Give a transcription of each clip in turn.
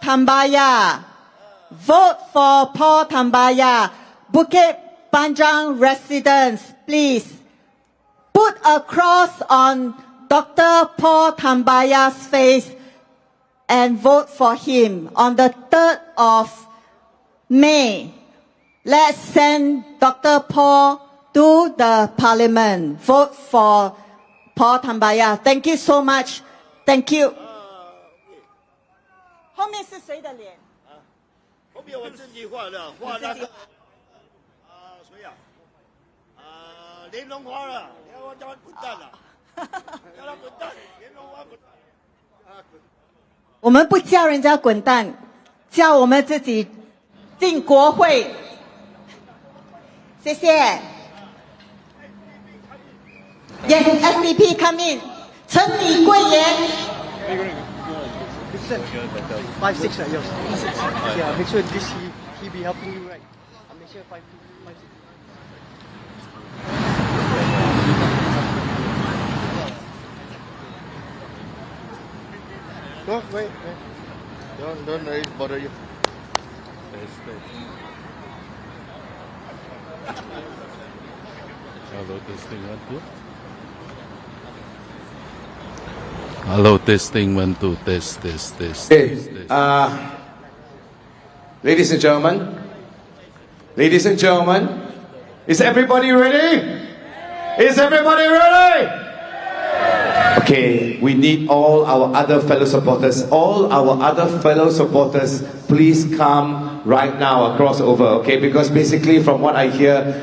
Tambaya. Vote for Paul Tambaya. Bukit Panjang residents, please put a cross on Dr. Paul Tambaya's face and vote for him on the 3rd of May. Let's send Dr. Paul to the parliament. Vote for Paul Tambaya. Thank you so much. Thank you. 后面是谁的脸？后面我自己画的，画那个谁呀？连龙花了，你要我叫他滚蛋了，叫他滚蛋，连龙花滚蛋。我们不叫人家滚蛋，叫我们自己进国会。谢谢。Yes, SDP come in. 陈李贵言。5, 6 yours. Yeah, make sure this he be helping you, right? I'll make sure 5, 6. No, wait. Don't let it bother you. Hello, testing 1, 2. Hello, testing 1, 2. Test. Okay. Ladies and gentlemen, is everybody ready? Is everybody ready? Okay, we need all our other fellow supporters. All our other fellow supporters, please come right now across over, okay? Because basically from what I hear,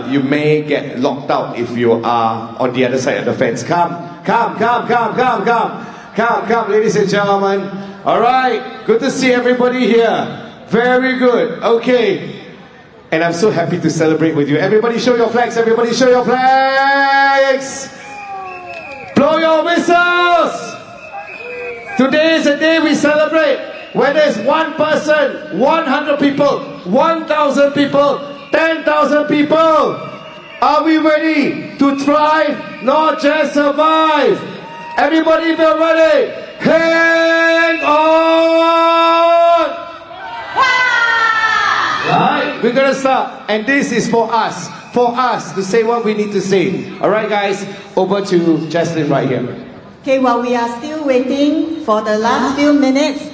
you may get locked out if you are on the other side of the fence. Come, ladies and gentlemen. All right, good to see everybody here. Very good, okay. And I'm so happy to celebrate with you. Everybody show your flags, everybody show your flags. Blow your whistles! Today is a day we celebrate. Whether it's one person, 100 people, 1,000 people, 10,000 people. Are we ready to thrive, not just survive? Everybody be ready. Hang on! Right, we're gonna start. And this is for us to say what we need to say. Alright guys, over to Jaslyn right here. Okay, while we are still waiting for the last few minutes,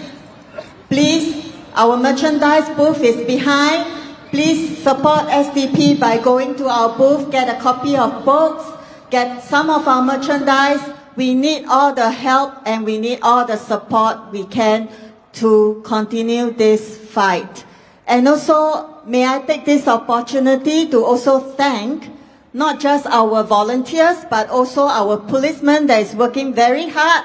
please, our merchandise booth is behind. Please support SDP by going to our booth, get a copy of books, get some of our merchandise. We need all the help and we need all the support we can to continue this fight. And also, may I take this opportunity to also thank not just our volunteers, but also our policemen that is working very hard.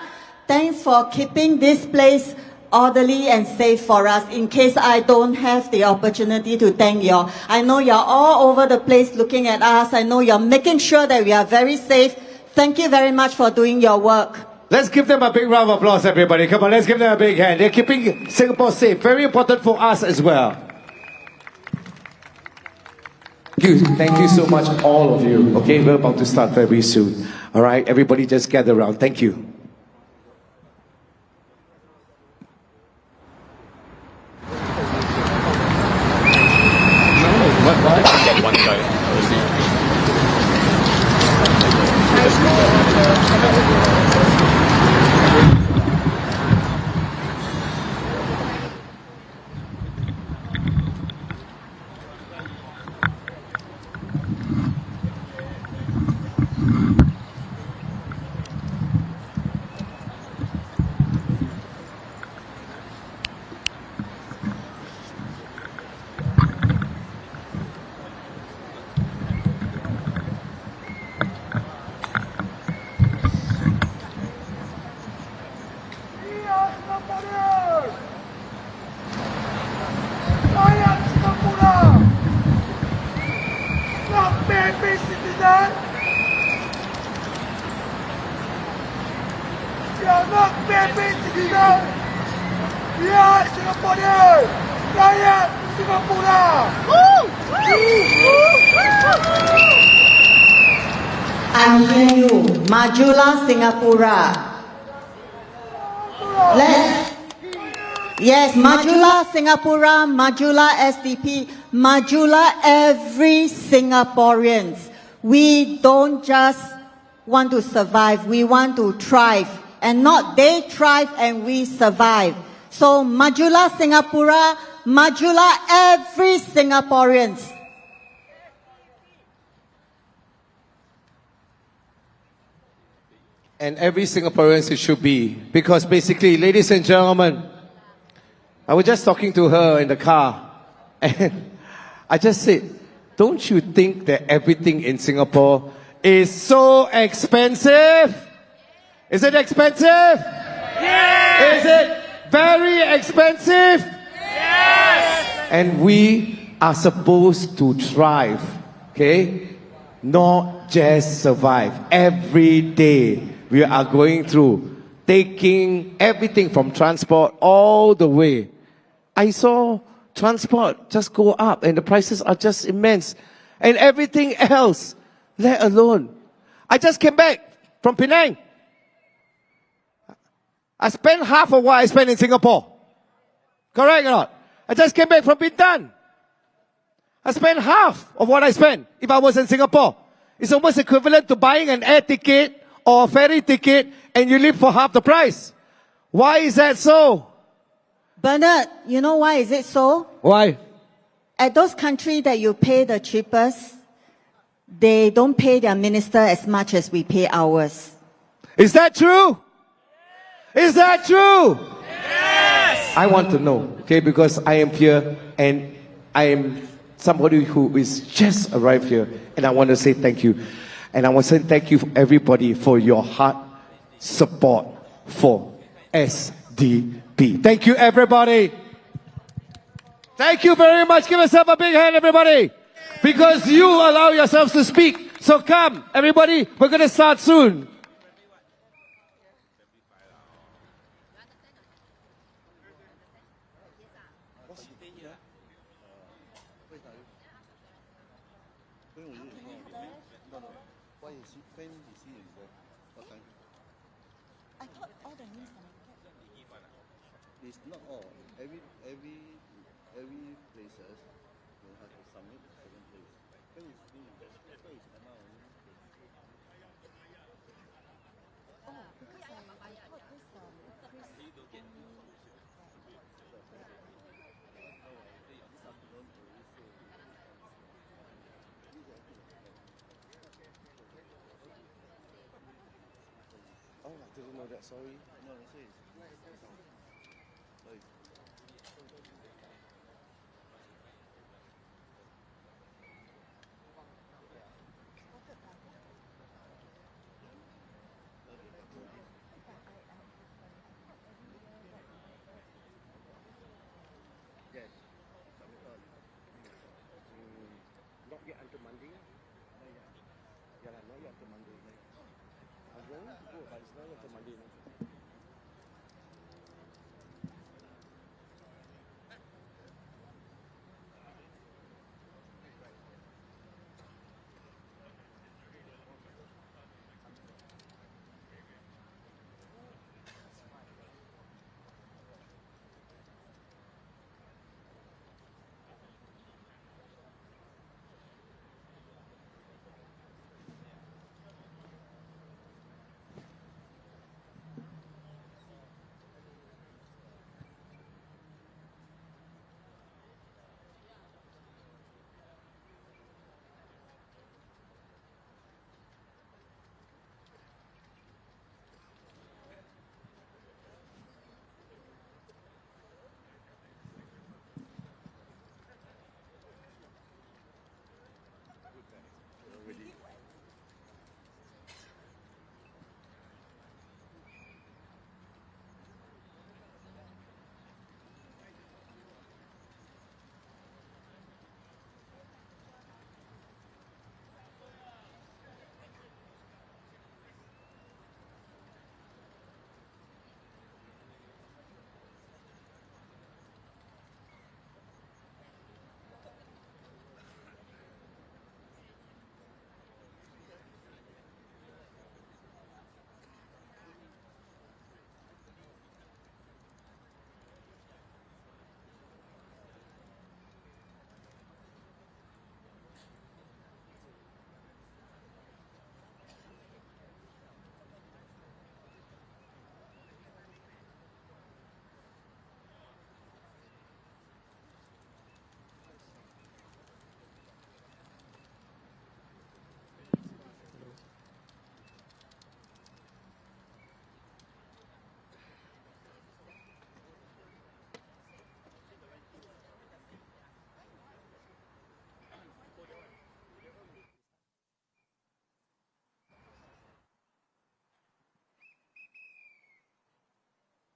Thanks for keeping this place orderly and safe for us in case I don't have the opportunity to thank you all. I know you're all over the place looking at us. I know you're making sure that we are very safe. Thank you very much for doing your work. Let's give them a big round of applause, everybody. Come on, let's give them a big hand. They're keeping Singapore safe. Very important for us as well. Thank you so much, all of you. Okay, we're about to start very soon. All right, everybody just gather around. Thank you. One guy. I hear you. Majulah Singapura. Yes, Majulah Singapura, Majulah SDP, Majulah every Singaporeans. We don't just want to survive, we want to thrive. And not they thrive and we survive. So Majulah Singapura, Majulah every Singaporeans. And every Singaporean it should be. Because basically, ladies and gentlemen, I was just talking to her in the car, and I just said, don't you think that everything in Singapore is so expensive? Is it expensive? Yes! Is it very expensive? Yes! And we are supposed to thrive, okay? Not just survive. Every day we are going through, taking everything from transport all the way. I saw transport just go up and the prices are just immense. And everything else, let alone. I just came back from Penang. I spent half of what I spent in Singapore. Correct or not? I just came back from Bintan. I spent half of what I spent if I was in Singapore. It's almost equivalent to buying an air ticket or a ferry ticket and you live for half the price. Why is that so? Bernard, you know why is it so? Why? At those countries that you pay the cheapest, they don't pay their minister as much as we pay ours. Is that true? Is that true? Yes! I want to know, okay, because I am here and I am somebody who is just arrived here and I want to say thank you. And I want to say thank you everybody for your heart support for SDP. Thank you everybody. Thank you very much. Give yourself a big hand everybody. Because you allow yourselves to speak. So come everybody, we're going to start soon. It's not all. Every places will have to submit a certain place. When it's being that's why it's amount. Oh, I didn't know that. Sorry. No, it's sorry. Not yet until Monday. Yeah, not yet until Monday. I'm going to go, but it's not yet until Monday.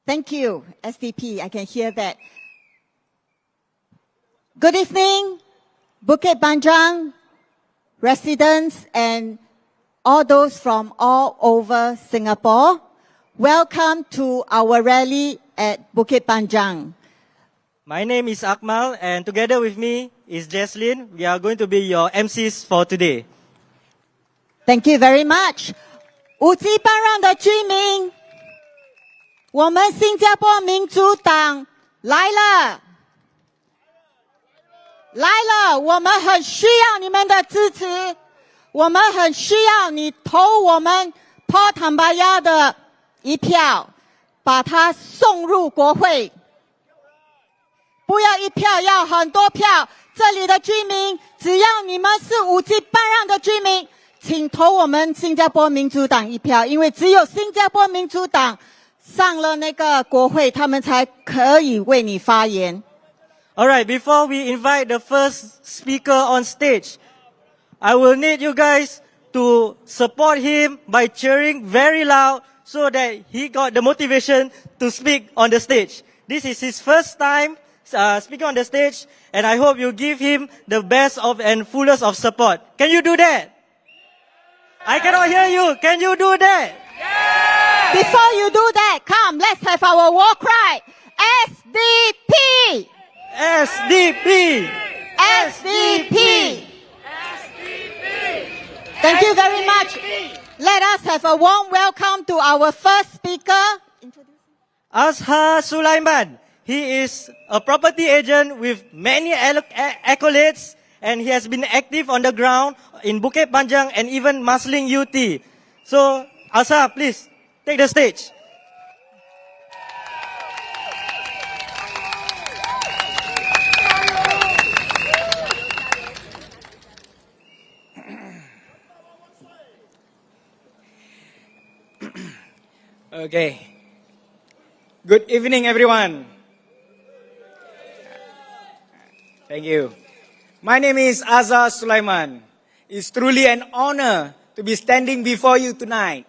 Thank you, SDP. I can hear that. Good evening, Bukit Panjang residents and all those from all over Singapore. Welcome to our rally at Bukit Panjang. My name is Akmal, and together with me is Jesslyn. We are going to be your MCs for today. Thank you very much. 武吉班让的居民，我们新加坡民主党来了，来了！我们很需要你们的支持，我们很需要你投我们 Paul Tambaya 的一票，把它送入国会。不要一票，要很多票。这里的居民，只要你们是武吉班让的居民，请投我们新加坡民主党一票，因为只有新加坡民主党上了那个国会，他们才可以为你发言。Alright, before we invite the first speaker on stage, I will need you guys to support him by cheering very loud so that he got the motivation to speak on the stage. This is his first time speaking on the stage, and I hope you give him the best of and fullest of support. Can you do that? I cannot hear you. Can you do that? Yeah! Before you do that, come, let's have our war cry. SDP! SDP! SDP! Thank you very much. Let us have a warm welcome to our first speaker. Azhar Sulaiman. He is a property agent with many accolades, and he has been active on the ground in Bukit Panjang and even Marsiling UT. So, Azhar, please, take the stage. Okay. Good evening, everyone. Thank you. My name is Azhar Sulaiman. It's truly an honor to be standing before you tonight.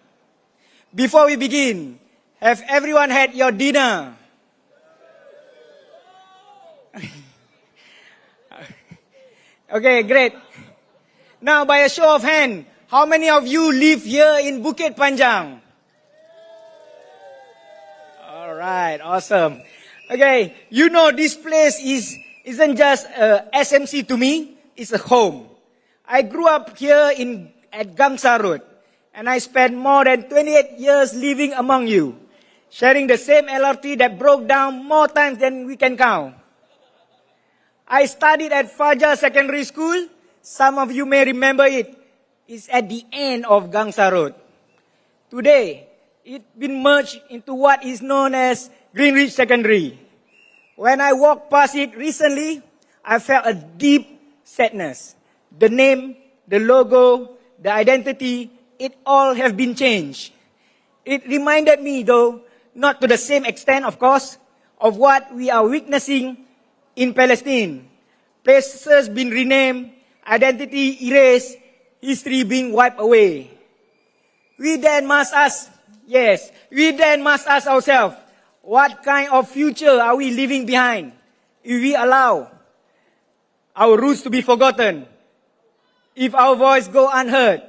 Before we begin, have everyone had your dinner? Okay, great. Now, by a show of hands, how many of you live here in Bukit Panjang? All right, awesome. Okay, you know this place isn't just SMC to me, it's a home. I grew up here at Gangsa Road, and I spent more than 28 years living among you, sharing the same LRT that broke down more times than we can count. I studied at Fajar Secondary School. Some of you may remember it. It's at the end of Gangsa Road. Today, it's been merged into what is known as Greenridge Secondary. When I walked past it recently, I felt a deep sadness. The name, the logo, the identity, it all have been changed. It reminded me, though, not to the same extent, of course, of what we are witnessing in Palestine. Places being renamed, identity erased, history being wiped away. We then must ask ourselves, what kind of future are we leaving behind if we allow our roots to be forgotten, if our voice go unheard?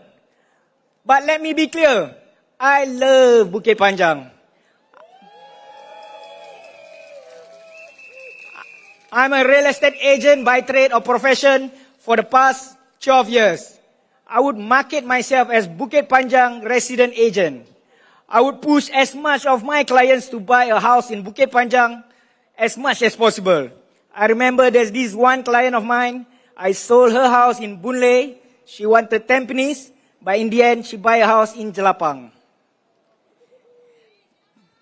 But let me be clear, I love Bukit Panjang. I'm a real estate agent by trade or profession for the past 12 years. I would market myself as Bukit Panjang resident agent. I would push as much of my clients to buy a house in Bukit Panjang as much as possible. I remember there's this one client of mine, I sold her house in Boon Lay. She wanted Tampines, but in the end, she buy a house in Jelapang.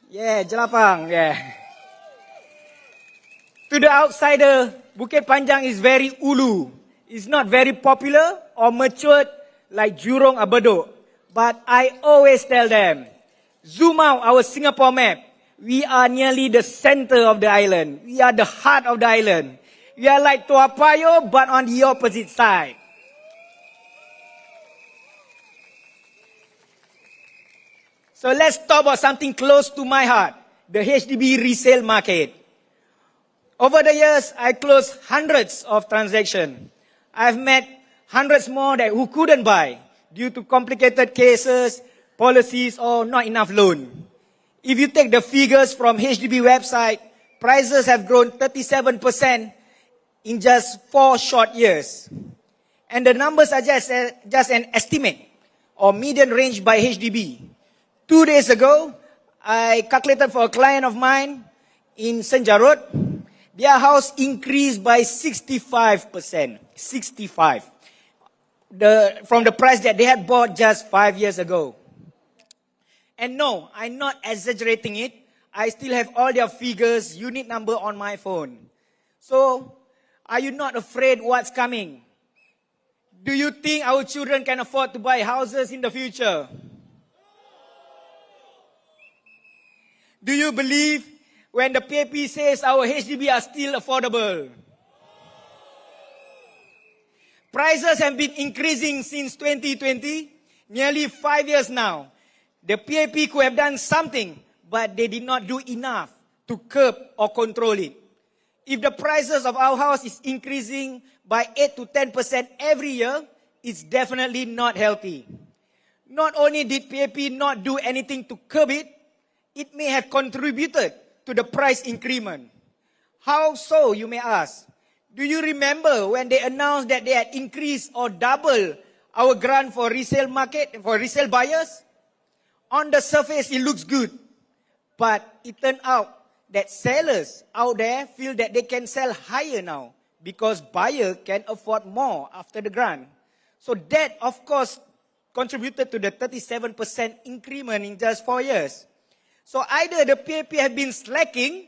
Yeah, Jelapang, yeah. To the outsider, Bukit Panjang is very ulu. It's not very popular or matured like Jurong or Bedok. But I always tell them, zoom out our Singapore map. We are nearly the center of the island. We are the heart of the island. We are like Toa Payoh, but on the opposite side. So let's talk about something close to my heart. the HDB resale market. Over the years, I closed hundreds of transactions. I've met hundreds more who couldn't buy due to complicated cases, policies, or not enough loan. If you take the figures from HDB website, prices have grown 37% in just 4 short years. And the numbers are just an estimate or median range by HDB. 2 days ago, I calculated for a client of mine in Senjarot, their house increased by 65%. 65. From the price that they had bought just 5 years ago. And no, I'm not exaggerating it. I still have all their figures, unit number on my phone. So, are you not afraid what's coming? Do you think our children can afford to buy houses in the future? Do you believe when the PAP says our HDB are still affordable? Prices have been increasing since 2020, nearly 5 years now. The PAP could have done something, but they did not do enough to curb or control it. If the prices of our house is increasing by 8 to 10% every year, it's definitely not healthy. Not only did PAP not do anything to curb it, it may have contributed to the price increment. How so, you may ask? Do you remember when they announced that they had increased or doubled our grant for resale market, for resale buyers? On the surface, it looks good. But it turned out that sellers out there feel that they can sell higher now because buyers can afford more after the grant. So that, of course, contributed to the 37% increment in just 4 years. So either the PAP have been slacking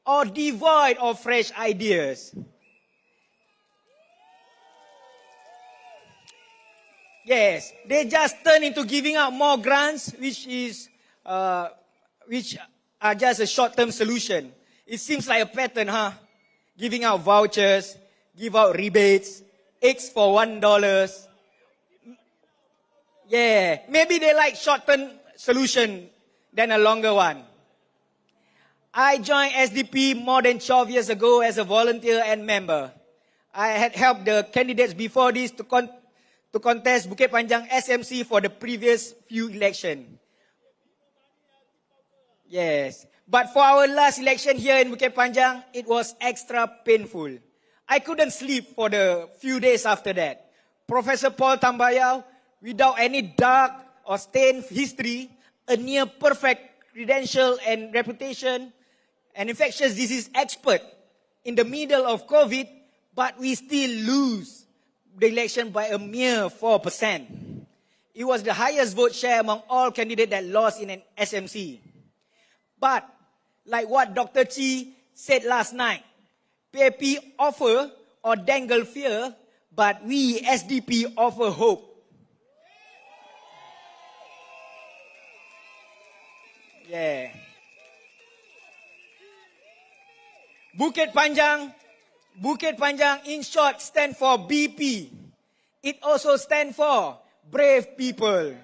or devoid of fresh ideas. Yes, they just turn into giving out more grants, which are just a short-term solution. It seems like a pattern, huh? Giving out vouchers, give out rebates, eggs for $1. Yeah, maybe they like short-term solution than a longer one. I joined SDP more than 12 years ago as a volunteer and member. I had helped the candidates before this to contest Bukit Panjang SMC for the previous few elections. Yes. But for our last election here in Bukit Panjang, it was extra painful. I couldn't sleep for the few days after that. Professor Paul Tambayao, without any dark or stained history, a near perfect credential and reputation, an infectious disease expert in the middle of COVID, but we still lose the election by a mere 4%. It was the highest vote share among all candidates that lost in an SMC. But, like what Dr. Chi said last night, PAP offer or dangle fear, but we SDP offer hope. Yeah. Bukit Panjang in short stands for BP. It also stands for brave people.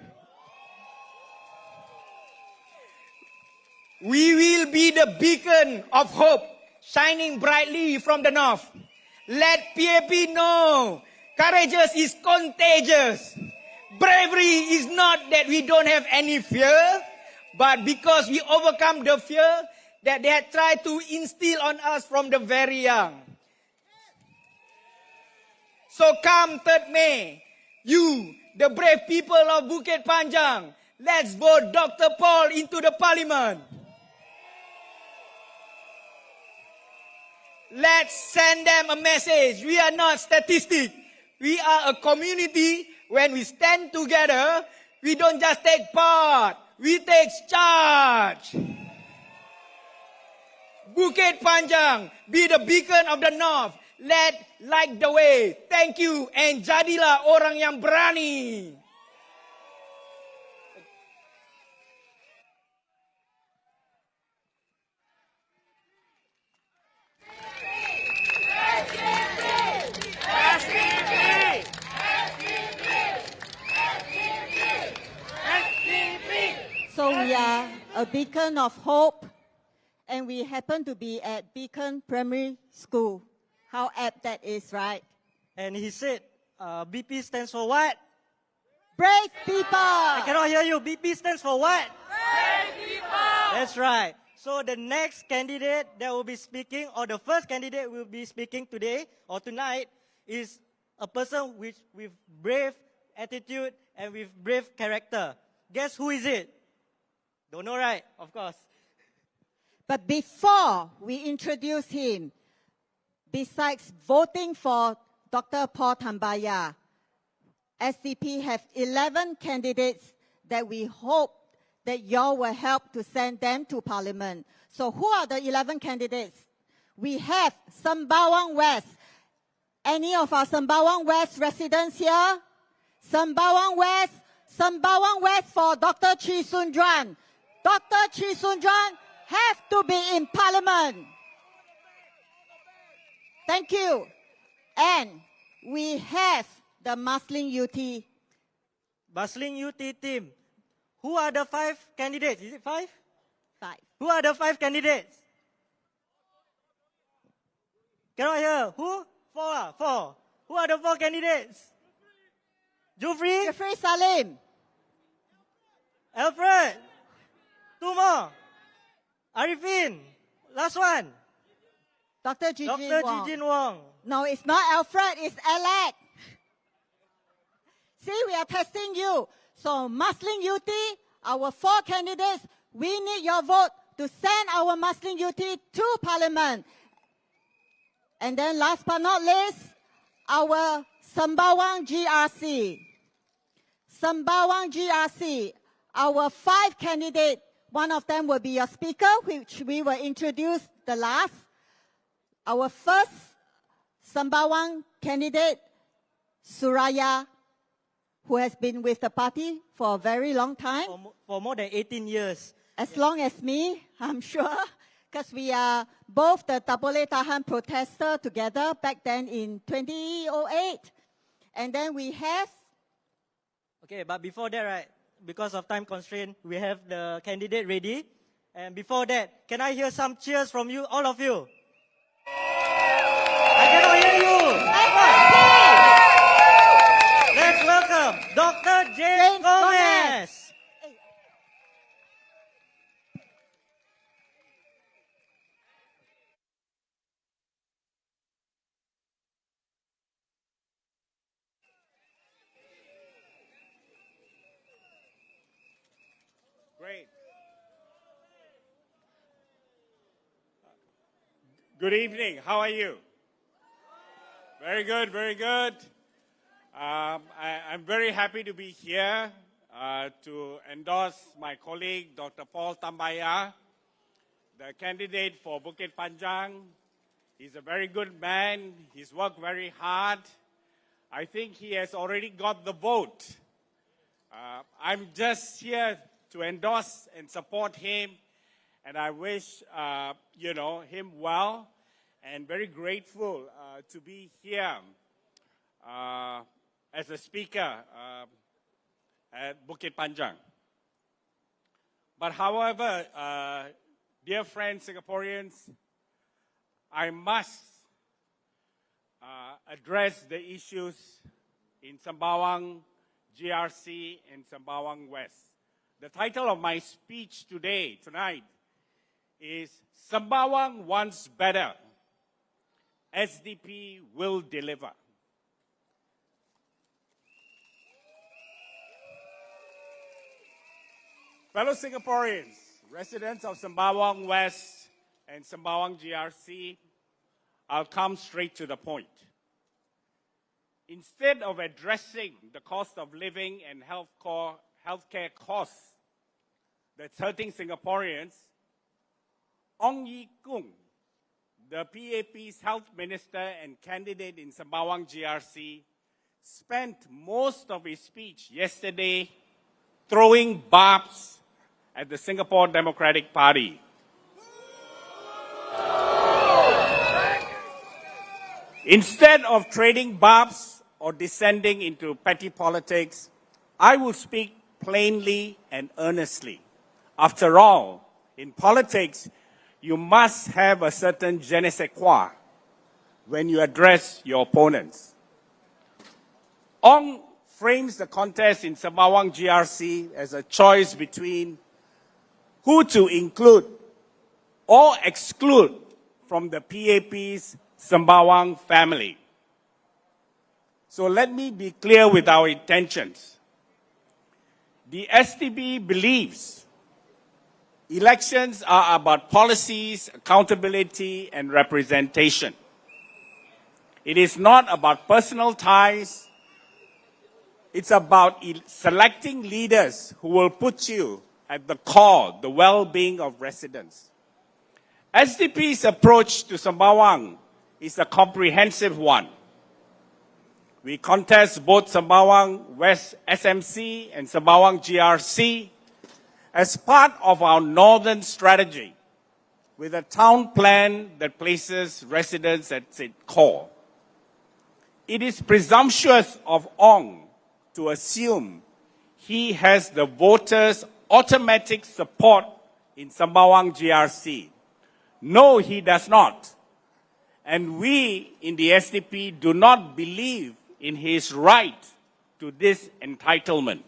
We will be the beacon of hope shining brightly from the north. Let PAP know courageous is contagious. Bravery is not that we don't have any fear, but because we overcome the fear that they had tried to instill on us from the very young. So come 3rd May, you, the brave people of Bukit Panjang, let's vote Dr. Paul into the parliament. Let's send them a message. We are not statistics. We are a community. When we stand together, we don't just take part. We take charge. Bukit Panjang, be the beacon of the north. Light the way. Thank you. And jadilah orang yang berani. So we are a beacon of hope and we happen to be at Beacon Primary School. How apt that is, right? And he said, BP stands for what? Brave people! I cannot hear you. BP stands for what? Brave people! That's right. So the next candidate that will be speaking, or the first candidate will be speaking today or tonight, is a person with brave attitude and with brave character. Guess who is it? Don't know, right? Of course. But before we introduce him, besides voting for Dr. Paul Tambaya, SDP have 11 candidates that we hope that y'all will help to send them to Parliament. So who are the 11 candidates? We have Sembawang West. Any of our Sembawang West residents here? Sembawang West for Dr. Chee Soon Juan. Dr. Chee Soon Juan have to be in Parliament. Thank you. And we have the Marsiling UT. Marsiling UT team. Who are the 5 candidates? Is it 5? 5. Who are the 5 candidates? Cannot hear. Who? 4. Who are the 4 candidates? Jufri? Jeffrey Salim. Alfred. 2 more. Arifin. Last one. Dr. Jijin Wong. Wong. No, it's not Alfred, it's Alec. See, we are testing you. So, Marsiling UT, our 4 candidates, we need your vote to send our Marsiling UT to Parliament. And then last but not least, our Sembawang GRC. Sembawang GRC, our 5 candidates, one of them will be your speaker, which we will introduce the last. Our first Sembawang candidate, Suraya, who has been with the party for a very long time. For more than 18 years. As long as me, I'm sure, because we are both the Tabole Tahan protester together back then in 2008. And then we have... Okay, but before that, right, because of time constraint, we have the candidate ready. And before that, can I hear some cheers from you, all of you? I cannot hear you. Let's welcome Dr. James Gomez. Great. Good evening. How are you? Very good, very good. I'm very happy to be here to endorse my colleague, Dr. Paul Tambaya, the candidate for Bukit Panjang. He's a very good man. He's worked very hard. I think he has already got the vote. I'm just here to endorse and support him, and I wish him well, and very grateful to be here as a speaker at Bukit Panjang. But however, dear friends, Singaporeans, I must address the issues in Sembawang GRC and Sembawang West. The title of my speech tonight, is Sembawang Wants Better. SDP will deliver. Fellow Singaporeans, residents of Sembawang West and Sembawang GRC, I'll come straight to the point. Instead of addressing the cost of living and healthcare costs that's hurting Singaporeans, Ong Ye Kung, the PAP's health minister and candidate in Sembawang GRC, spent most of his speech yesterday throwing barbs at the Singapore Democratic Party. Instead of trading barbs or descending into petty politics, I will speak plainly and earnestly. After all, in politics, you must have a certain je ne sais quoi when you address your opponents. Ong frames the contest in Sembawang GRC as a choice between who to include or exclude from the PAP's Sembawang family. So let me be clear with our intentions. The SDP believes elections are about policies, accountability, and representation. It is not about personal ties. It's about selecting leaders who will put you at the core, the well-being of residents. SDP's approach to Sembawang is a comprehensive one. We contest both Sembawang West SMC and Sembawang GRC as part of our northern strategy with a town plan that places residents at its core. It is presumptuous of Ong to assume he has the voters' automatic support in Sembawang GRC. No, he does not. And we in the SDP do not believe in his right to this entitlement.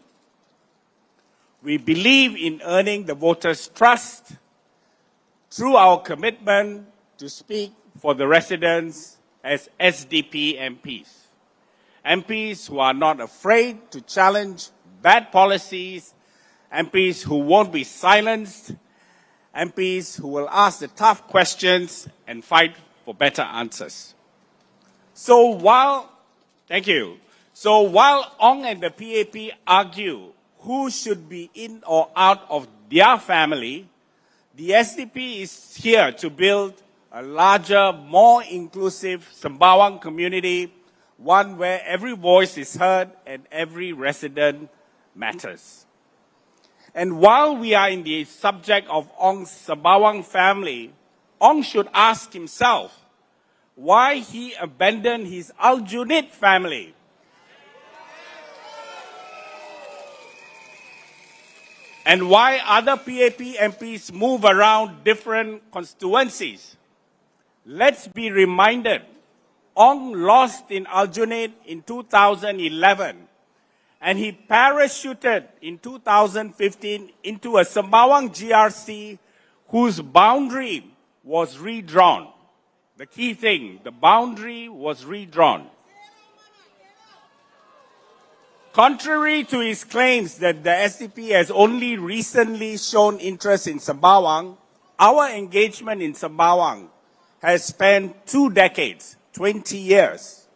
We believe in earning the voters' trust through our commitment to speak for the residents as SDP MPs. MPs who are not afraid to challenge bad policies, MPs who won't be silenced, MPs who will ask the tough questions and fight for better answers. Thank you. So while Ong and the PAP argue who should be in or out of their family, the SDP is here to build a larger, more inclusive Sembawang community, one where every voice is heard and every resident matters. And while we are in the subject of Ong's Sembawang family, Ong should ask himself why he abandoned his Aljunied family. And why other PAP MPs move around different constituencies. Let's be reminded, Ong lost in Aljunied in 2011, and he parachuted in 2015 into a Sembawang GRC whose boundary was redrawn. The key thing, the boundary was redrawn. Contrary to his claims that the SDP has only recently shown interest in Sembawang, our engagement in Sembawang has spanned 2 decades, 20 years.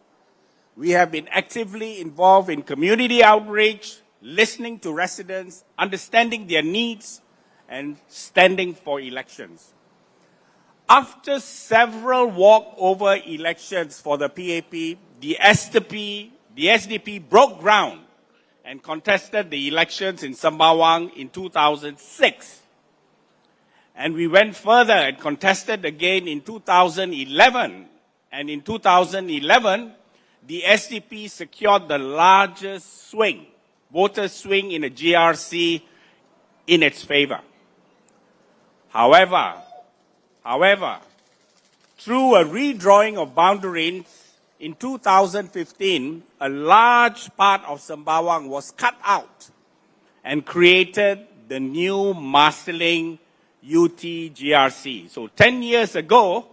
We have been actively involved in community outreach, listening to residents, understanding their needs, and standing for elections. After several walkover elections for the PAP, the SDP broke ground and contested the elections in Sembawang in 2006. And we went further and contested again in 2011. And in 2011, the SDP secured the largest swing, voter swing in a GRC in its favor. However, through a redrawing of boundaries in 2015, a large part of Sembawang was cut out and created the new Marsiling UT GRC. So 10 years ago,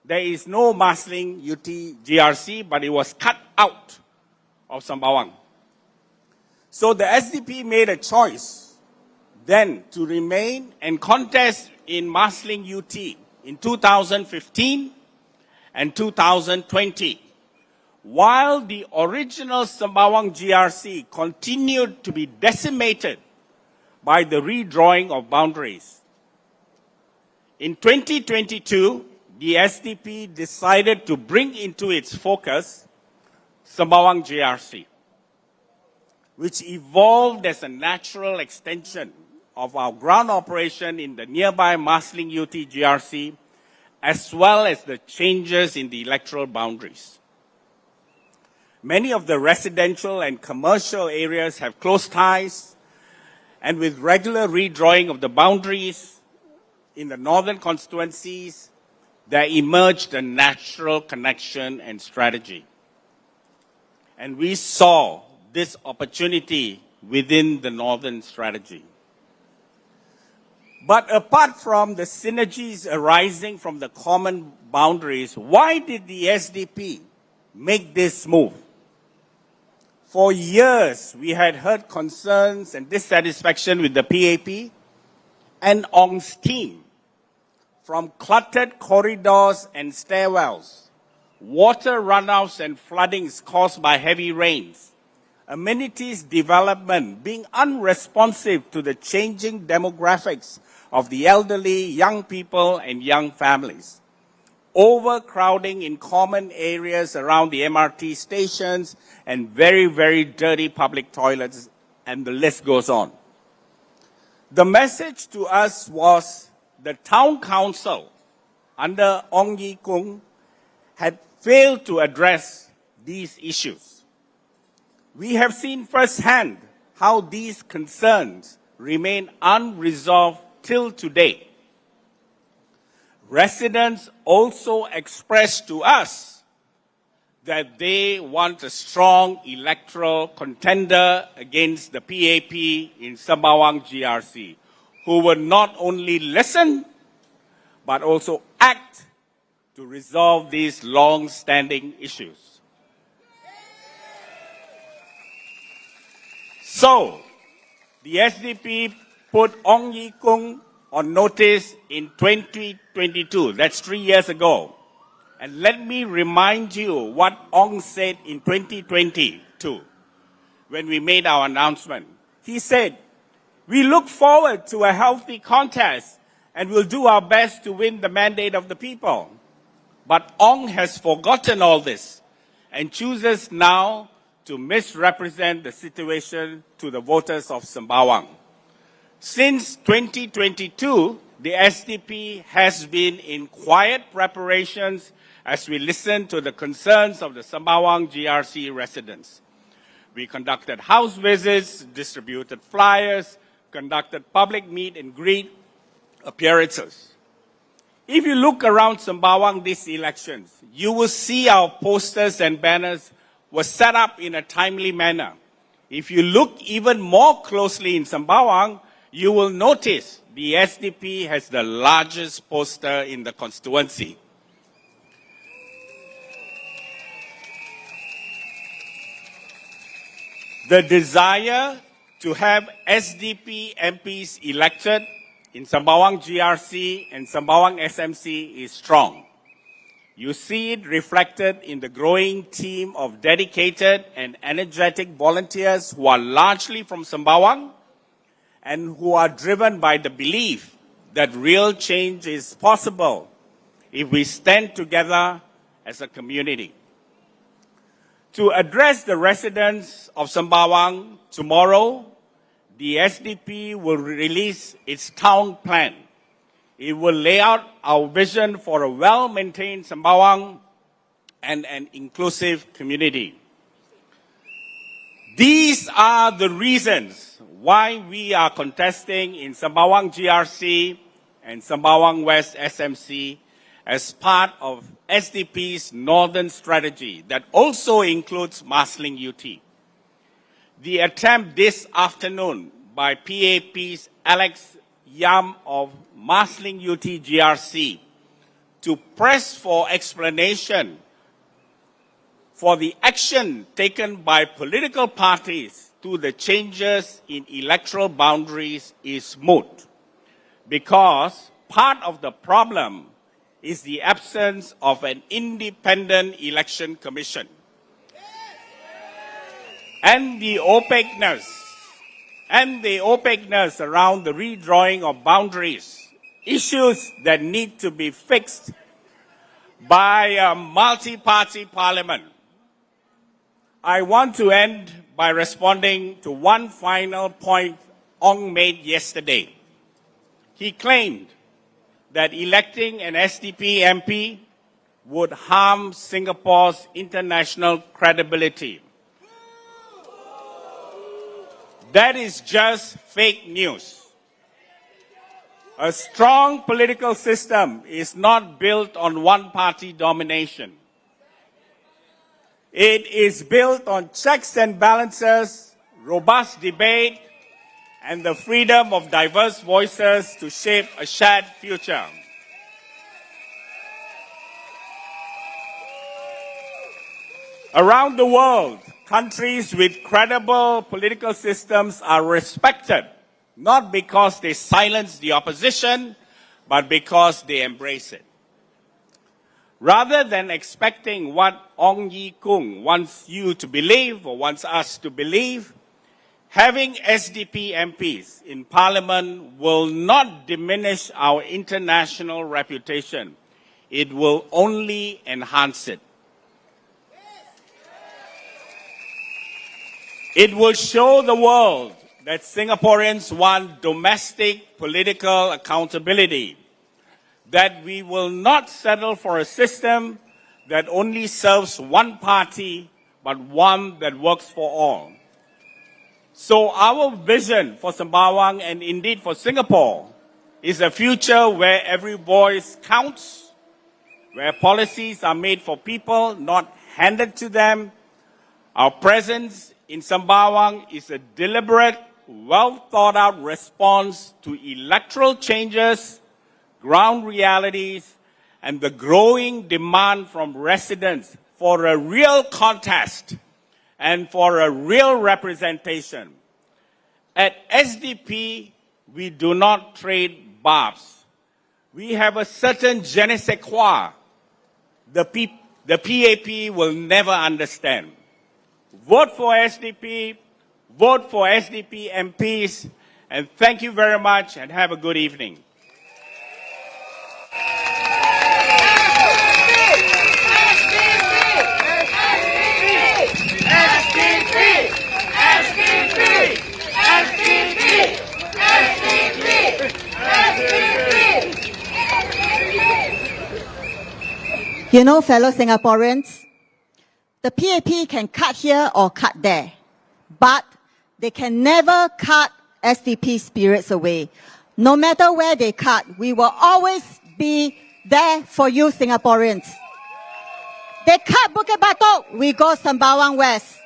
there is no Marsiling UT GRC, but it was cut out of Sembawang. So the SDP made a choice then to remain and contest in Marsiling UT in 2015 and 2020, while the original Sembawang GRC continued to be decimated by the redrawing of boundaries. In 2022, the SDP decided to bring into its focus Sembawang GRC, which evolved as a natural extension of our ground operation in the nearby Marsiling UT GRC, as well as the changes in the electoral boundaries. Many of the residential and commercial areas have close ties, and with regular redrawing of the boundaries, in the northern constituencies, there emerged a natural connection and strategy. And we saw this opportunity within the northern strategy. But apart from the synergies arising from the common boundaries, why did the SDP make this move? For years, we had heard concerns and dissatisfaction with the PAP and Ong's team, from cluttered corridors and stairwells, water runoffs and floodings caused by heavy rains, amenities development being unresponsive to the changing demographics of the elderly, young people, and young families, overcrowding in common areas around the MRT stations, and very, very dirty public toilets, and the list goes on. The message to us was the town council under Ong Ye Kung had failed to address these issues. We have seen firsthand how these concerns remain unresolved till today. Residents also expressed to us that they want a strong electoral contender against the PAP in Sembawang GRC, who would not only listen, but also act to resolve these long-standing issues. So, the SDP put Ong Ye Kung on notice in 2022, that's 3 years ago. And let me remind you what Ong said in 2022 when we made our announcement. He said, "We look forward to a healthy contest and will do our best to win the mandate of the people." But Ong has forgotten all this and chooses now to misrepresent the situation to the voters of Sembawang. Since 2022, the SDP has been in quiet preparations as we listen to the concerns of the Sembawang GRC residents. We conducted house visits, distributed flyers, conducted public meet and greet appearances. If you look around Sembawang these elections, you will see our posters and banners were set up in a timely manner. If you look even more closely in Sembawang, you will notice the SDP has the largest poster in the constituency. The desire to have SDP MPs elected in Sembawang GRC and Sembawang SMC is strong. You see it reflected in the growing team of dedicated and energetic volunteers who are largely from Sembawang and who are driven by the belief that real change is possible if we stand together as a community. To address the residents of Sembawang, tomorrow, the SDP will release its town plan. It will lay out our vision for a well-maintained Sembawang and an inclusive community. These are the reasons why we are contesting in Sembawang GRC and Sembawang West SMC as part of SDP's Northern Strategy that also includes Marsiling UT. The attempt this afternoon by PAP's Alex Yam of Marsiling UT GRC to press for explanation for the action taken by political parties to the changes in electoral boundaries is moot, because part of the problem is the absence of an independent election commission. And the opaqueness around the redrawing of boundaries, issues that need to be fixed by a multi-party parliament. I want to end by responding to one final point Ong made yesterday. He claimed that electing an SDP MP would harm Singapore's international credibility. That is just fake news. A strong political system is not built on one-party domination. It is built on checks and balances, robust debate, and the freedom of diverse voices to shape a shared future. Around the world, countries with credible political systems are respected, not because they silence the opposition, but because they embrace it. Rather than expecting what Ong Ye Kung wants you to believe or wants us to believe, having SDP MPs in Parliament will not diminish our international reputation. It will only enhance it. It will show the world that Singaporeans want domestic political accountability, that we will not settle for a system that only serves one party, but one that works for all. So our vision for Sembawang and indeed for Singapore is a future where every voice counts, where policies are made for people, not handed to them. Our presence in Sembawang is a deliberate, well-thought-out response to electoral changes, ground realities, and the growing demand from residents for a real contest and for a real representation. At SDP, we do not trade barbs. We have a certain je ne sais quoi the PAP will never understand. Vote for SDP, vote for SDP MPs, and thank you very much and have a good evening. You know, fellow Singaporeans, the PAP can cut here or cut there, but they can never cut SDP spirits away. No matter where they cut, we will always be there for you Singaporeans. They cut Bukit Batok, we go Sembawang West.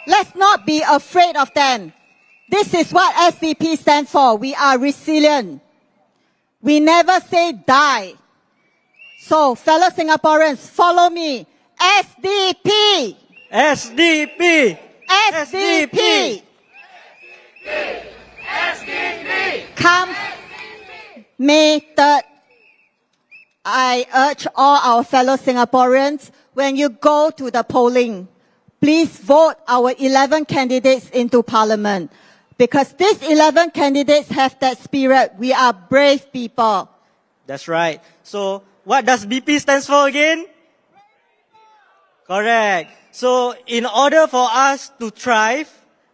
Let's not be afraid of them. This is what SDP stands for. We are resilient. We never say die. So, fellow Singaporeans, follow me. SDP! SDP! SDP! Come May 3rd, I urge all our fellow Singaporeans, when you go to the polling, please vote our 11 candidates into Parliament. Because these 11 candidates have that spirit. We are brave people. That's right. So, what does BP stands for again? Correct. So, in order for us to thrive,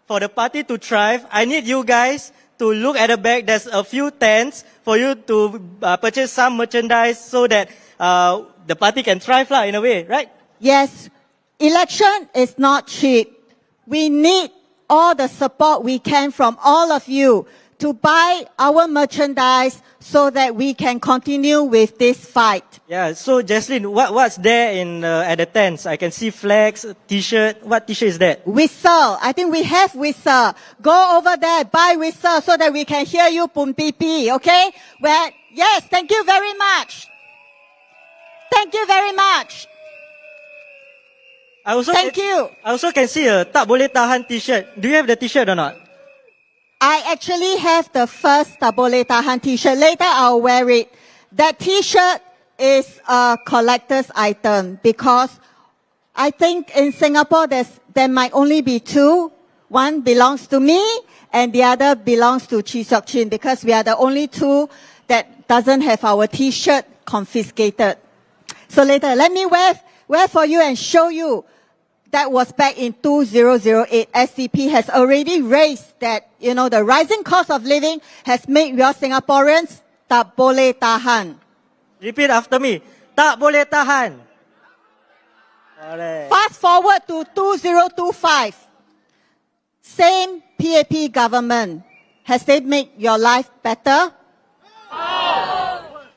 for the party to thrive, I need you guys to look at the back. There's a few tents for you to purchase some merchandise so that the party can thrive in a way, right? Yes. Election is not cheap. We need all the support we can from all of you to buy our merchandise so that we can continue with this fight. Yeah, so Jaslyn, what's there in at the tents? I can see flags, t-shirt. What t-shirt is that? Whistle. I think we have whistle. Go over there, buy whistle so that we can hear you, Pum Pipi, okay? Well, yes, thank you very much. Thank you very much. Thank you. I also can see a Tak Boleh Tahan t-shirt. Do you have the t-shirt or not? I actually have the first Tak Boleh Tahan t-shirt. Later I'll wear it. That t-shirt is a collector's item because I think in Singapore there might only be two. One belongs to me and the other belongs to Chee Seok Chin because we are the only two that doesn't have our t-shirt confiscated. So later, let me wear for you and show you. That was back in 2008. SDP has already raised that, the rising cost of living has made your Singaporeans tak boleh tahan. Repeat after me. Tak boleh tahan. Correct. Fast forward to 2025. Same PAP government. Has they made your life better?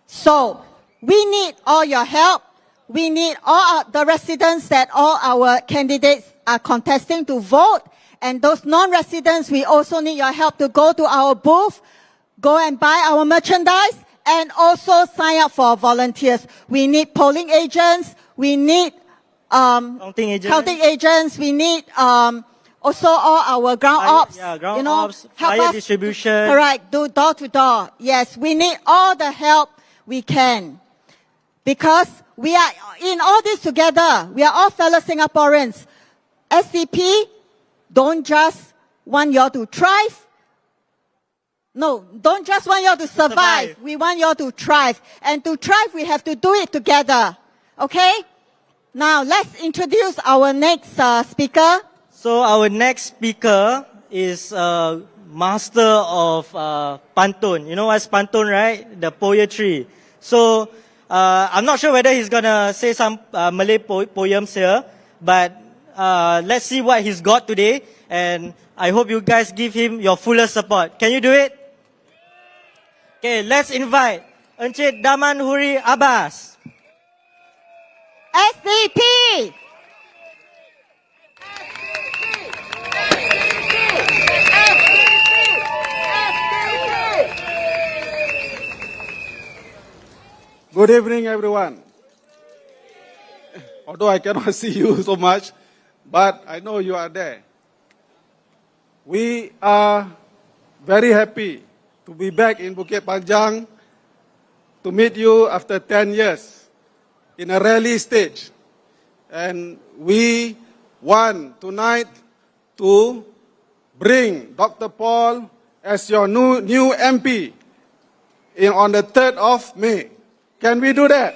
So, we need all your help. We need all the residents that all our candidates are contesting to vote. And those non-residents, we also need your help to go to our booth, go and buy our merchandise, and also sign up for volunteers. We need polling agents. We need counting agents. We need also all our ground ops. Yeah, ground ops, help fire us. distribution. Correct. Do door to door. Yes, we need all the help we can. Because we are in all this together. We are all fellow Singaporeans. SDP don't just want you all to thrive. No, don't just want you all to survive. We want you all to thrive. And to thrive, we have to do it together. Okay? Now, let's introduce our next speaker. So our next speaker is master of pantun. You know what's pantun, right? The poetry. So I'm not sure whether he's gonna say some Malay poems here, but let's see what he's got today. And I hope you guys give him your fullest support. Can you do it? Okay, let's invite Encik Daman Huri Abbas. SDP! Good evening, everyone. Although I cannot see you so much, but I know you are there. We are very happy to be back in Bukit Panjang to meet you after 10 years in a rally stage. And we want tonight to bring Dr. Paul as your new MP on the 3rd of May. Can we do that?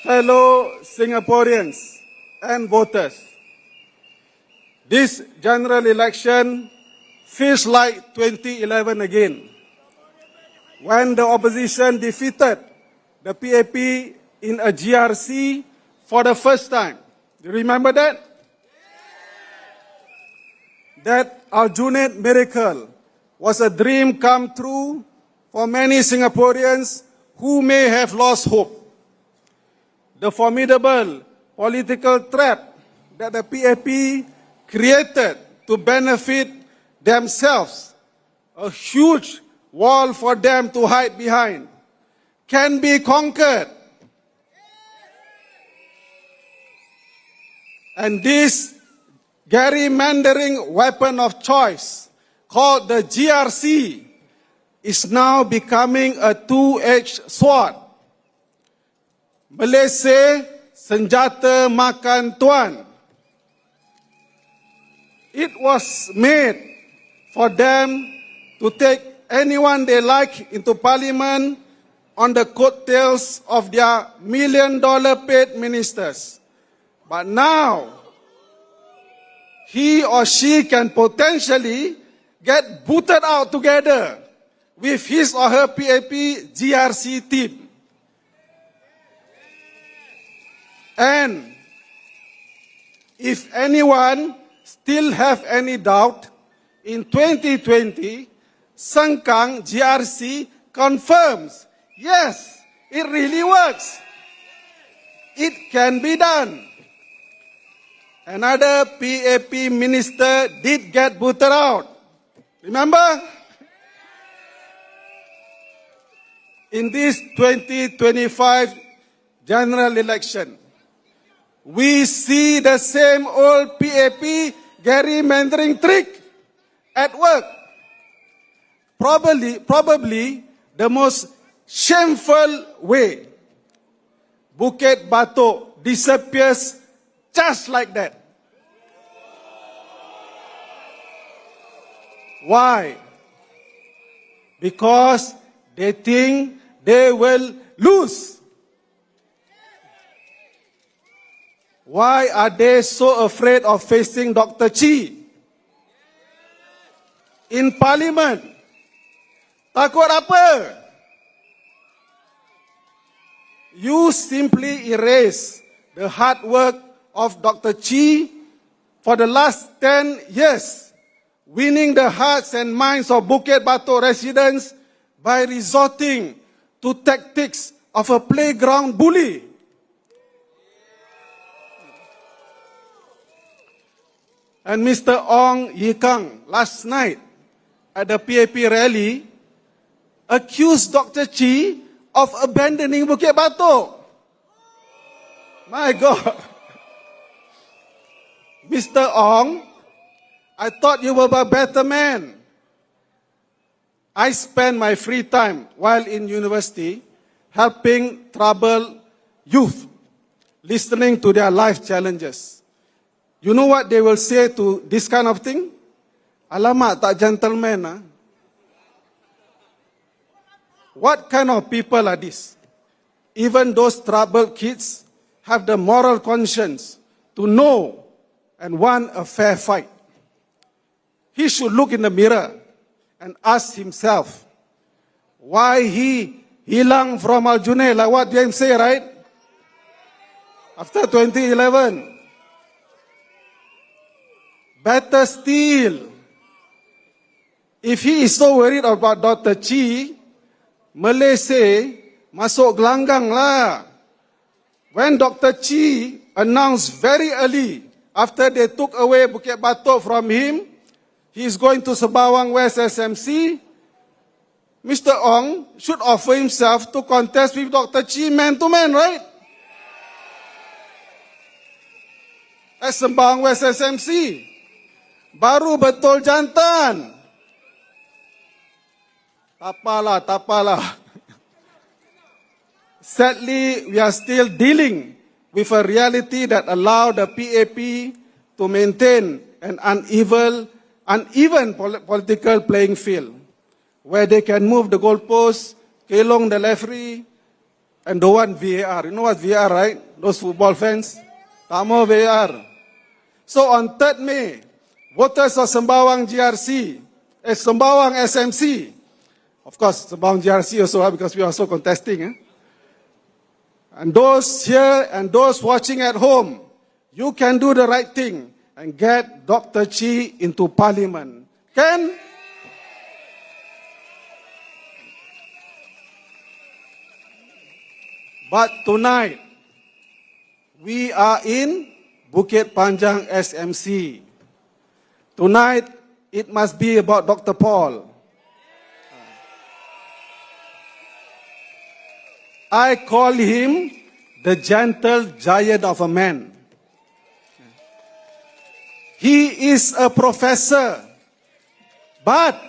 Fellow Singaporeans and voters, this general election feels like 2011 again, when the opposition defeated the PAP in a GRC for the first time. Do you remember that? That Aljunied miracle was a dream come true for many Singaporeans who may have lost hope. The formidable political threat that the PAP created to benefit themselves, a huge wall for them to hide behind, can be conquered. And this gerrymandering weapon of choice, called the GRC, is now becoming a two-edged sword. Malaysia senjata makan tuan. It was made for them to take anyone they like into parliament on the coattails of their million-dollar paid ministers. But now, he or she can potentially get booted out together with his or her PAP GRC team. And if anyone still have any doubt, in 2020, Sengkang GRC confirms, yes, it really works. It can be done. Another PAP minister did get booted out. Remember? In this 2025 general election, we see the same old PAP gerrymandering trick at work. Probably the most shameful way. Bukit Batok disappears just like that. Why? Because they think they will lose. Why are they so afraid of facing Dr. Chi in parliament? Takut apa? You simply erase the hard work of Dr. Chi for the last 10 years winning the hearts and minds of Bukit Batok residents by resorting to tactics of a playground bully. And Mr. Ong Ye Kang last night at the PAP rally accused Dr. Chi of abandoning Bukit Batok. My God. Mr. Ong, I thought you were a better man. I spend my free time while in university helping troubled youth, listening to their life challenges. You know what they will say to this kind of thing? Alamak, tak gentleman. Ah. What kind of people are these? Even those troubled kids have the moral conscience to know and want a fair fight. He should look in the mirror and ask himself why he hilang from Al-Junaid, like what James say, right? After 2011. Better still, if he is so worried about Dr. Chi, Malay say, masuk gelanggang lah. When Dr. Chi announced very early, after they took away Bukit Batok from him, he is going to Sembawang West SMC, Mr. Ong should offer himself to contest with Dr. Chi man to man, right? At Sembawang West SMC. Baru betul jantan. Tapalah. Sadly, we are still dealing with a reality that allowed the PAP to maintain an uneven political playing field, where they can move the goalposts, kelong the referee, and don't want VAR. You know what VAR, right? Those football fans? Tak mau VAR. So on 3rd May, voters of Sembawang GRC, Sembawang SMC, of course, Sembawang GRC also, because we are also contesting. And those here and those watching at home, you can do the right thing and get Dr. Chi into Parliament. Can? But tonight, we are in Bukit Panjang SMC. Tonight, it must be about Dr. Paul. I call him the gentle giant of a man. He is a professor, but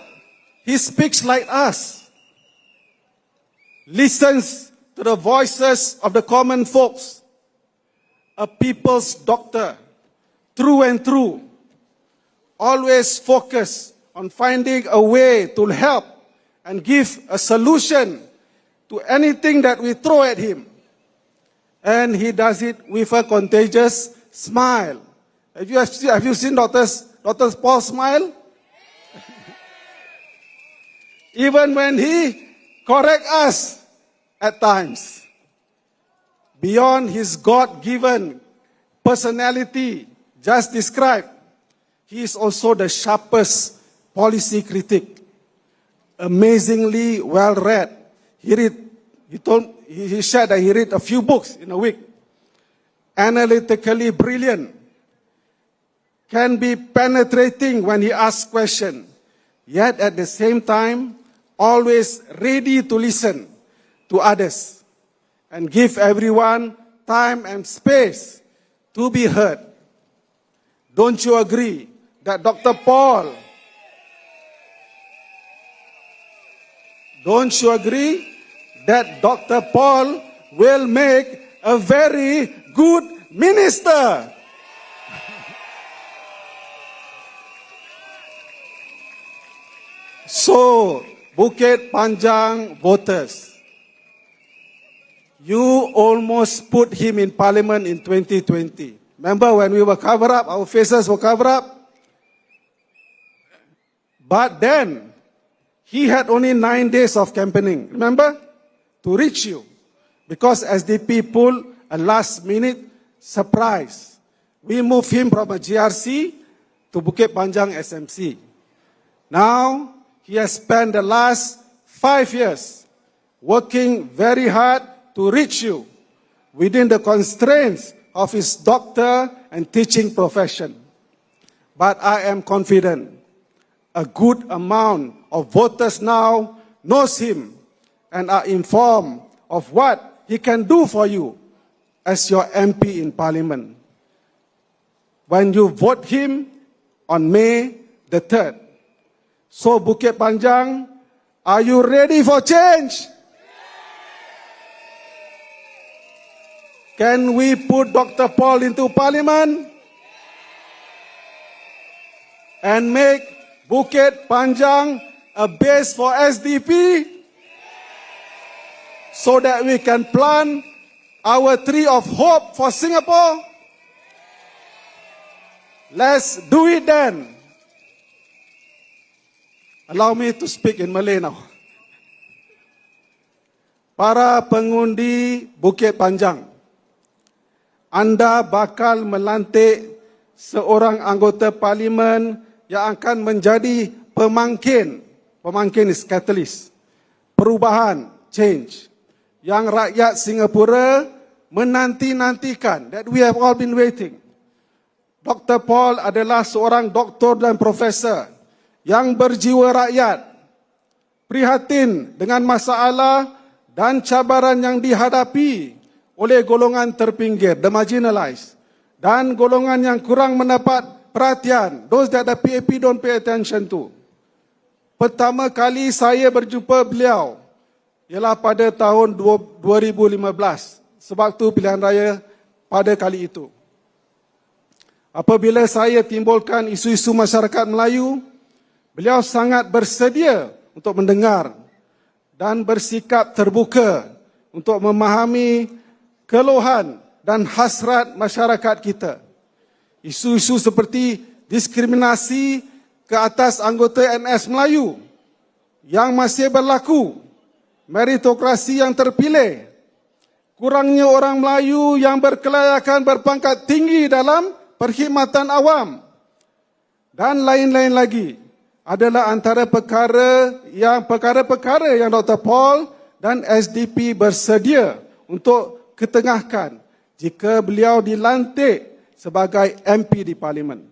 he speaks like us. Listens to the voices of the common folks. A people's doctor, through and through. Always focus on finding a way to help and give a solution to anything that we throw at him. And he does it with a contagious smile. Have you seen Dr. Paul smile? Even when he corrects us at times. Beyond his God-given personality just described, he is also the sharpest policy critic. Amazingly well-read. He shared that he read a few books in a week. Analytically brilliant. Can be penetrating when he asks questions. Yet at the same time, always ready to listen to others and give everyone time and space to be heard. Don't you agree that Dr. Paul, don't you agree that Dr. Paul will make a very good minister? So, Bukit Panjang voters, you almost put him in Parliament in 2020. Remember when we were covered up, our faces were covered up? But then, he had only 9 days of campaigning, remember? To reach you. Because SDP pulled a last-minute surprise. We moved him from a GRC to Bukit Panjang SMC. Now, he has spent the last 5 years working very hard to reach you within the constraints of his doctor and teaching profession. But I am confident a good amount of voters now knows him and are informed of what he can do for you as your MP in Parliament. When you vote him on May the 3rd. So Bukit Panjang, are you ready for change? Can we put Dr. Paul into Parliament? And make Bukit Panjang a base for SDP? So that we can plant our tree of hope for Singapore? Let's do it then. Allow me to speak in Malay now. Para pengundi Bukit Panjang, anda bakal melantik seorang anggota parlimen yang akan menjadi pemangkin. Pemangkin is catalyst. Perubahan, change. Yang rakyat Singapura menanti-nantikan. That we have all been waiting. Dr. Paul adalah seorang doktor dan profesor yang berjiwa rakyat, prihatin dengan masalah dan cabaran yang dihadapi oleh golongan terpinggir, the marginalized, dan golongan yang kurang mendapat perhatian, those that the PAP don't pay attention to. Pertama kali saya berjumpa beliau ialah pada tahun 2015, sebab tu pilihan raya pada kali itu. Apabila saya timbulkan isu-isu masyarakat Melayu, beliau sangat bersedia untuk mendengar dan bersikap terbuka untuk memahami keluhan dan hasrat masyarakat kita. Isu-isu seperti diskriminasi ke atas anggota NS Melayu yang masih berlaku, meritokrasi yang terpilih, kurangnya orang Melayu yang berkelayakan berpangkat tinggi dalam perkhidmatan awam, dan lain-lain lagi adalah antara perkara-perkara yang Dr. Paul dan SDP bersedia untuk ketengahkan jika beliau dilantik sebagai MP di Parlimen.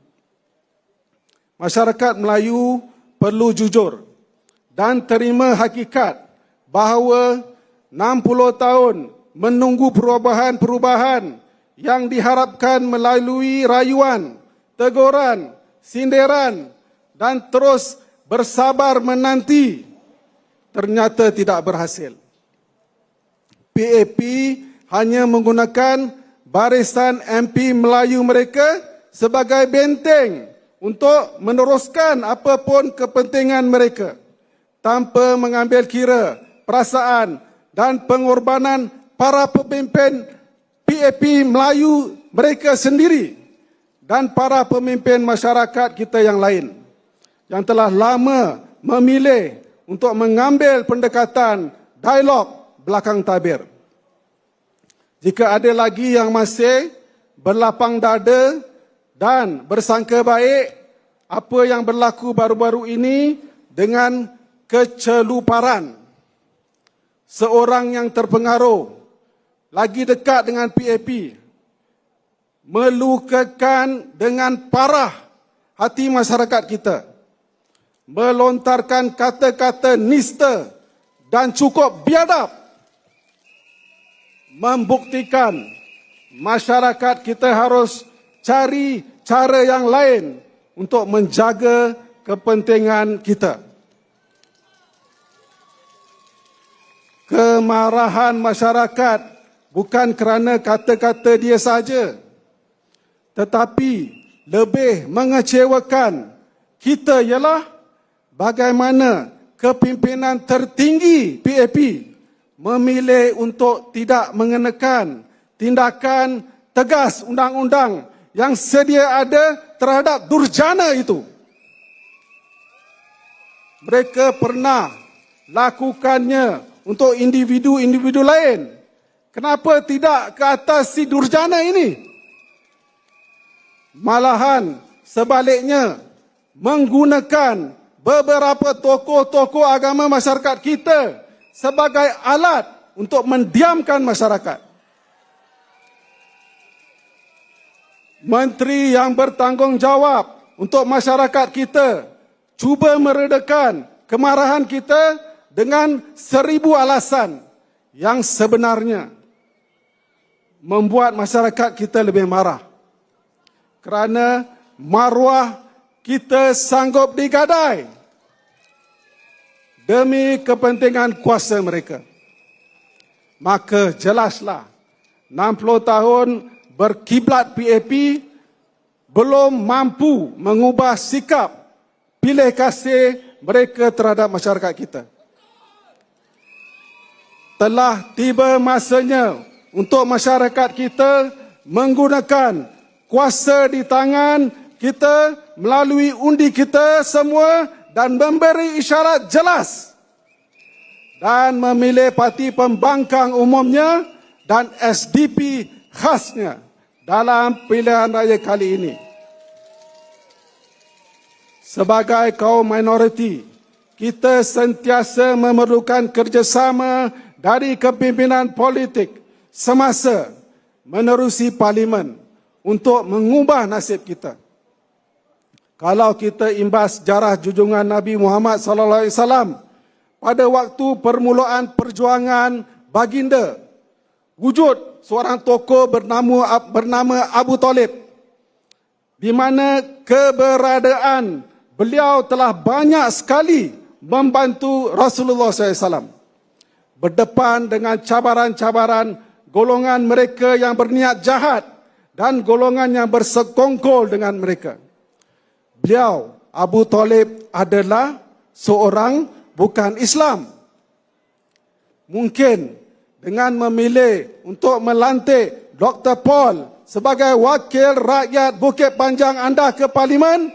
Masyarakat Melayu perlu jujur dan terima hakikat bahawa 60 tahun menunggu perubahan-perubahan yang diharapkan melalui rayuan, teguran, sindiran dan terus bersabar menanti ternyata tidak berhasil. PAP hanya menggunakan barisan MP Melayu mereka sebagai benteng untuk meneruskan apapun kepentingan mereka tanpa mengambil kira perasaan dan pengorbanan para pemimpin PAP Melayu mereka sendiri dan para pemimpin masyarakat kita yang lain yang telah lama memilih untuk mengambil pendekatan dialog belakang tabir. Jika ada lagi yang masih berlapang dada dan bersangka baik apa yang berlaku baru-baru ini dengan keceluparan seorang yang terpengaruh lagi dekat dengan PAP, melukakan dengan parah hati masyarakat kita, melontarkan kata-kata nista dan cukup biadab, membuktikan masyarakat kita harus cari cara yang lain untuk menjaga kepentingan kita. Kemarahan masyarakat bukan kerana kata-kata dia saja, tetapi lebih mengecewakan kita ialah bagaimana kepimpinan tertinggi PAP memilih untuk tidak mengenakan tindakan tegas undang-undang yang sedia ada terhadap durjana itu. Mereka pernah lakukannya untuk individu-individu lain. Kenapa tidak ke atas si durjana ini? Malahan sebaliknya menggunakan beberapa tokoh-tokoh agama masyarakat kita sebagai alat untuk mendiamkan masyarakat. Menteri yang bertanggungjawab untuk masyarakat kita cuba meredakan kemarahan kita dengan 1000 alasan yang sebenarnya membuat masyarakat kita lebih marah. Kerana maruah kita sanggup digadai demi kepentingan kuasa mereka. Maka jelaslah 60 tahun berkiblat PAP belum mampu mengubah sikap pilih kasih mereka terhadap masyarakat kita. Telah tiba masanya untuk masyarakat kita menggunakan kuasa di tangan kita melalui undi kita semua dan memberi isyarat jelas dan memilih parti pembangkang umumnya dan SDP khasnya dalam pilihan raya kali ini. Sebagai kaum minoriti, kita sentiasa memerlukan kerjasama dari kepimpinan politik semasa menerusi parlimen untuk mengubah nasib kita. Kalau kita imbas sejarah junjungan Nabi Muhammad SAW pada waktu permulaan perjuangan baginda, wujud seorang tokoh bernama Abu Talib, di mana keberadaan beliau telah banyak sekali membantu Rasulullah SAW. Berdepan dengan cabaran-cabaran golongan mereka yang berniat jahat dan golongan yang bersekongkol dengan mereka. Beliau, Abu Talib, adalah seorang bukan Islam. Mungkin dengan memilih untuk melantik Dr. Paul sebagai wakil rakyat Bukit Panjang anda ke parlimen,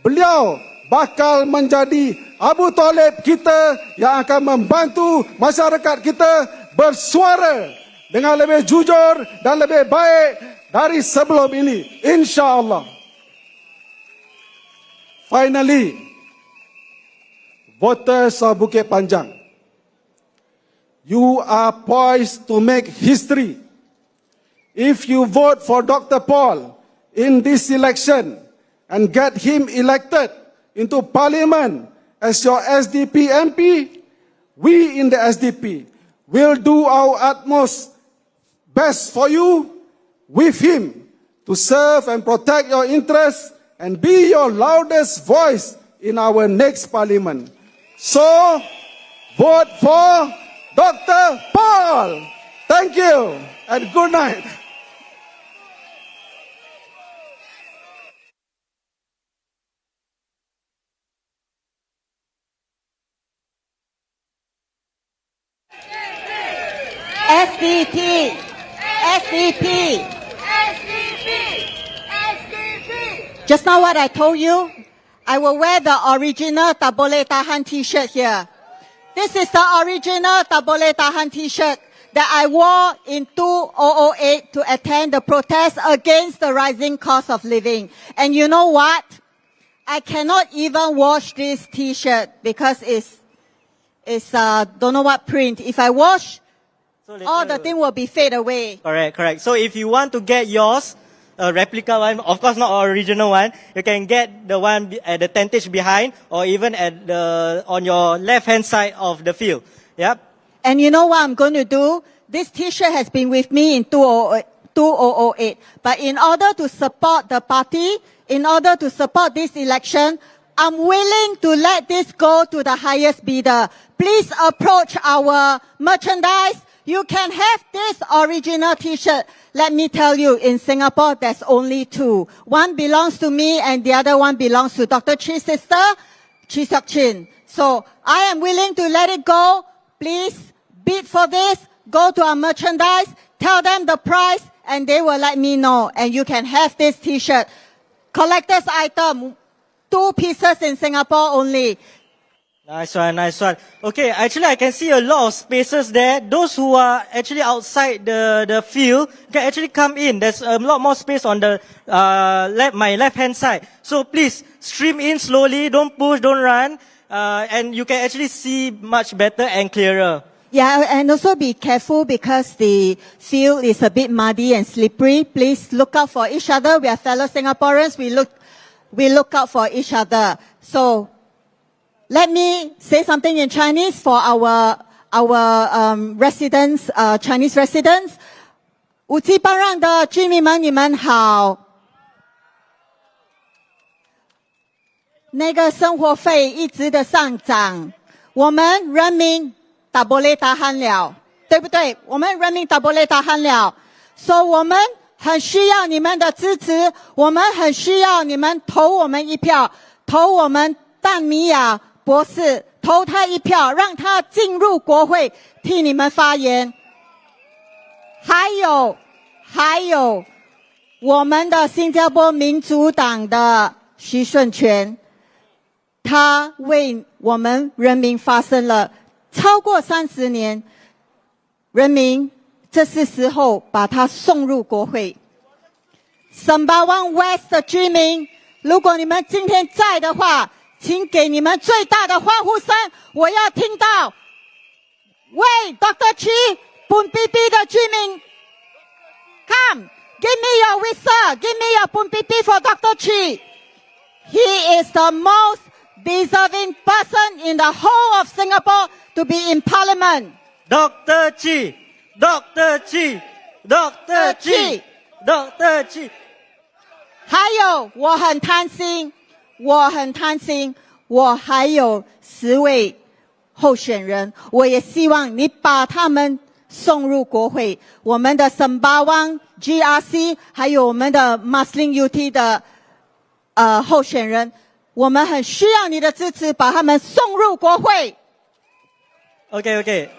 beliau bakal menjadi Abu Talib kita yang akan membantu masyarakat kita bersuara dengan lebih jujur dan lebih baik dari sebelum ini, insya-Allah. Finally, voters of Bukit Panjang, you are poised to make history. If you vote for Dr. Paul in this election and get him elected into parliament as your SDP MP, we in the SDP will do our utmost best for you with him to serve and protect your interests and be your loudest voice in our next parliament. So, vote for Dr. Paul. Thank you and good night. SDP, SDP. Just now what I told you, I will wear the original Tak Boleh Tahan t-shirt here. This is the original Tak Boleh Tahan t-shirt that I wore in 2008 to attend the protest against the rising cost of living. And you know what? I cannot even wash this t-shirt because it's don't know what print. If I wash, all the thing will be fade away. Correct. So if you want to get yours, a replica one, of course not original one, you can get the one at the tentage behind or even at the on your left hand side of the field. Yep. And you know what I'm going to do? This t-shirt has been with me in 2008. But in order to support the party, in order to support this election, I'm willing to let this go to the highest bidder. Please approach our merchandise. You can have this original t-shirt. Let me tell you, in Singapore, there's only two. One belongs to me and the other one belongs to Dr. Chi's sister, Chi Seok Chin. So I am willing to let it go. Please bid for this. Go to our merchandise. Tell them the price and they will let me know. And you can have this t-shirt. Collector's item. 2 pieces in Singapore only. Nice one, nice one. Okay, actually I can see a lot of spaces there. Those who are actually outside the field can actually come in. There's a lot more space on the my left hand side. So please stream in slowly, don't push, don't run, and you can actually see much better and clearer. Yeah, and also be careful because the field is a bit muddy and slippery. Please look out for each other. We are fellow Singaporeans. We look out for each other. So let me say something in Chinese for our residents, Chinese residents. 武吉班让的居民们，你们好。那个生活费一直的上涨，我们人民打不累打鼾了，对不对？我们人民打不累打鼾了，所以我们很需要你们的支持，我们很需要你们投我们一票，投我们淡米亚博士，投他一票，让他进入国会替你们发言。还有我们的新加坡民主党的徐顺全，他为我们人民发声了超过30年，人民这是时候把他送入国会。Sembawang West 的居民，如果你们今天在的话，请给你们最大的欢呼声，我要听到。喂 ，Dr. Chi， Punpipi 的居民 ，Come， give me your whistle， give me your Punpipi for Dr. Chi. He is the most deserving person in the whole of Singapore to be in Parliament. Dr. Chi, Dr. Chi, Dr. Chi, Dr. Chi. 还有，我很贪心，我还有10位候选人，我也希望你把他们送入国会。我们的 Sembawang GRC 还有我们的 Muslim UT 的候选人，我们很需要你的支持，把他们送入国会。Okay.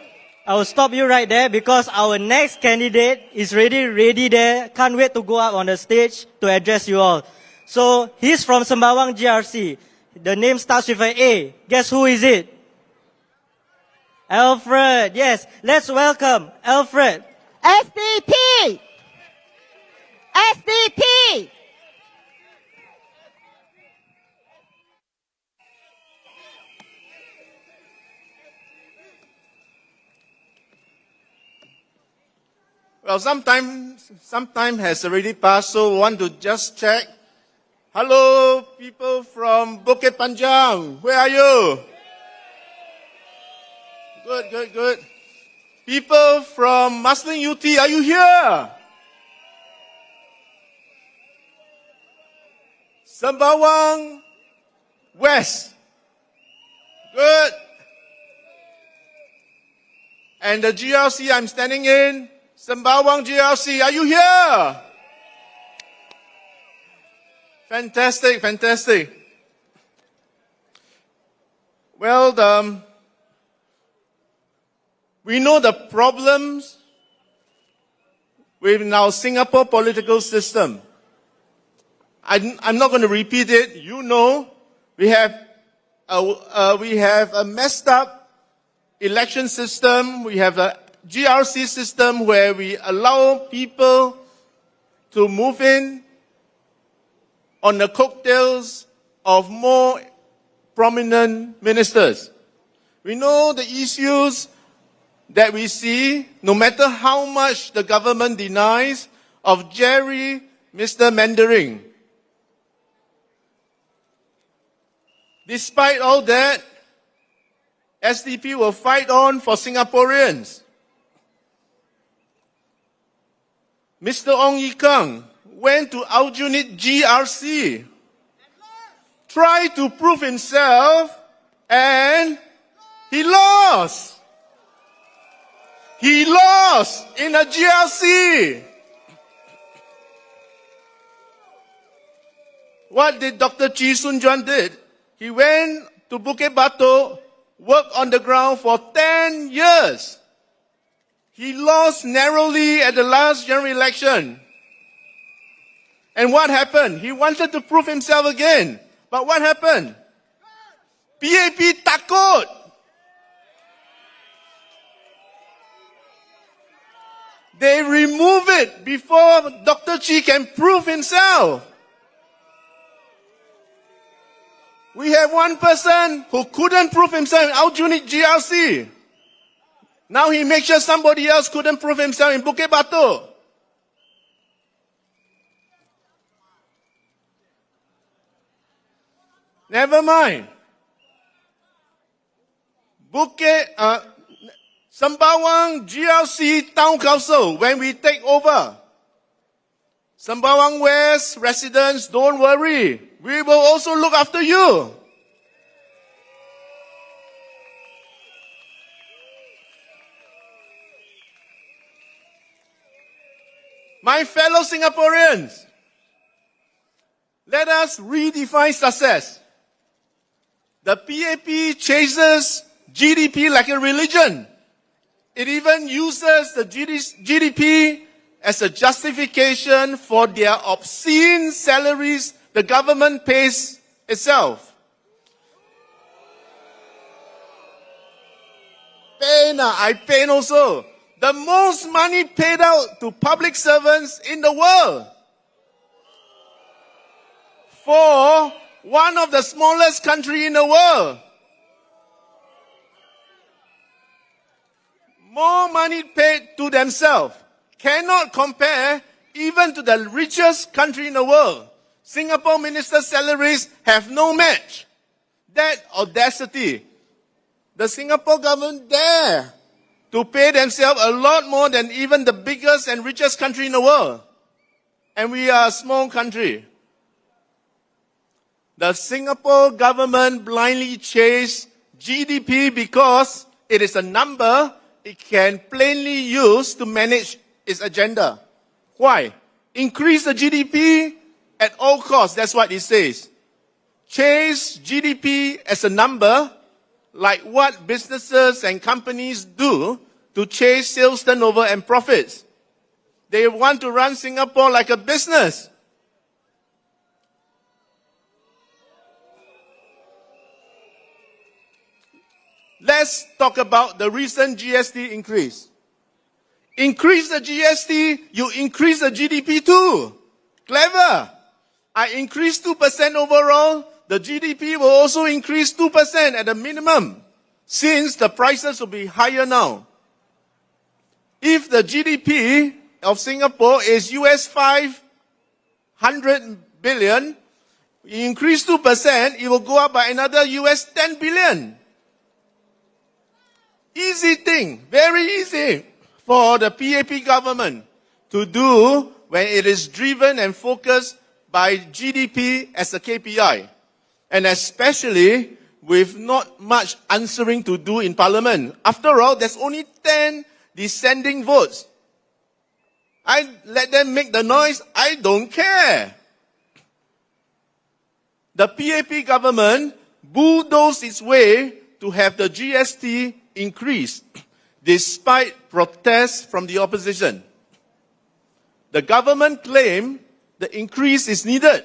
I will stop you right there because our next candidate is ready there. Can't wait to go up on the stage to address you all. So he's from Sembawang GRC. The name starts with an A. Guess who is it? Alfred. Yes, let's welcome Alfred. SDP. Well, some time has already passed, so we want to just check. Hello, people from Bukit Panjang. Where are you? Good. People from Muslim UT, are you here? Sembawang West. Good. And the GRC I'm standing in, Sembawang GRC, are you here? Fantastic. Well, we know the problems with our Singapore political system. I'm not going to repeat it. You know, we have a messed up election system. We have a GRC system where we allow people to move in on the coattails of more prominent ministers. We know the issues that we see, no matter how much the government denies, of Mr. Mandarin. Despite all that, SDP will fight on for Singaporeans. Mr. Ong Ye Kung went to Aljunied GRC, tried to prove himself, and he lost. He lost in a GRC. What did Dr. Chee Soon Juan did? He went to Bukit Batok, worked on the ground for 10 years. He lost narrowly at the last general election. And what happened? He wanted to prove himself again. But what happened? PAP takut. They remove it before Dr. Chi can prove himself. We have one person who couldn't prove himself in Aljunied GRC. Now he makes sure somebody else couldn't prove himself in Bukit Batu. Never mind. Sembawang GRC Town Council, when we take over, Sembawang West residents, don't worry. We will also look after you. My fellow Singaporeans, let us redefine success. The PAP chases GDP like a religion. It even uses the GDP as a justification for their obscene salaries the government pays itself. Pain, I pain also. The most money paid out to public servants in the world. For one of the smallest country in the world. More money paid to themselves. Cannot compare even to the richest country in the world. Singapore ministers' salaries have no match. That audacity. The Singapore government dare to pay themselves a lot more than even the biggest and richest country in the world. And we are a small country. The Singapore government blindly chase GDP because it is a number it can plainly use to manage its agenda. Why? Increase the GDP at all costs, that's what it says. Chase GDP as a number, like what businesses and companies do to chase sales turnover and profits. They want to run Singapore like a business. Let's talk about the recent GST increase. Increase the GST, you increase the GDP too. Clever. I increase 2% overall, the GDP will also increase 2% at a minimum, since the prices will be higher now. If the GDP of Singapore is US 500 billion, you increase 2%, it will go up by another US 10 billion. Easy thing, very easy for the PAP government to do when it is driven and focused by GDP as a KPI. And especially with not much answering to do in Parliament. After all, there's only 10 dissenting votes. I let them make the noise, I don't care. The PAP government bulldozed its way to have the GST increased, despite protests from the opposition. The government claimed the increase is needed.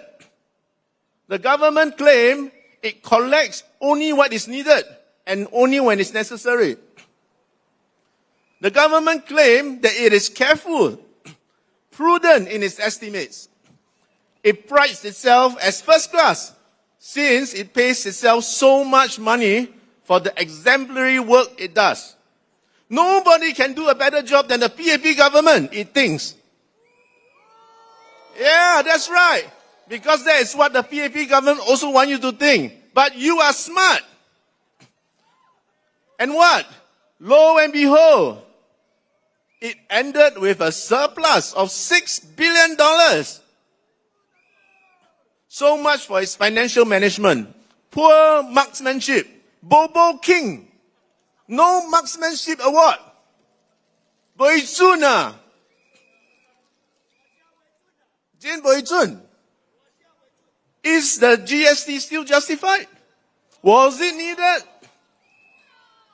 The government claimed it collects only what is needed and only when it's necessary. The government claimed that it is careful, prudent in its estimates. It prides itself as first class, since it pays itself so much money for the exemplary work it does. Nobody can do a better job than the PAP government, it thinks. Yeah, that's right. Because that is what the PAP government also want you to think. But you are smart. And what? Lo and behold, it ended with a surplus of $6 billion. So much for its financial management. Poor marksmanship. Bobo King. No marksmanship award. Boy Chun ah. Jin Boy Chun. Is the GST still justified? Was it needed?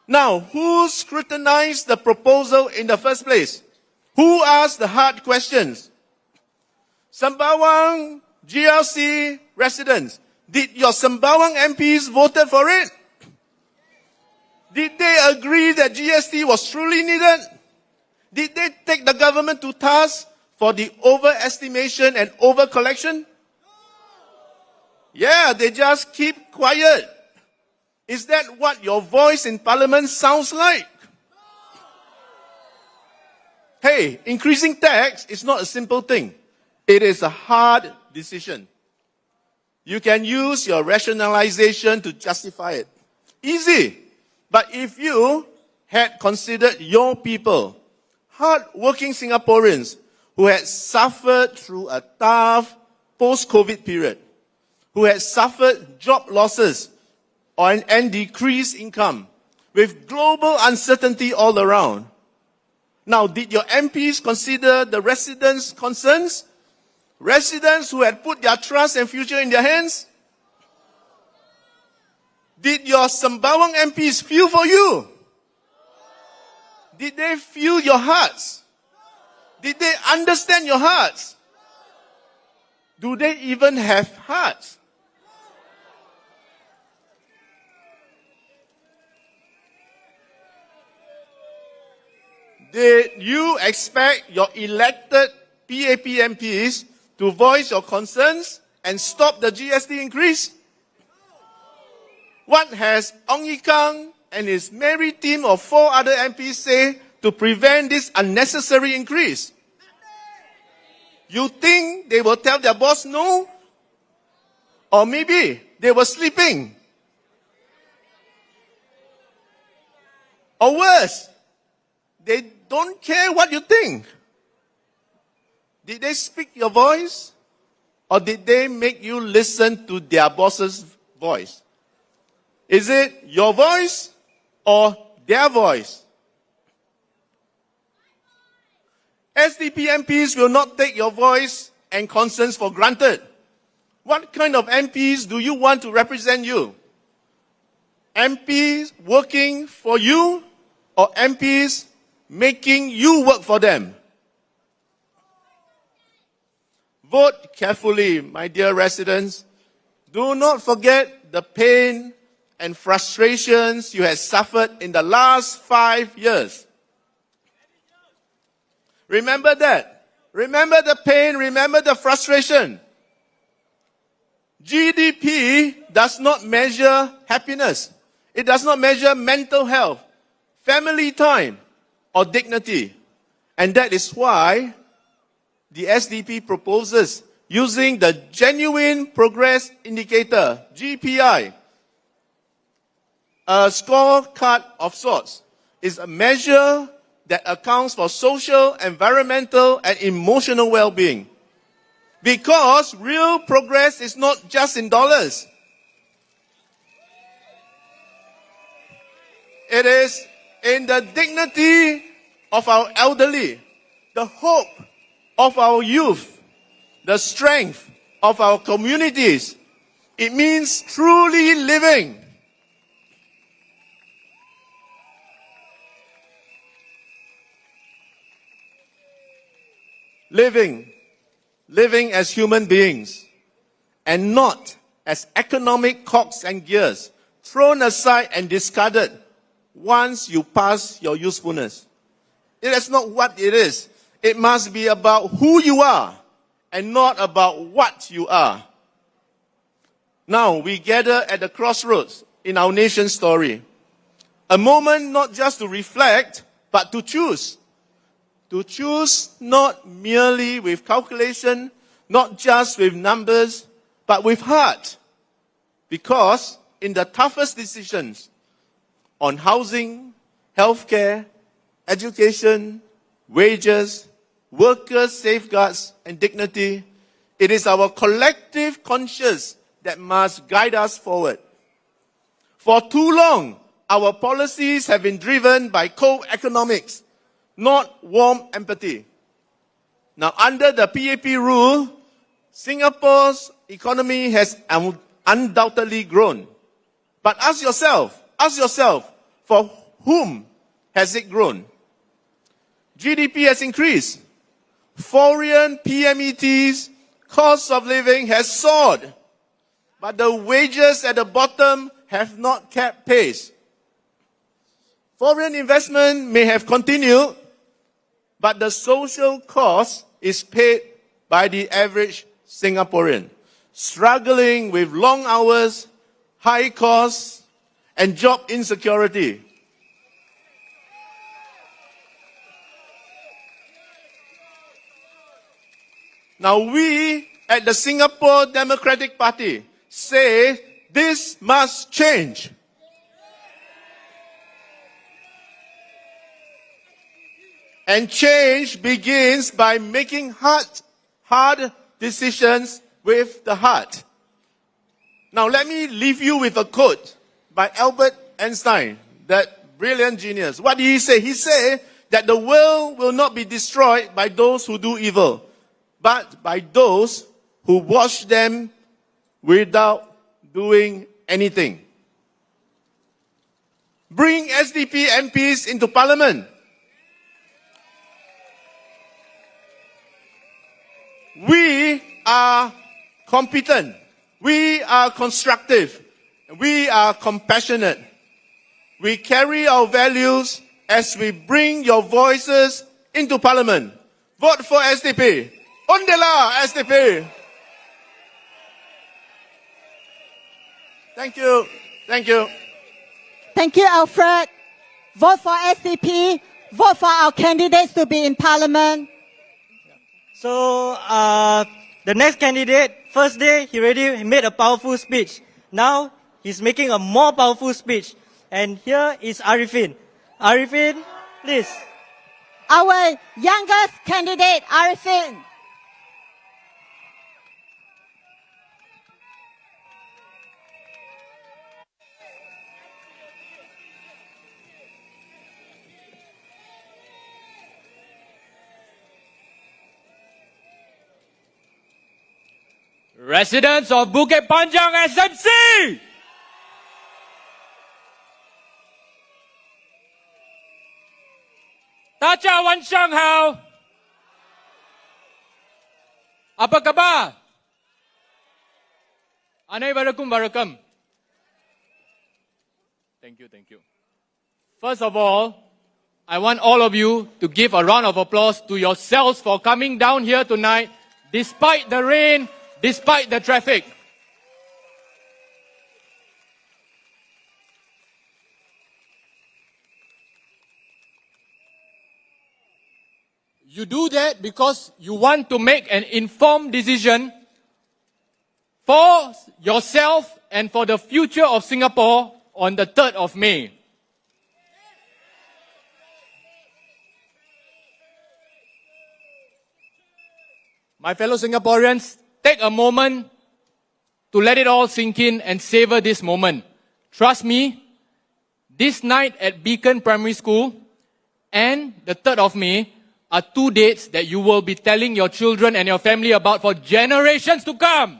Now, who scrutinized the proposal in the first place? Who asked the hard questions? Sembawang GRC residents. Did your Sembawang MPs voted for it? Did they agree that GST was truly needed? Did they take the government to task for the overestimation and overcollection? Yeah, they just keep quiet. Is that what your voice in parliament sounds like? Hey, increasing tax is not a simple thing. It is a hard decision. You can use your rationalization to justify it. Easy. But if you had considered your people, hard-working Singaporeans who had suffered through a tough post-COVID period, who had suffered job losses and decreased income, with global uncertainty all around. Now, did your MPs consider the residents' concerns? Residents who had put their trust and future in their hands? Did your Sembawang MPs feel for you? Did they feel your hearts? Did they understand your hearts? Do they even have hearts? Did you expect your elected PAP MPs to voice your concerns and stop the GST increase? What has Ong Ye Kung and his merry team of 4 other MPs say to prevent this unnecessary increase? You think they will tell their boss no? Or maybe they were sleeping? Or worse, they don't care what you think. Did they speak your voice? Or did they make you listen to their boss's voice? Is it your voice or their voice? SDP MPs will not take your voice and concerns for granted. What kind of MPs do you want to represent you? MPs working for you or MPs making you work for them? Vote carefully, my dear residents. Do not forget the pain and frustrations you have suffered in the last 5 years. Remember that. Remember the pain, remember the frustration. GDP does not measure happiness. It does not measure mental health, family time, or dignity. And that is why the SDP proposes using the Genuine Progress Indicator, GPI, a scorecard of sorts, is a measure that accounts for social, environmental, and emotional well-being. Because real progress is not just in dollars. It is in the dignity of our elderly, the hope of our youth, the strength of our communities. It means truly living. Living as human beings, and not as economic cogs and gears, thrown aside and discarded once you pass your usefulness. It is not what it is. It must be about who you are, and not about what you are. Now we gather at the crossroads in our nation's story. A moment not just to reflect, but to choose. To choose not merely with calculation, not just with numbers, but with heart. Because in the toughest decisions on housing, healthcare, education, wages, workers' safeguards, and dignity, it is our collective conscience that must guide us forward. For too long, our policies have been driven by cold economics, not warm empathy. Now, under the PAP rule, Singapore's economy has undoubtedly grown. But ask yourself, for whom has it grown? GDP has increased. Foreign PMET's cost of living has soared. But the wages at the bottom have not kept pace. Foreign investment may have continued, but the social cost is paid by the average Singaporean, struggling with long hours, high costs, and job insecurity. Now we at the Singapore Democratic Party say this must change. And change begins by making hard decisions with the heart. Now let me leave you with a quote by Albert Einstein, that brilliant genius. What did he say? He said that the world will not be destroyed by those who do evil, but by those who watch them without doing anything. Bring SDP MPs into parliament. We are competent. We are constructive. We are compassionate. We carry our values as we bring your voices into parliament. Vote for SDP. Ondela SDP. Thank you. Thank you. Thank you, Alfred. Vote for SDP. Vote for our candidates to be in parliament. So, the next candidate, first day, he already made a powerful speech. Now, he's making a more powerful speech. And here is Arifin. Arifin, please. Our youngest candidate, Arifin. Residents of Bukit Panjang SMC! Tacha Wan Shang Hao! Apa khabar? Anaibarakkum barakam. Thank you, thank you. First of all, I want all of you to give a round of applause to yourselves for coming down here tonight, despite the rain, despite the traffic. You do that because you want to make an informed decision for yourself and for the future of Singapore on the 3rd of May. My fellow Singaporeans, take a moment to let it all sink in and savor this moment. Trust me, this night at Beacon Primary School and the 3rd of May are 2 dates that you will be telling your children and your family about for generations to come.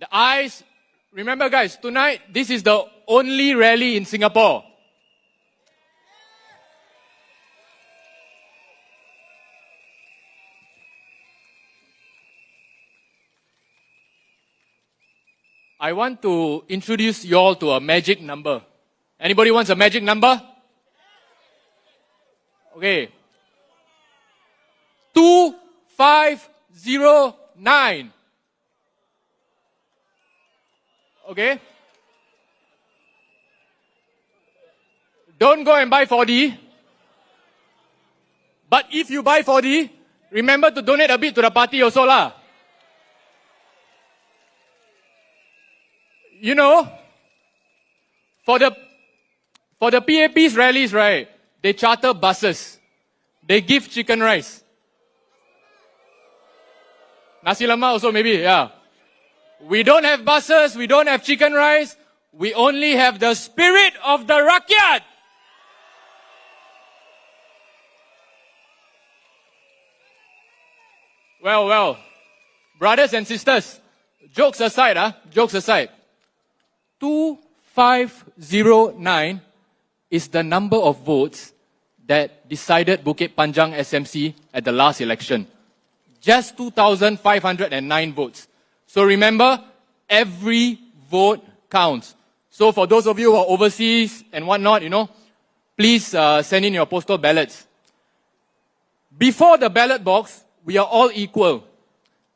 The eyes, remember guys, tonight this is the only rally in Singapore. I want to introduce you all to a magic number. Anybody wants a magic number? Okay. 2509. Okay? Don't go and buy 4D. But if you buy 4D, remember to donate a bit to the party also lah. You know, for the PAP's rallies, right, they charter buses. They give chicken rice. Nasi lemak also maybe, yeah. We don't have buses, we don't have chicken rice, we only have the spirit of the rakyat. Well, brothers and sisters, jokes aside, jokes aside, 2509 is the number of votes that decided Bukit Panjang SMC at the last election. just 2,509 votes. So remember, every vote counts. So for those of you who are overseas and whatnot, please send in your postal ballots. Before the ballot box, we are all equal.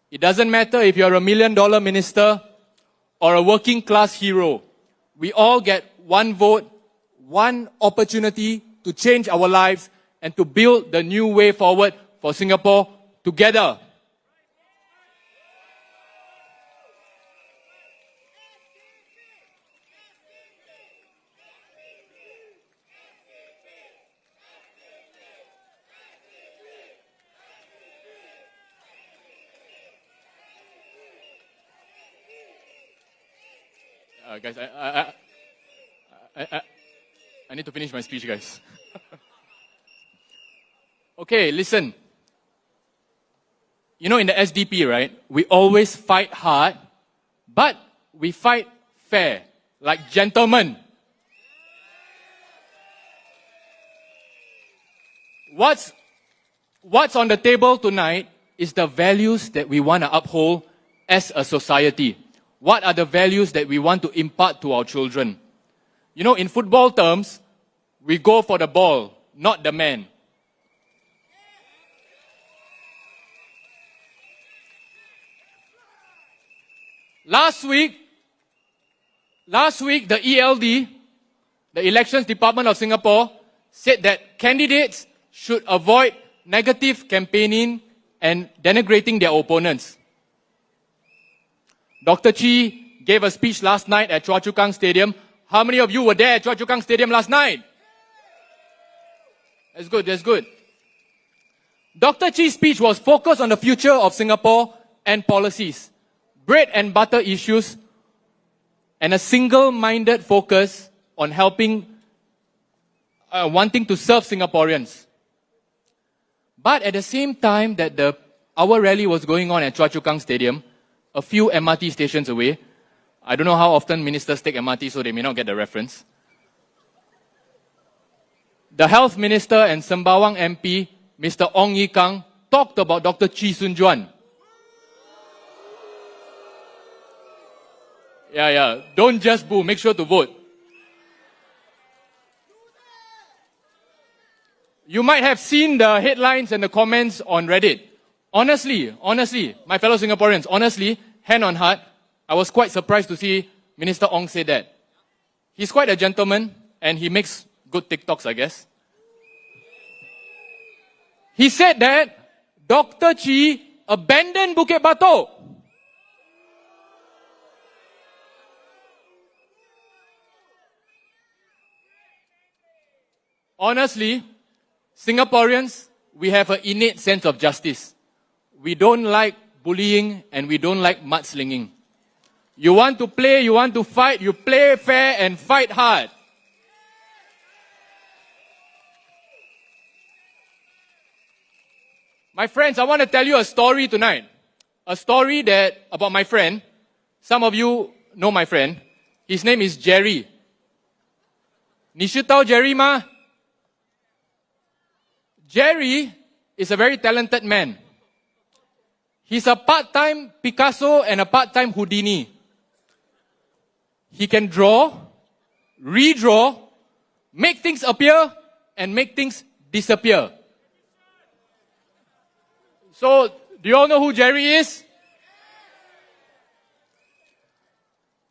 It doesn't matter if you're $1 million minister or a working class hero. We all get one vote, one opportunity to change our lives and to build the new way forward for Singapore together. Guys, I need to finish my speech, guys. Okay, listen. In the SDP, right, we always fight hard, but we fight fair, like gentlemen. What's on the table tonight is the values that we want to uphold as a society. What are the values that we want to impart to our children? In football terms, we go for the ball, not the man. Last week, the ELD, the Elections Department of Singapore, said that candidates should avoid negative campaigning and denigrating their opponents. Dr. Chi gave a speech last night at Choa Chu Kang Stadium. How many of you were there at Choa Chu Kang Stadium last night? That's good, that's good. Dr. Chi's speech was focused on the future of Singapore and policies, bread and butter issues, and a single-minded focus on wanting to serve Singaporeans. But at the same time that our rally was going on at Choa Chu Kang Stadium, a few MRT stations away. I don't know how often ministers take MRT, so they may not get the reference. The Health Minister and Sembawang MP, Mr. Ong Ye Kang, talked about Dr. Chee Soon Juan. Yeah. Don't just boo, make sure to vote. You might have seen the headlines and the comments on Reddit. Honestly, my fellow Singaporeans, hand on heart, I was quite surprised to see Minister Ong say that. He's quite a gentleman and he makes good TikToks, I guess. He said that Dr. Chee abandoned Bukit Batok. Honestly, Singaporeans, we have an innate sense of justice. We don't like bullying and we don't like mudslinging. You want to play, you want to fight, you play fair and fight hard. My friends, I want to tell you a story tonight. A story about my friend. Some of you know my friend. His name is Jerry. 你知道 Jerry 吗? Jerry is a very talented man. He's a part-time Picasso and a part-time Houdini. He can draw, redraw, make things appear, and make things disappear. So, do you all know who Jerry is?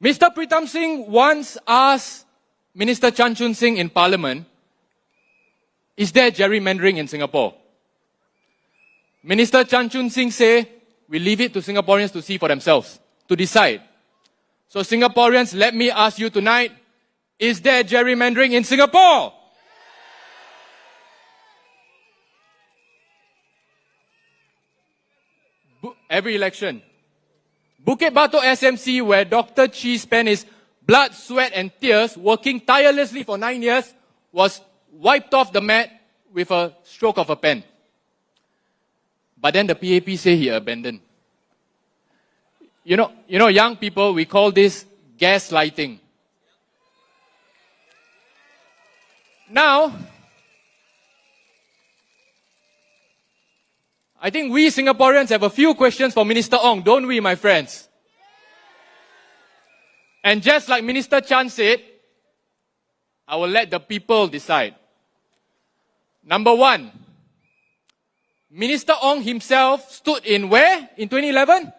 Mr. Pritam Singh once asked Minister Chan Chun Sing in Parliament, is there gerrymandering in Singapore? Minister Chan Chun Sing said, we leave it to Singaporeans to see for themselves, to decide. So Singaporeans, let me ask you tonight, is there gerrymandering in Singapore? Every election. Bukit Batok SMC, where Dr. Chee spent his blood, sweat and tears working tirelessly for 9 years, was wiped off the mat with a stroke of a pen. But then the PAP say he abandoned. You know, young people, we call this gaslighting. Now, I think we Singaporeans have a few questions for Minister Ong, don't we, my friends? And just like Minister Chan said, I will let the people decide. Number one, Minister Ong himself stood in where in 2011?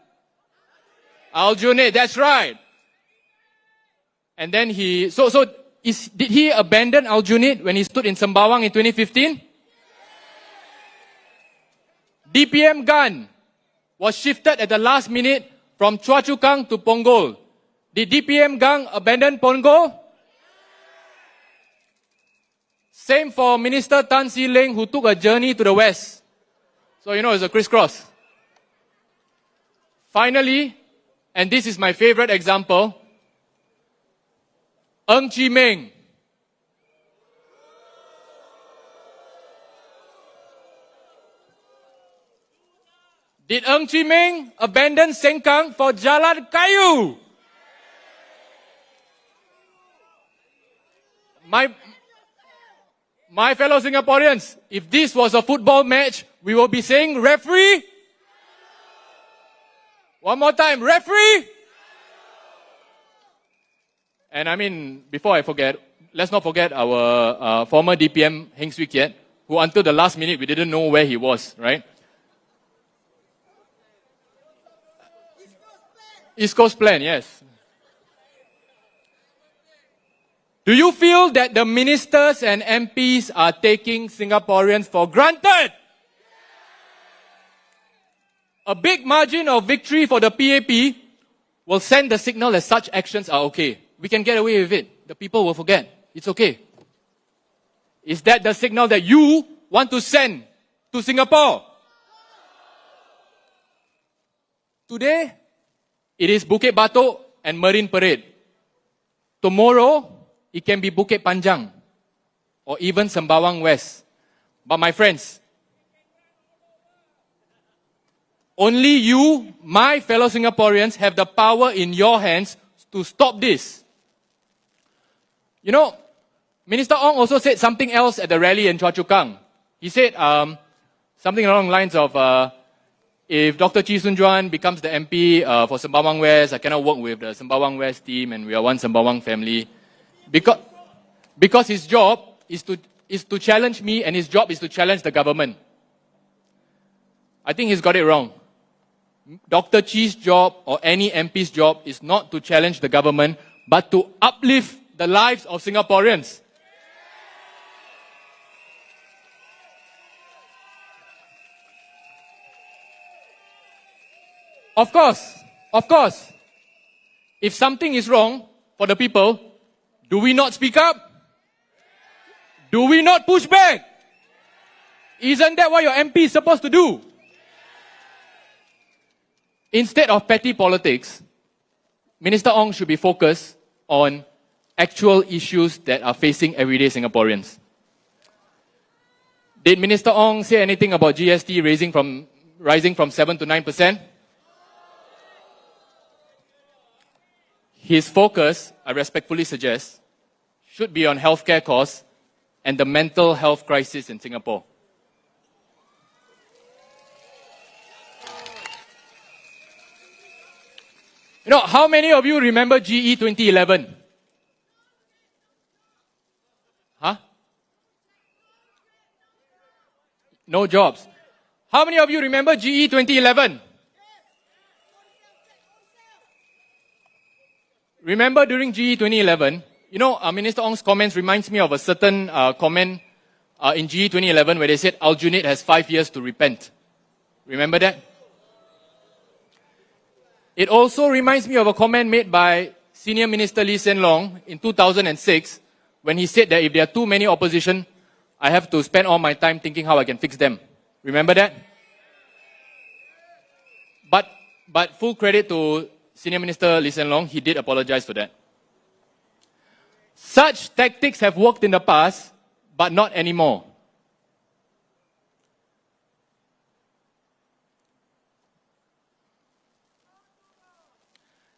Aljunied, that's right. And then did he abandon Aljunied when he stood in Sembawang in 2015? DPM gun was shifted at the last minute from Choa Chu Kang to Punggol. Did DPM gun abandon Punggol? Same for Minister Tan See Leng, who took a journey to the west. So you know it's a crisscross. Finally, and this is my favorite example, Ng Chee Meng. Did Ng Chee Meng abandon Sengkang for Jalan Kayu? My fellow Singaporeans, if this was a football match, we will be saying, referee. One more time, referee. And I mean, before I forget, let's not forget our former DPM, Heng Swee Keat, who until the last minute, we didn't know where he was, right? East Coast Plan, yes. Do you feel that the ministers and MPs are taking Singaporeans for granted? A big margin of victory for the PAP will send the signal that such actions are okay. We can get away with it. The people will forget. It's okay. Is that the signal that you want to send to Singapore? Today, it is Bukit Batok and Marine Parade. Tomorrow, it can be Bukit Panjang or even Sembawang West. But my friends, only you, my fellow Singaporeans, have the power in your hands to stop this. You know, Minister Ong also said something else at the rally in Choa Chu Kang. He said something along the lines of, if Dr. Chee Soon Juan becomes the MP for Sembawang West, I cannot work with the Sembawang West team and we are one Sembawang family. Because his job is to challenge me and his job is to challenge the government. I think he's got it wrong. Dr. Chee's job or any MP's job is not to challenge the government, but to uplift the lives of Singaporeans. Of course, if something is wrong for the people, do we not speak up? Do we not push back? Isn't that what your MP is supposed to do? Instead of petty politics, Minister Ong should be focused on actual issues that are facing everyday Singaporeans. Did Minister Ong say anything about GST rising from 7 to 9%? His focus, I respectfully suggest, should be on healthcare costs and the mental health crisis in Singapore. You know, how many of you remember GE2011? Huh? No jobs. How many of you remember GE2011? Remember during GE 2011, you know, Minister Ong's comments reminds me of a certain comment in GE 2011 where they said Aljunied has 5 years to repent. Remember that? It also reminds me of a comment made by Senior Minister Lee Hsien Loong in 2006 when he said that if there are too many opposition, I have to spend all my time thinking how I can fix them. Remember that? But full credit to Senior Minister Lee Hsien Loong, he did apologize for that. Such tactics have worked in the past, but not anymore.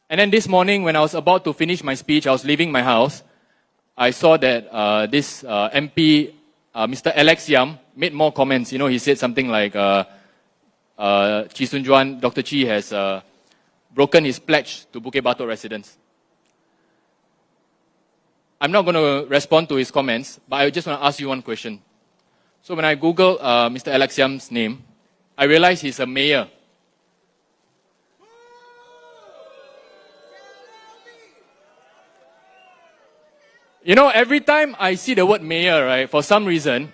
And then this morning, when I was about to finish my speech, I was leaving my house. I saw that this MP, Mr. Alex Yam, made more comments. You know, he said something like, Chi Sun Juan, Dr. Chi has broken his pledge to Bukit Batok residents. I'm not going to respond to his comments, but I just want to ask you one question. So when I Google Mr. Alex Yam's name, I realize he's a mayor. You know, every time I see the word mayor, right, for some reason,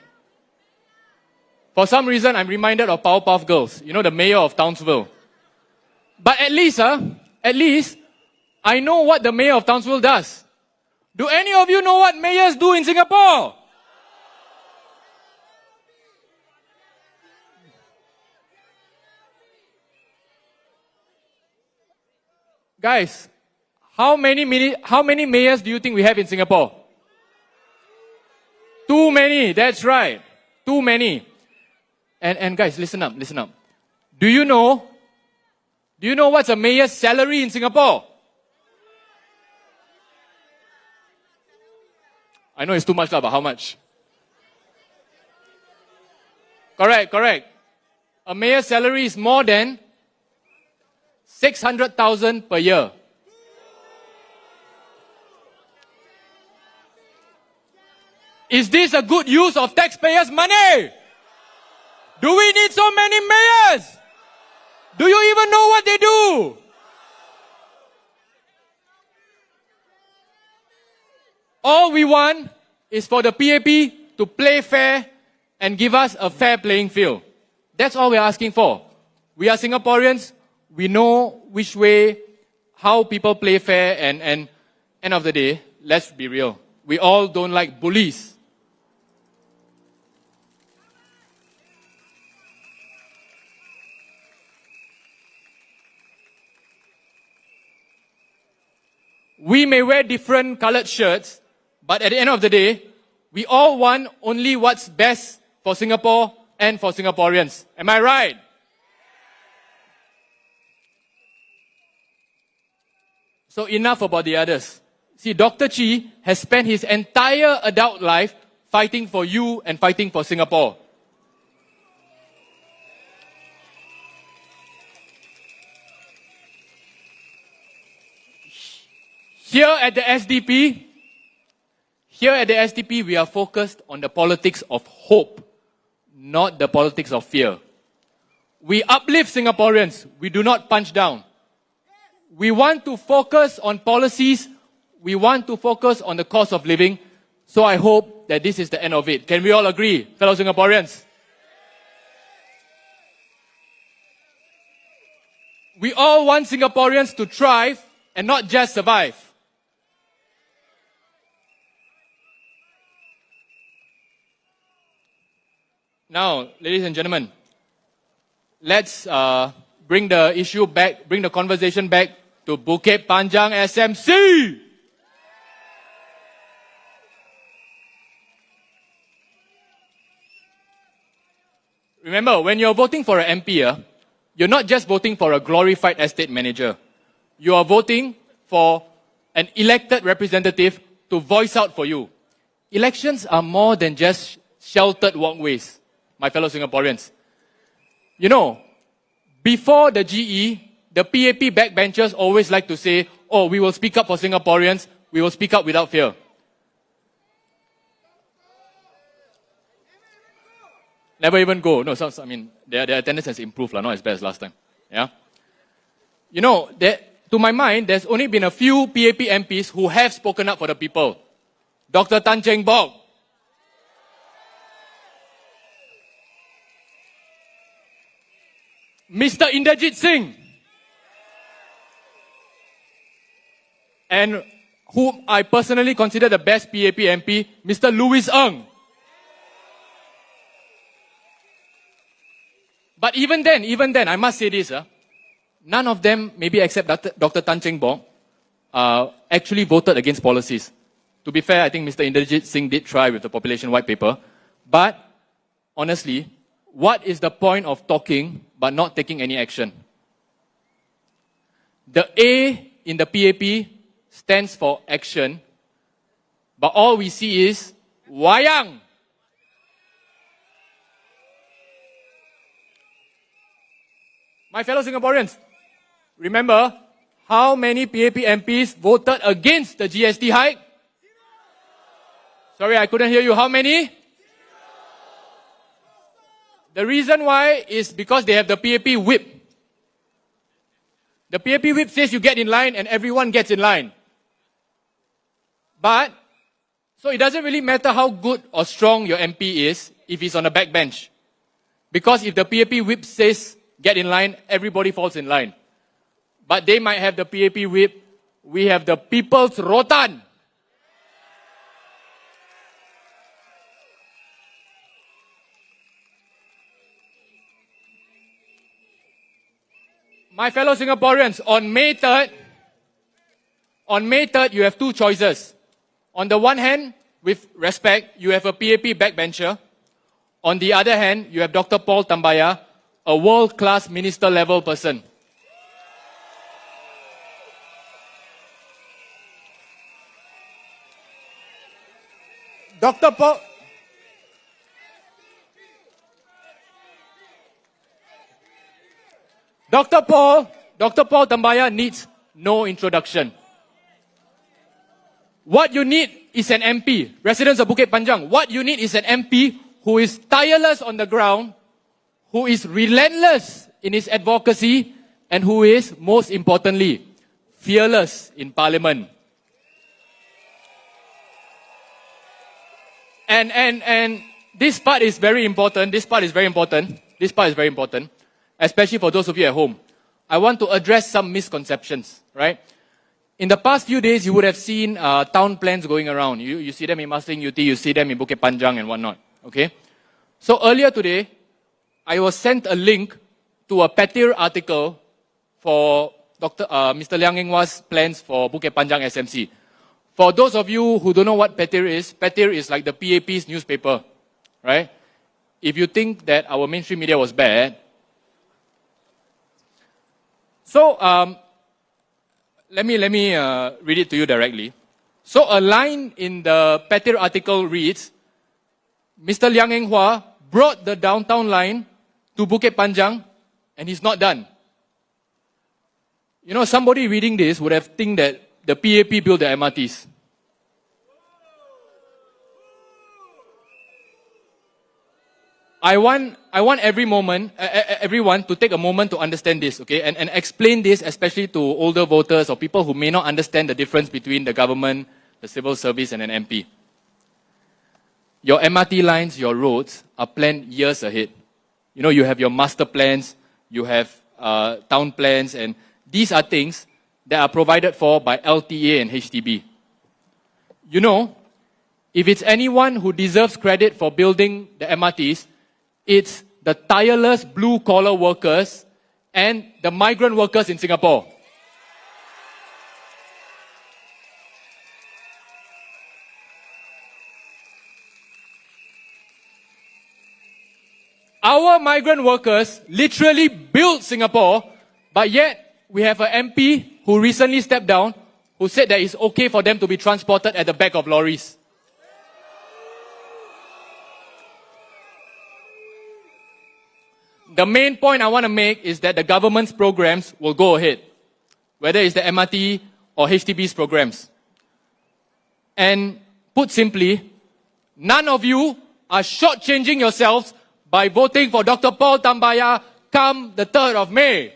I'm reminded of Powerpuff Girls. You know, the mayor of Townsville. But at least, I know what the mayor of Townsville does. Do any of you know what mayors do in Singapore? Guys, how many mayors do you think we have in Singapore? Too many, that's right. Too many. And guys, listen up. Do you know what's a mayor's salary in Singapore? I know it's too much, but how much? Correct. A mayor's salary is more than 600,000 per year. Is this a good use of taxpayers' money? Do we need so many mayors? Do you even know what they do? All we want is for the PAP to play fair and give us a fair playing field. That's all we're asking for. We are Singaporeans. We know which way, how people play fair, and end of the day, let's be real. We all don't like bullies. We may wear different colored shirts, but at the end of the day, we all want only what's best for Singapore and for Singaporeans. Am I right? So enough about the others. See, Dr. Chi has spent his entire adult life fighting for you and fighting for Singapore. Here at the SDP, we are focused on the politics of hope, not the politics of fear. We uplift Singaporeans. We do not punch down. We want to focus on policies. We want to focus on the cost of living. So I hope that this is the end of it. Can we all agree, fellow Singaporeans? We all want Singaporeans to thrive and not just survive. Now, ladies and gentlemen, let's bring the issue back, bring the conversation back to Bukit Panjang SMC. Remember, when you're voting for an MP, you're not just voting for a glorified estate manager. You are voting for an elected representative to voice out for you. Elections are more than just sheltered walkways. My fellow Singaporeans. You know, before the GE, the PAP backbenchers always like to say, oh, we will speak up for Singaporeans, we will speak up without fear. Never even go. No, I mean, their attendance has improved, not as bad as last time. Yeah? You know, to my mind, there's only been a few PAP MPs who have spoken up for the people. Dr. Tan Cheng Bock, Mr. Inderjit Singh, and whom I personally consider the best PAP MP, Mr. Louis Ng. But even then, I must say this, none of them, maybe except Dr. Tan Cheng Bock, actually voted against policies. To be fair, I think Mr. Inderjit Singh did try with the population white paper. But honestly, what is the point of talking but not taking any action? The A in the PAP stands for action, but all we see is wayang. my fellow Singaporeans, remember how many PAP MPs voted against the GST hike? Sorry, I couldn't hear you. How many? The reason why is because they have the PAP whip. The PAP whip says you get in line and everyone gets in line. But, so it doesn't really matter how good or strong your MP is if he's on the back bench. Because if the PAP whip says get in line, everybody falls in line. But they might have the PAP whip, we have the people's rotan. My fellow Singaporeans, on May 3rd, you have two choices. On the one hand, with respect, you have a PAP backbencher. On the other hand, you have Dr. Paul Tambaya, a world-class minister-level person. Dr. Paul Tambaya needs no introduction. What you need is an MP, residents of Bukit Panjang. What you need is an MP who is tireless on the ground, who is relentless in his advocacy, and who is, most importantly, fearless in Parliament. And this part is very important. This part is very important, especially for those of you at home. I want to address some misconceptions, right? In the past few days, you would have seen town plans going around. You see them in Marsiling UT, you see them in Bukit Panjang and whatnot, okay? So earlier today, I was sent a link to a Petir article for Mr. Liang Eng Hua's plans for Bukit Panjang SMC. For those of you who don't know what Petir is like the PAP's newspaper, right? If you think that our mainstream media was bad, so let me read it to you directly. So a line in the Petir article reads, Mr. Liang Eng Hua brought the downtown line to Bukit Panjang and he's not done. You know, somebody reading this would have think that the PAP built the MRTs. I want everyone to take a moment to understand this, okay, and explain this, especially to older voters or people who may not understand the difference between the government, the civil service, and an MP. Your MRT lines, your roads are planned years ahead. You know, you have your master plans, you have town plans, and these are things that are provided for by LTA and HDB. You know, if it's anyone who deserves credit for building the MRTs, it's the tireless blue-collar workers and the migrant workers in Singapore. Our migrant workers literally built Singapore, but yet we have an MP who recently stepped down who said that it's okay for them to be transported at the back of lorries. The main point I want to make is that the government's programs will go ahead, whether it's the MRT or HDB's programs. And put simply, none of you are shortchanging yourselves by voting for Dr. Paul Tambaya come the 3rd of May.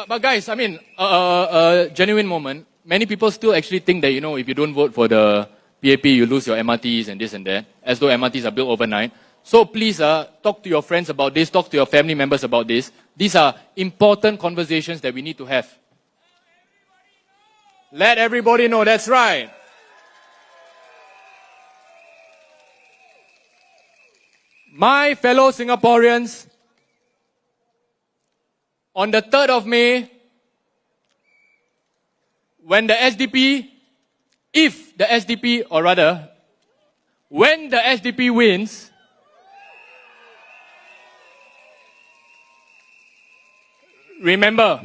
But guys, I mean, a genuine moment. Many people still actually think that, you know, if you don't vote for the PAP, you lose your MRTs and this and that, as though MRTs are built overnight. So please talk to your friends about this, talk to your family members about this. These are important conversations that we need to have. Let everybody know, that's right. My fellow Singaporeans, on the 3rd of May, when the SDP wins, remember,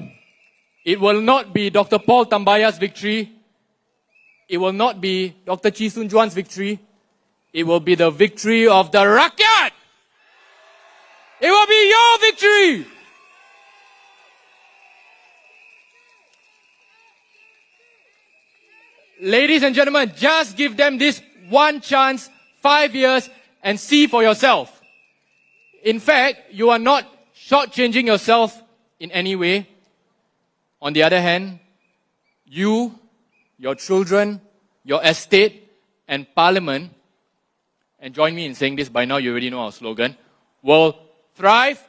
it will not be Dr. Paul Tambaya's victory. It will not be Dr. Chee Soon Juan's victory. it will be the victory of the rakyat. It will be your victory. Ladies and gentlemen, just give them this one chance, 5 years, and see for yourself. In fact, you are not shortchanging yourself in any way. On the other hand, you, your children, your estate, and parliament, and join me in saying this, by now you already know our slogan, will thrive,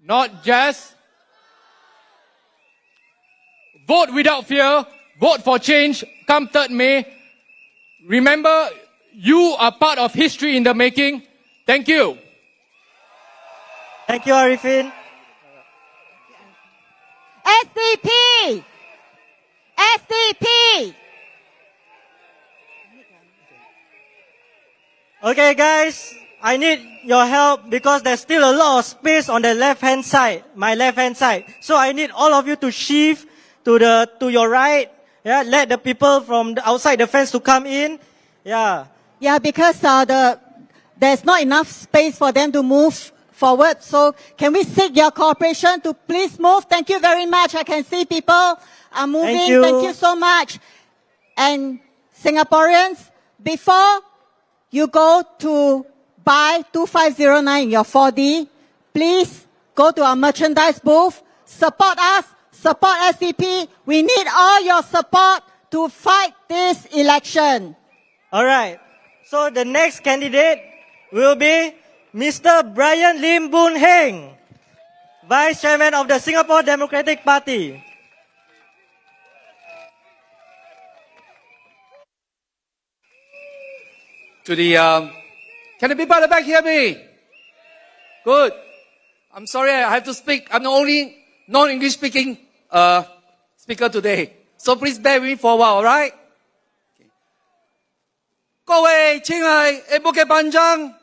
not just vote without fear, vote for change, come 3rd May. Remember, you are part of history in the making. Thank you. Thank you, Arifin. SDP! SDP! Okay, guys, I need your help because there's still a lot of space on the left-hand side, my left-hand side. So I need all of you to shift to your right. Yeah, let the people from the outside the fence to come in. Yeah. Yeah, because there's not enough space for them to move forward. So can we seek your cooperation to please move? Thank you very much. I can see people are moving. Thank you so much. And Singaporeans, before you go to buy 2509 in your 4D, please go to our merchandise booth, support us, support SDP. We need all your support to fight this election. All right. So the next candidate will be Mr. Brian Lim Boon Heng, Vice Chairman of the Singapore Democratic Party. To the, can the people at the back hear me? Good. I'm sorry I have to speak. I'm the only non-English speaking speaker today. So please bear with me for a while, alright? 各位亲爱的Bukit Panjang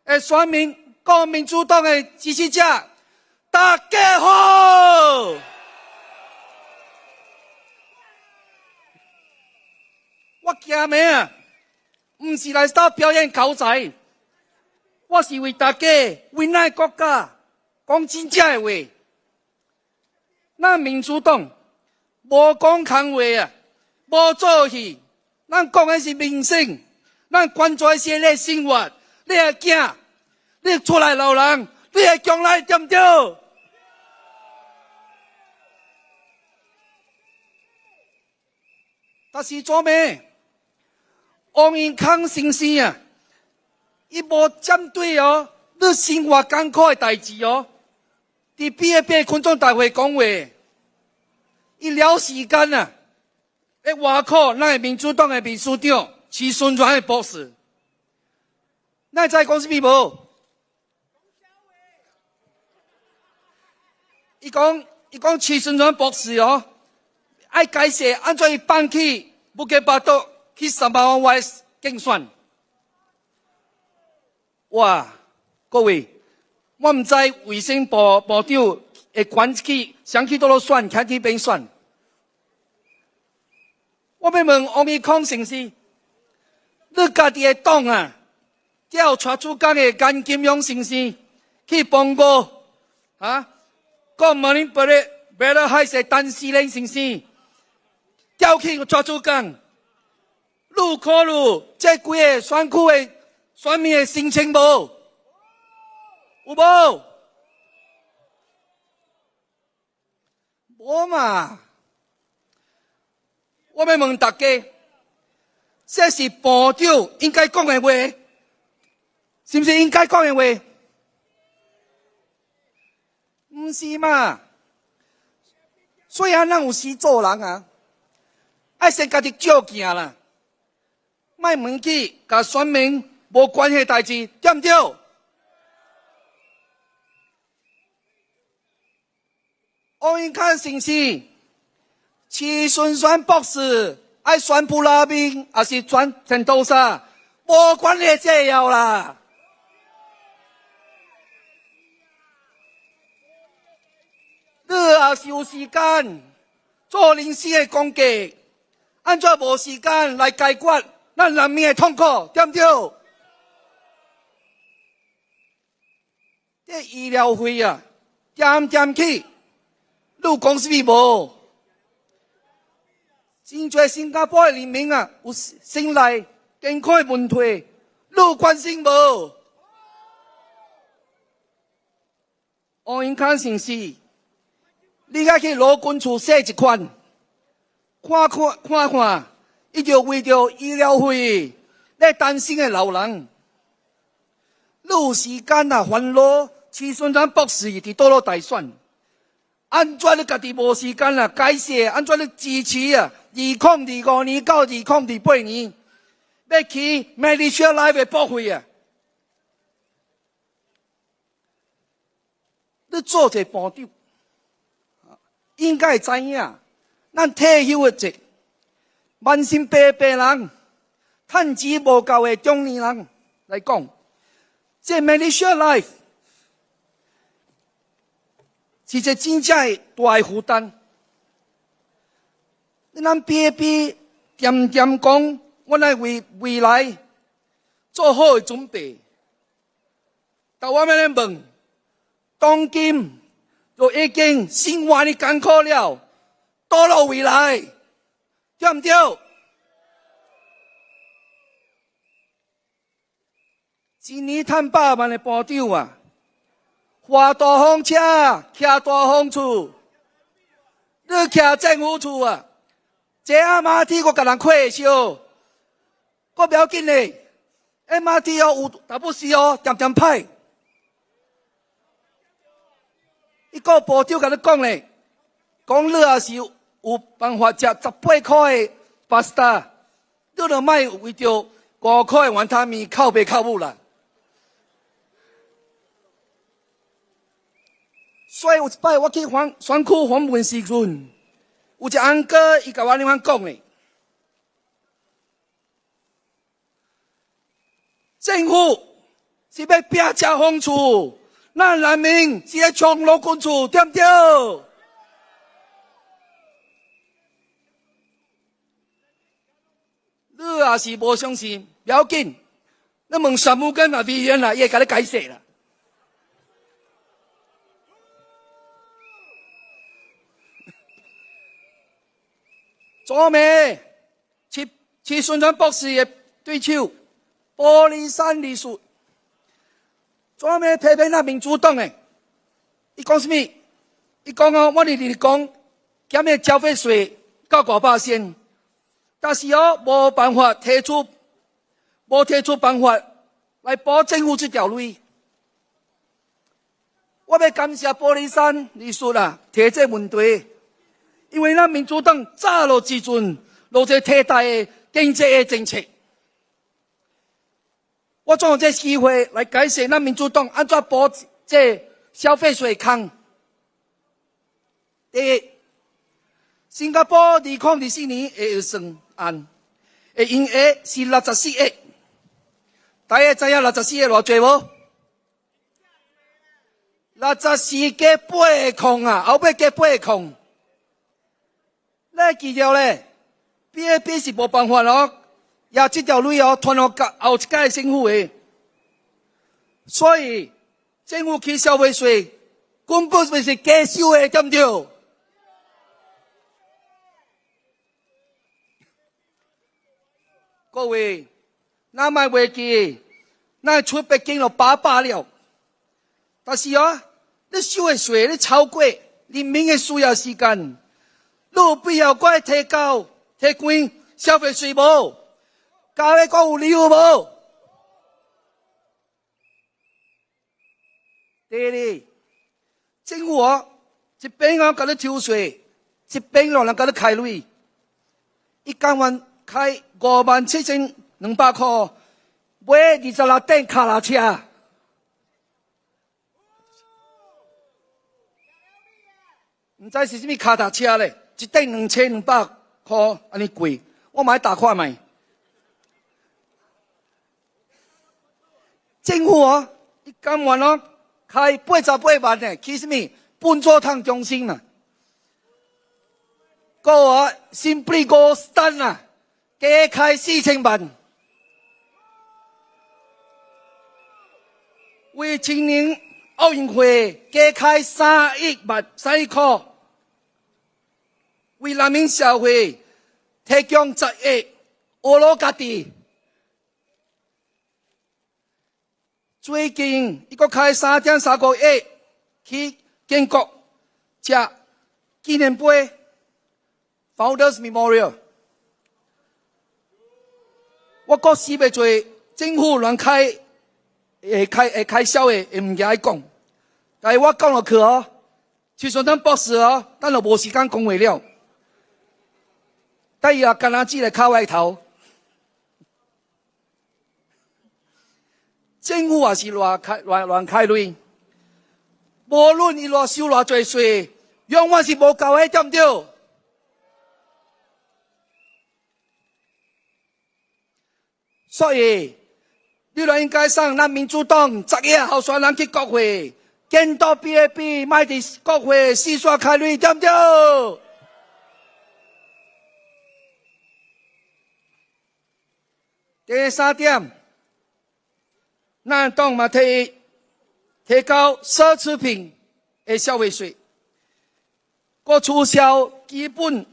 的选民，国民主党的支持者，大家好！我今日啊，不是来到表演口才，我是为大家、为咱国家讲真正的话。咱民主党无讲空话啊，无做戏。咱讲的是民生，咱关注的是你的生活，你的囝，你出来老人，你的将来对不对？但是做咩？王永康先生啊，伊无针对你生活艰苦的代志伫BAP群众大会讲话，伊了时间啊。在外口，咱的民主党的秘书长徐顺传的博士，咱知讲什么无？伊讲徐顺传博士爱解释安怎伊放弃Bukit Batok去Sembawang West竞选。哇，各位，我唔知卫生部部长会选去想去倒落选，看去边选。我要问王永康先生，你家己的党啊，调出主讲的颜金勇先生去帮我讲Marine Parade海的陈思玲先生调去抓主讲，你考虑这几个选区的选民的心情无？有无？无嘛？我要问大家，这是部长应该讲的话，是不是应该讲的话？不是嘛？虽然咱有时做人啊，爱先家己照镜啦，莫问去甲选民无关系的代志，对不对？王永康先生。徐顺传博士爱选布拉宾，还是选陈刀沙，无管你这样啦。你也是有时间做临时的公价，安怎无时间来解决咱人民的痛苦，对不对？这医疗费啊，点点去，你有讲什么无？真侪新加坡的人民啊，有生来健康的问题，你有关心无？乌云康城市，你该去劳工处写一款，看，伊就为着医疗费咧担心的老人，你有时间啊烦恼徐顺川博士伫倒落大选，安怎你家己无时间啊改写？安怎你支持啊？2025年到2028年要去 Malaysia Life 的博会啊！你做一个部长，应该会知影，咱退休的这慢性病人、趁钱无够的中年人来讲，这 Malaysia Life 是一个真正的大的负担。咱别点讲，我来为未来做好的准备。但我们来问，当今就已经生活的艰苦了，到了未来，对不对？一年赚100万的部长啊，花大风车，徛大风厝，你徛政府厝啊？这 MRT 我甲人开烧，我不要紧嘞。MRT 哦有，但不是哦，点歹。伊个部长甲你讲嘞，讲你也是有办法食18块的 pasta， 你就莫为着5块的碗汤面靠北靠母啦。所以有一摆我去选区访问时阵。有一个安哥，伊甲我另外讲嘞，政府是要拼食风厝，咱人民是要创劳工厝，对不对？你也是无相信，不要紧，你问山姆根嘛委员啦，伊会甲你解释啦。昨暝去宣传博士的对手玻璃山律师，昨暝批评咱民主党的，伊讲什么？伊讲哦，我哋讲减个消费税到5%，但是哦无办法提出办法来保政府这条路。我要感谢玻璃山律师啦，提这问题。因为咱民主党早落之阵，落一替代的经济的政策，我总有这机会来解释咱民主党安怎保这消费税空。第一，新加坡2024年的预算案的营业是64亿，大家知影64亿偌济无？64加8空啊，后尾加8空。咱记住咧 ，BAP 是无办法咯，也这条路哦，传到后一届政府的，所以政府起消费税根本就是假收的，对不对？各位，咱莫忘记，咱出北京了800了，但是哦，你收的税你超过人民的需要时间。你有必要过提高、提高消费税无？加咧讲有理由无？第二，政府一边甲你抽税，一边人甲你开税，伊甘愿开57200块买26顶卡拉车。唔知是什么卡踏车咧？一顶2200块，安尼贵，我买打看卖。政府伊甘愿开88万呢，去什么本座汤中心啊？个simply go stand 啊，加开4000万，为青年奥运会加开3亿块，为人民社会提供10亿俄罗家己。最近伊阁开3.3个亿去建国这纪念碑 Founders Memorial。我国死袂做政府乱开销的唔爱讲，但是我讲落去哦，就算咱博士哦，咱就无时间讲话了。但伊也干那只来靠外头，政府也是乱开类，无论伊乱收偌济税，永远是无够的，对唔对？所以，你就应该送咱民主党10个候选人去国会，监督 BAP 卖伫国会四散开类，对唔对？第3点，咱党嘛提高奢侈品的消费税，搁取消基本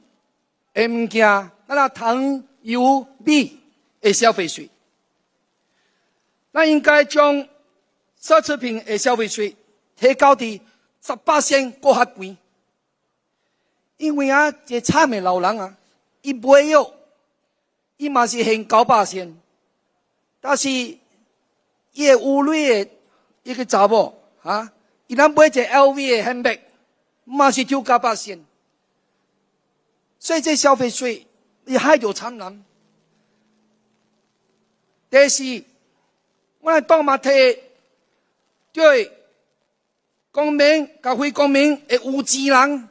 的物件，咱糖、油、米的消费税。咱应该将奢侈品的消费税提高至18%，搁较贵。因为啊，一惨的老人啊，伊买药，伊嘛是限900，但是伊的有类的一个查某啊，伊咱买一个 LV 的handbag，嘛是抽900，所以这消费税伊害着惨人。第四，我们党嘛提对公民甲非公民的有钱人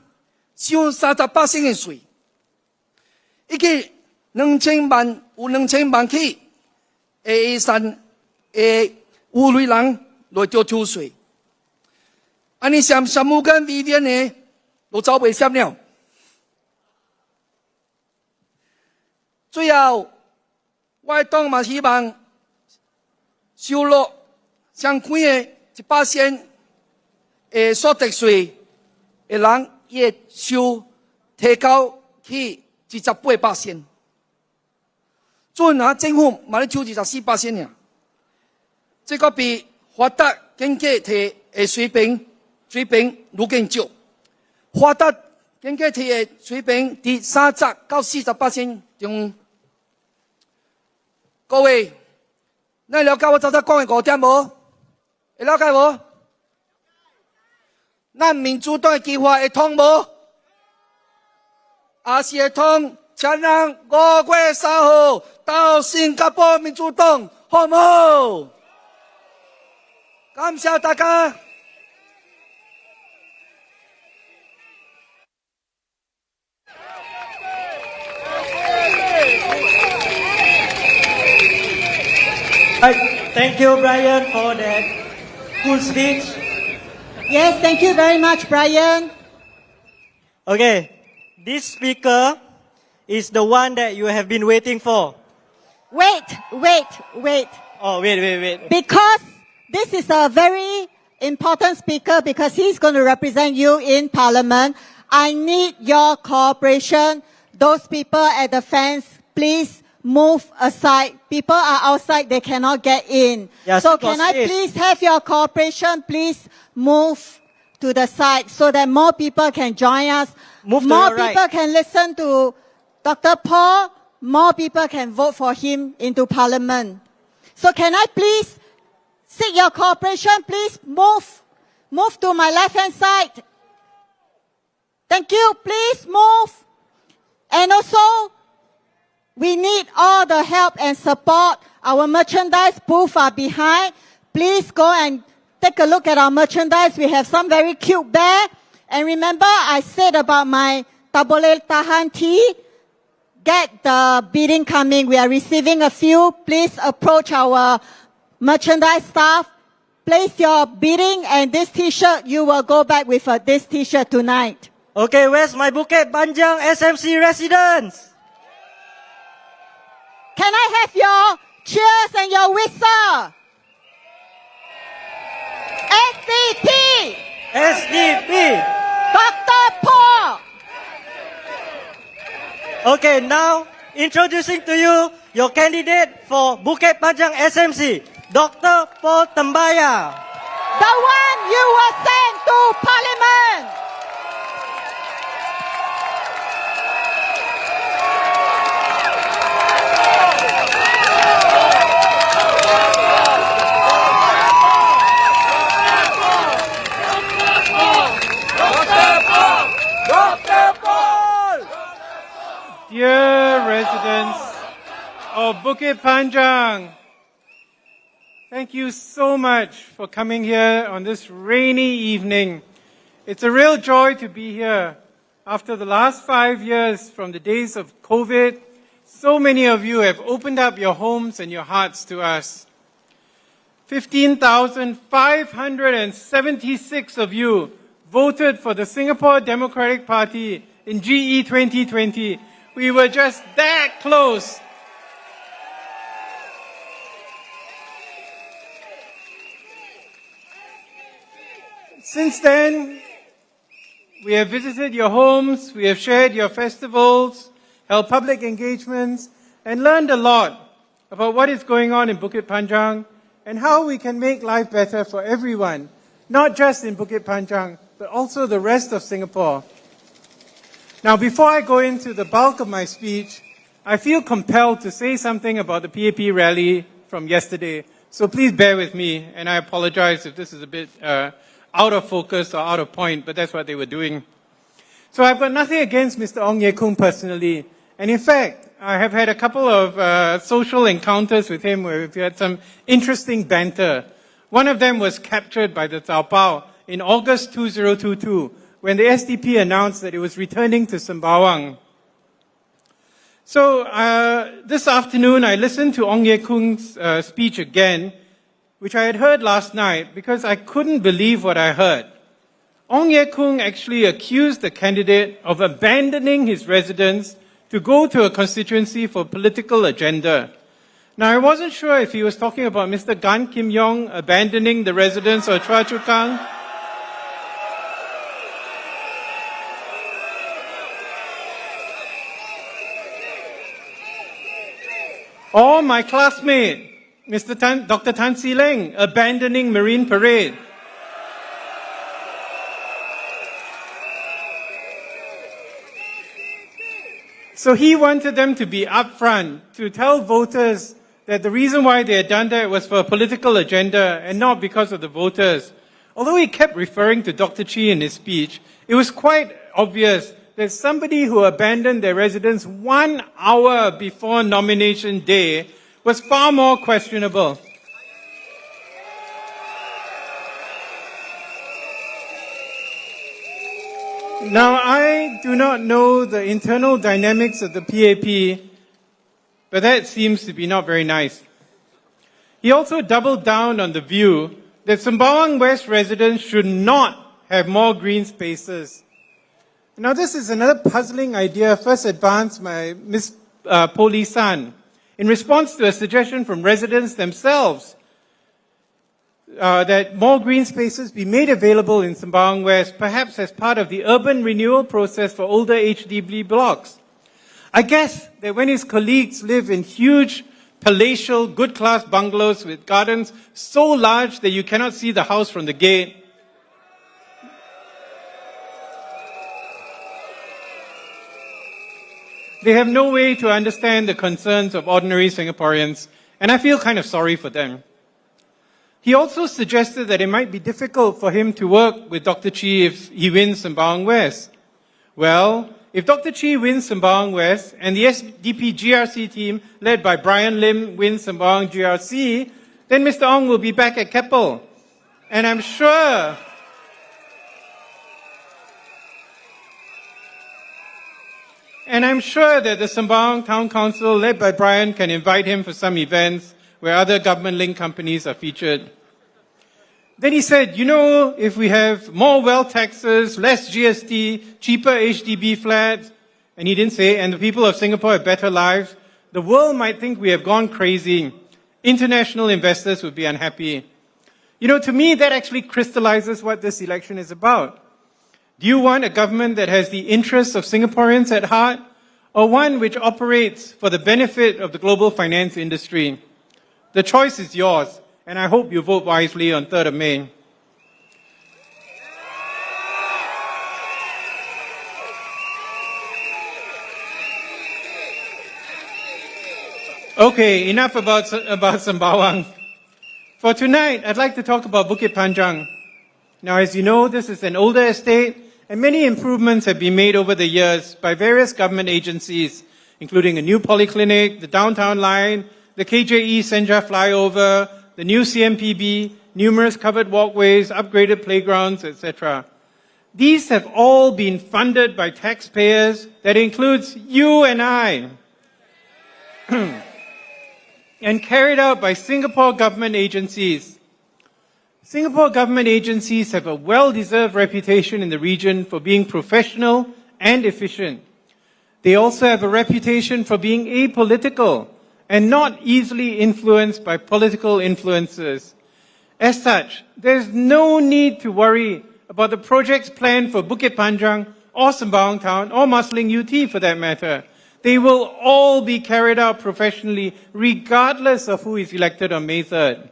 收38%的税，以及2000万有2000万起的以上的有类人来着抽税。安尼sam跟 Vivian 呢，都走袂闪了。最后，我的党嘛希望收入上宽的1%的所得税的人，也收提高去28%。准啊，政府嘛咧抽24%尔，这个比发达经济体的水平愈更少。发达经济体的水平伫30到48%中。各位，咱了解我早早讲的5点无？会了解无？咱民主党的计划会通无？也是会通，请咱5月3号到新加坡民主党，好无？感谢大家。Thank you, Brian, for that cool speech. Yes, thank you very much, Brian. Okay, this speaker is the one that you have been waiting for. Wait. Oh, wait. Because this is a very important speaker, because he's going to represent you in Parliament. I need your cooperation. Those people at the fence, please move aside. People are outside, they cannot get in. Yes, so can I please have your cooperation? Please move to the side so that more people can join us. Move to more your right. people can listen to Dr. Paul. More people can vote for him into Parliament. So can I please seek your cooperation? Please move to my left-hand side. Thank you. Please move. And also, we need all the help and support. Our merchandise booth are behind. Please go and take a look at our merchandise. We have some very cute bear. And remember, I said about my tabole tahan tea. Get the bidding coming. We are receiving a few. Please approach our merchandise staff. Place your bidding, and this t-shirt, you will go back with this t-shirt tonight. Okay, where's my Bukit Panjang SMC residents? Can I have your cheers and your whistle? And SDP. SDP. Dr. Paul. Okay, now introducing to you your candidate for Bukit Panjang SMC, Dr. Paul Tambaya. The one you were sent to Parliament. Dear residents of Bukit Panjang, thank you so much for coming here on this rainy evening. It's a real joy to be here. After the last 5 years from the days of COVID, so many of you have opened up your homes and your hearts to us. 15,576 of you voted for the Singapore Democratic Party in GE2020. We were just that close. Since then, we have visited your homes, we have shared your festivals, held public engagements, and learned a lot about what is going on in Bukit Panjang and how we can make life better for everyone, not just in Bukit Panjang, but also the rest of Singapore. Now, before I go into the bulk of my speech, I feel compelled to say something about the PAP rally from yesterday. So please bear with me, and I apologize if this is a bit out of focus or out of point, but that's what they were doing. So I've got nothing against Mr. Ong Ye Kung personally. And in fact, I have had a couple of social encounters with him where we've had some interesting banter. One of them was captured by the Tau Pau in August 2022, when the SDP announced that it was returning to Sembawang. So this afternoon, I listened to Ong Ye Kung's speech again, which I had heard last night, because I couldn't believe what I heard. Ong Ye Kung actually accused the candidate of abandoning his residence to go to a constituency for political agenda. Now, I wasn't sure if he was talking about Mr. Gan Kim Yong abandoning the residence of Chua Chu Kang, or my classmate, Dr. Tan Si Leng, abandoning Marine Parade. So he wanted them to be upfront, to tell voters that the reason why they had done that was for a political agenda and not because of the voters. Although he kept referring to Dr. Chi in his speech, it was quite obvious that somebody who abandoned their residence 1 hour before nomination day was far more questionable. Now, I do not know the internal dynamics of the PAP, but that seems to be not very nice. He also doubled down on the view that Sembawang West residents should not have more green spaces. Now, this is another puzzling idea first advanced by Ms. Poli San in response to a suggestion from residents themselves that more green spaces be made available in Sembawang West, perhaps as part of the urban renewal process for older HDB blocks. I guess that when his colleagues live in huge, palatial, good-class bungalows with gardens so large that you cannot see the house from the gate, they have no way to understand the concerns of ordinary Singaporeans, and I feel kind of sorry for them. He also suggested that it might be difficult for him to work with Dr. Chi if he wins Sembawang West. Well, if Dr. Chi wins Sembawang West and the SDP GRC team led by Brian Lim wins Sembawang GRC, then Mr. Ong will be back at Keppel. And I'm sure that the Sembawang Town Council led by Brian can invite him for some events where other government-linked companies are featured. Then he said, if we have more wealth taxes, less GST, cheaper HDB flats, and he didn't say, and the people of Singapore have better lives, the world might think we have gone crazy. International investors would be unhappy. You know, to me, that actually crystallizes what this election is about. Do you want a government that has the interests of Singaporeans at heart, or one which operates for the benefit of the global finance industry? The choice is yours, and I hope you vote wisely on 3rd of May. Okay, enough about Sembawang. For tonight, I'd like to talk about Bukit Panjang. Now, as you know, this is an older estate, and many improvements have been made over the years by various government agencies, including a new polyclinic, the downtown line, the KJE Senja flyover, the new CMPB, numerous covered walkways, upgraded playgrounds, etc. These have all been funded by taxpayers. That includes you and I. And carried out by Singapore government agencies. Singapore government agencies have a well-deserved reputation in the region for being professional and efficient. They also have a reputation for being apolitical and not easily influenced by political influences. As such, there's no need to worry about the projects planned for Bukit Panjang or Sembawang Town or Marsiling UT for that matter. They will all be carried out professionally regardless of who is elected on May 3rd.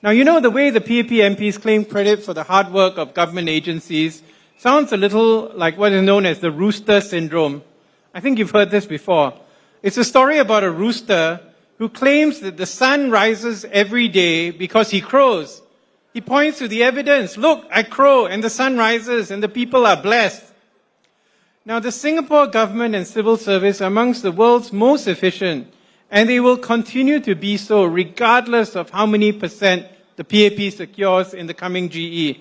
Now, you know, the way the PAP MPs claim credit for the hard work of government agencies sounds a little like what is known as the rooster syndrome. I think you've heard this before. It's a story about a rooster who claims that the sun rises every day because he crows. He points to the evidence. Look, I crow and the sun rises and the people are blessed. Now, the Singapore government and civil service are amongst the world's most efficient, and they will continue to be so regardless of how many percent the PAP secures in the coming GE.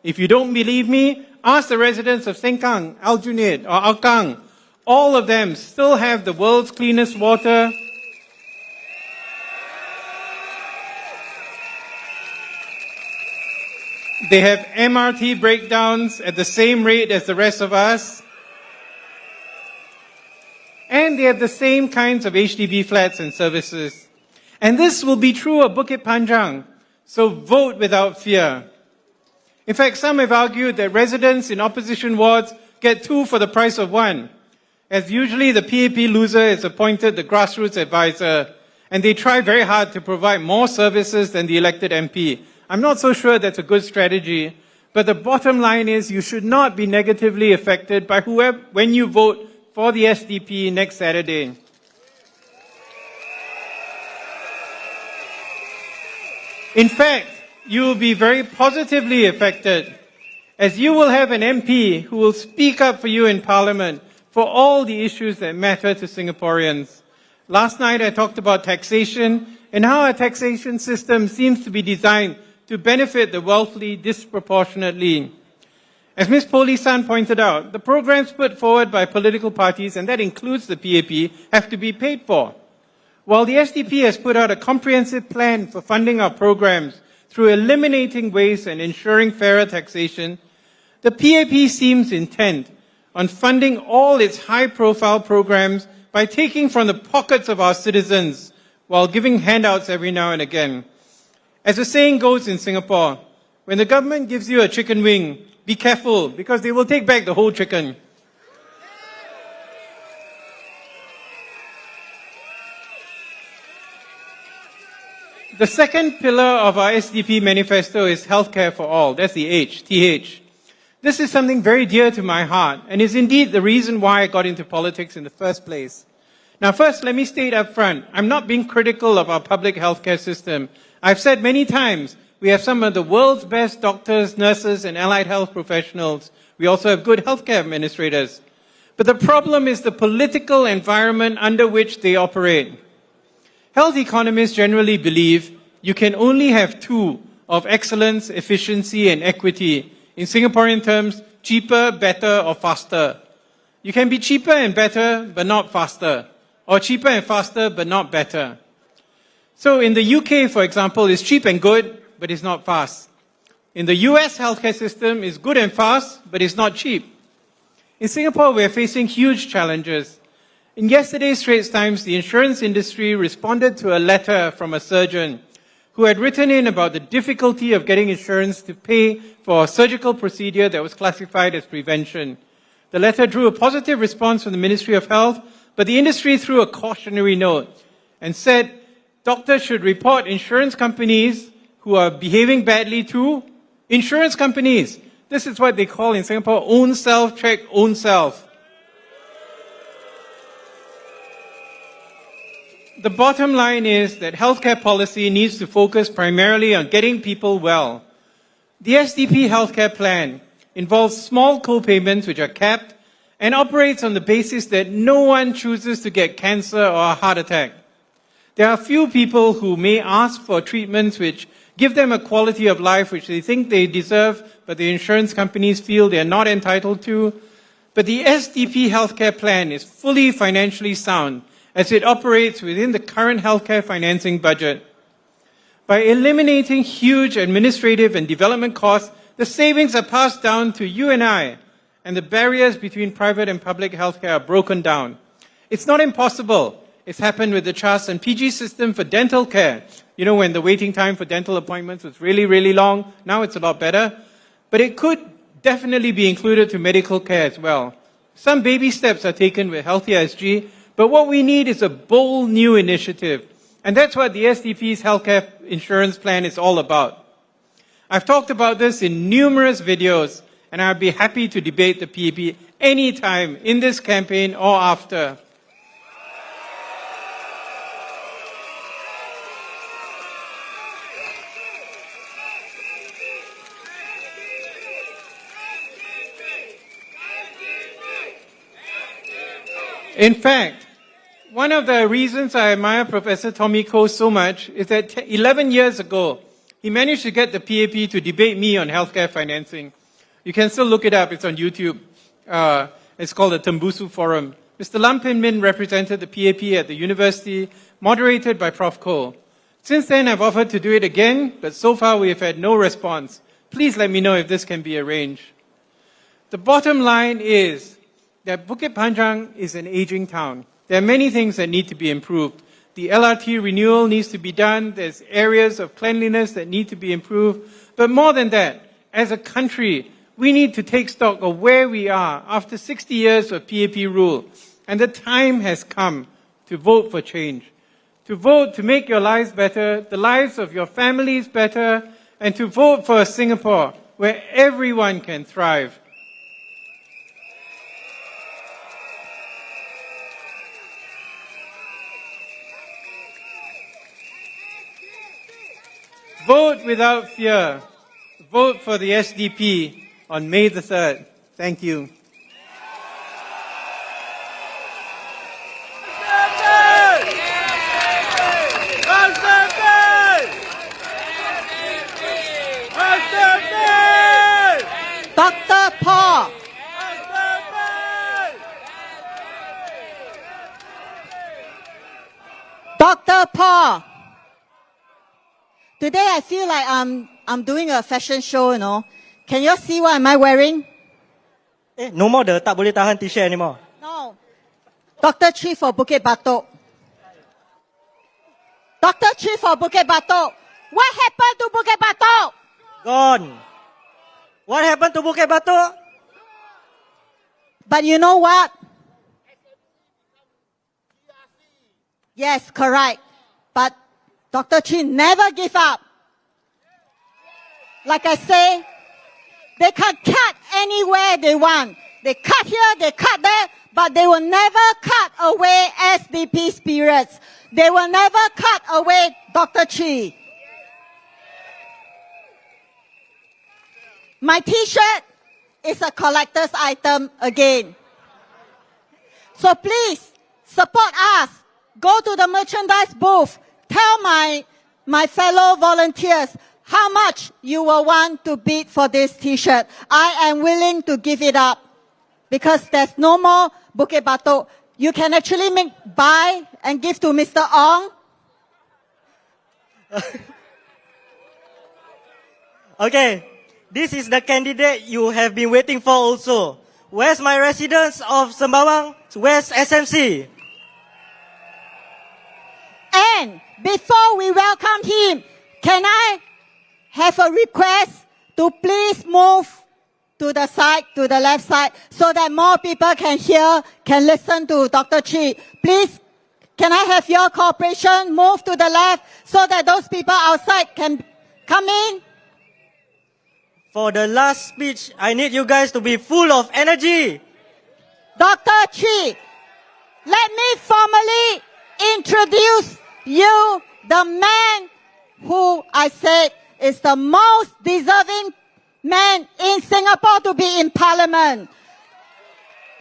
If you don't believe me, ask the residents of Sengkang, Aljunied, or Aokang. All of them still have the world's cleanest water. They have MRT breakdowns at the same rate as the rest of us. And they have the same kinds of HDB flats and services. And this will be true of Bukit Panjang. So vote without fear. In fact, some have argued that residents in opposition wards get 2 for the price of 1. As usually, the PAP loser is appointed the grassroots advisor, and they try very hard to provide more services than the elected MP. I'm not so sure that's a good strategy, but the bottom line is you should not be negatively affected by whoever when you vote for the SDP next Saturday. In fact, you will be very positively affected, as you will have an MP who will speak up for you in Parliament for all the issues that matter to Singaporeans. Last night I talked about taxation and how our taxation system seems to be designed to benefit the wealthy disproportionately. As Ms. Polisan pointed out, the programs put forward by political parties, and that includes the PAP, have to be paid for. While the SDP has put out a comprehensive plan for funding our programs through eliminating waste and ensuring fairer taxation, the PAP seems intent on funding all its high-profile programs by taking from the pockets of our citizens while giving handouts every now and again. As the saying goes in Singapore, when the government gives you a chicken wing, be careful, because they will take back the whole chicken. The second pillar of our SDP manifesto is healthcare for all. That's the H, TH. This is something very dear to my heart, and is indeed the reason why I got into politics in the first place. Now, first, let me state up front, I'm not being critical of our public healthcare system. I've said many times, we have some of the world's best doctors, nurses, and allied health professionals. We also have good healthcare administrators. But the problem is the political environment under which they operate. Health economists generally believe you can only have 2 of excellence, efficiency, and equity. In Singaporean terms, cheaper, better, or faster. You can be cheaper and better, but not faster. Or cheaper and faster, but not better. So in the UK, for example, it's cheap and good, but it's not fast. In the US healthcare system, it's good and fast, but it's not cheap. In Singapore, we're facing huge challenges. In yesterday's Straits Times, the insurance industry responded to a letter from a surgeon who had written in about the difficulty of getting insurance to pay for a surgical procedure that was classified as prevention. The letter drew a positive response from the Ministry of Health, but the industry threw a cautionary note and said doctors should report insurance companies who are behaving badly to insurance companies. This is what they call in Singapore own self check own self. The bottom line is that healthcare policy needs to focus primarily on getting people well. The SDP healthcare plan involves small co-payments which are capped and operates on the basis that no one chooses to get cancer or a heart attack. There are few people who may ask for treatments which give them a quality of life which they think they deserve, but the insurance companies feel they are not entitled to. But the SDP healthcare plan is fully financially sound as it operates within the current healthcare financing budget. By eliminating huge administrative and development costs, the savings are passed down to you and I, and the barriers between private and public healthcare are broken down. It's not impossible. It's happened with the CHAS and PG system for dental care. You know, when the waiting time for dental appointments was really, really long, now it's a lot better. But it could definitely be included to medical care as well. Some baby steps are taken with Healthy SG, but what we need is a bold new initiative. And that's what the SDP's healthcare insurance plan is all about. I've talked about this in numerous videos, and I'd be happy to debate the PAP anytime in this campaign or after. In fact, one of the reasons I admire Professor Tommy Koh so much is that 11 years ago, he managed to get the PAP to debate me on healthcare financing. You can still look it up, it's on YouTube. It's called the Tembusu Forum. Mr. Lam Pin Min represented the PAP at the university, moderated by Prof. Koh. Since then, I've offered to do it again, but so far we have had no response. Please let me know if this can be arranged. The bottom line is that Bukit Panjang is an aging town. There are many things that need to be improved. The LRT renewal needs to be done. There's areas of cleanliness that need to be improved. But more than that, as a country, we need to take stock of where we are after 60 years of PAP rule. And the time has come to vote for change. To vote to make your lives better, the lives of your families better, and to vote for a Singapore where everyone can thrive. Vote without fear. Vote for the SDP on May the 3rd. Thank you. Dr. Paul. Dr. Paul. Today I feel like I'm doing a fashion show, you know. Can you see what am I wearing? No more the tak boleh tahan t-shirt anymore. No. Dr. Chi for Bukit Batok. Dr. Chi for Bukit Batok. What happened to Bukit Batok? Gone. What happened to Bukit Batok? But you know what? Yes, correct. But Dr. Chin never give up. Like I say, they can cut anywhere they want. They cut here, they cut there, but they will never cut away SDP spirits. They will never cut away Dr. Chi. My t-shirt is a collector's item again. So please, support us. Go to the merchandise booth. Tell my fellow volunteers how much you will want to bid for this t-shirt. I am willing to give it up because there's no more Bukit Batok. You can actually buy and give to Mr. Ong. Okay, this is the candidate you have been waiting for also. Where's my residents of Sembawang? Where's SMC? And before we welcome him, Can I have a request to please move to the side, to the left side, so that more people can hear, can listen to Dr. Chi. Please, can I have your cooperation? Move to the left so that those people outside can come in. For the last speech, I need you guys to be full of energy. Dr. Chi, let me formally introduce you, the man who I said is the most deserving man in Singapore to be in Parliament.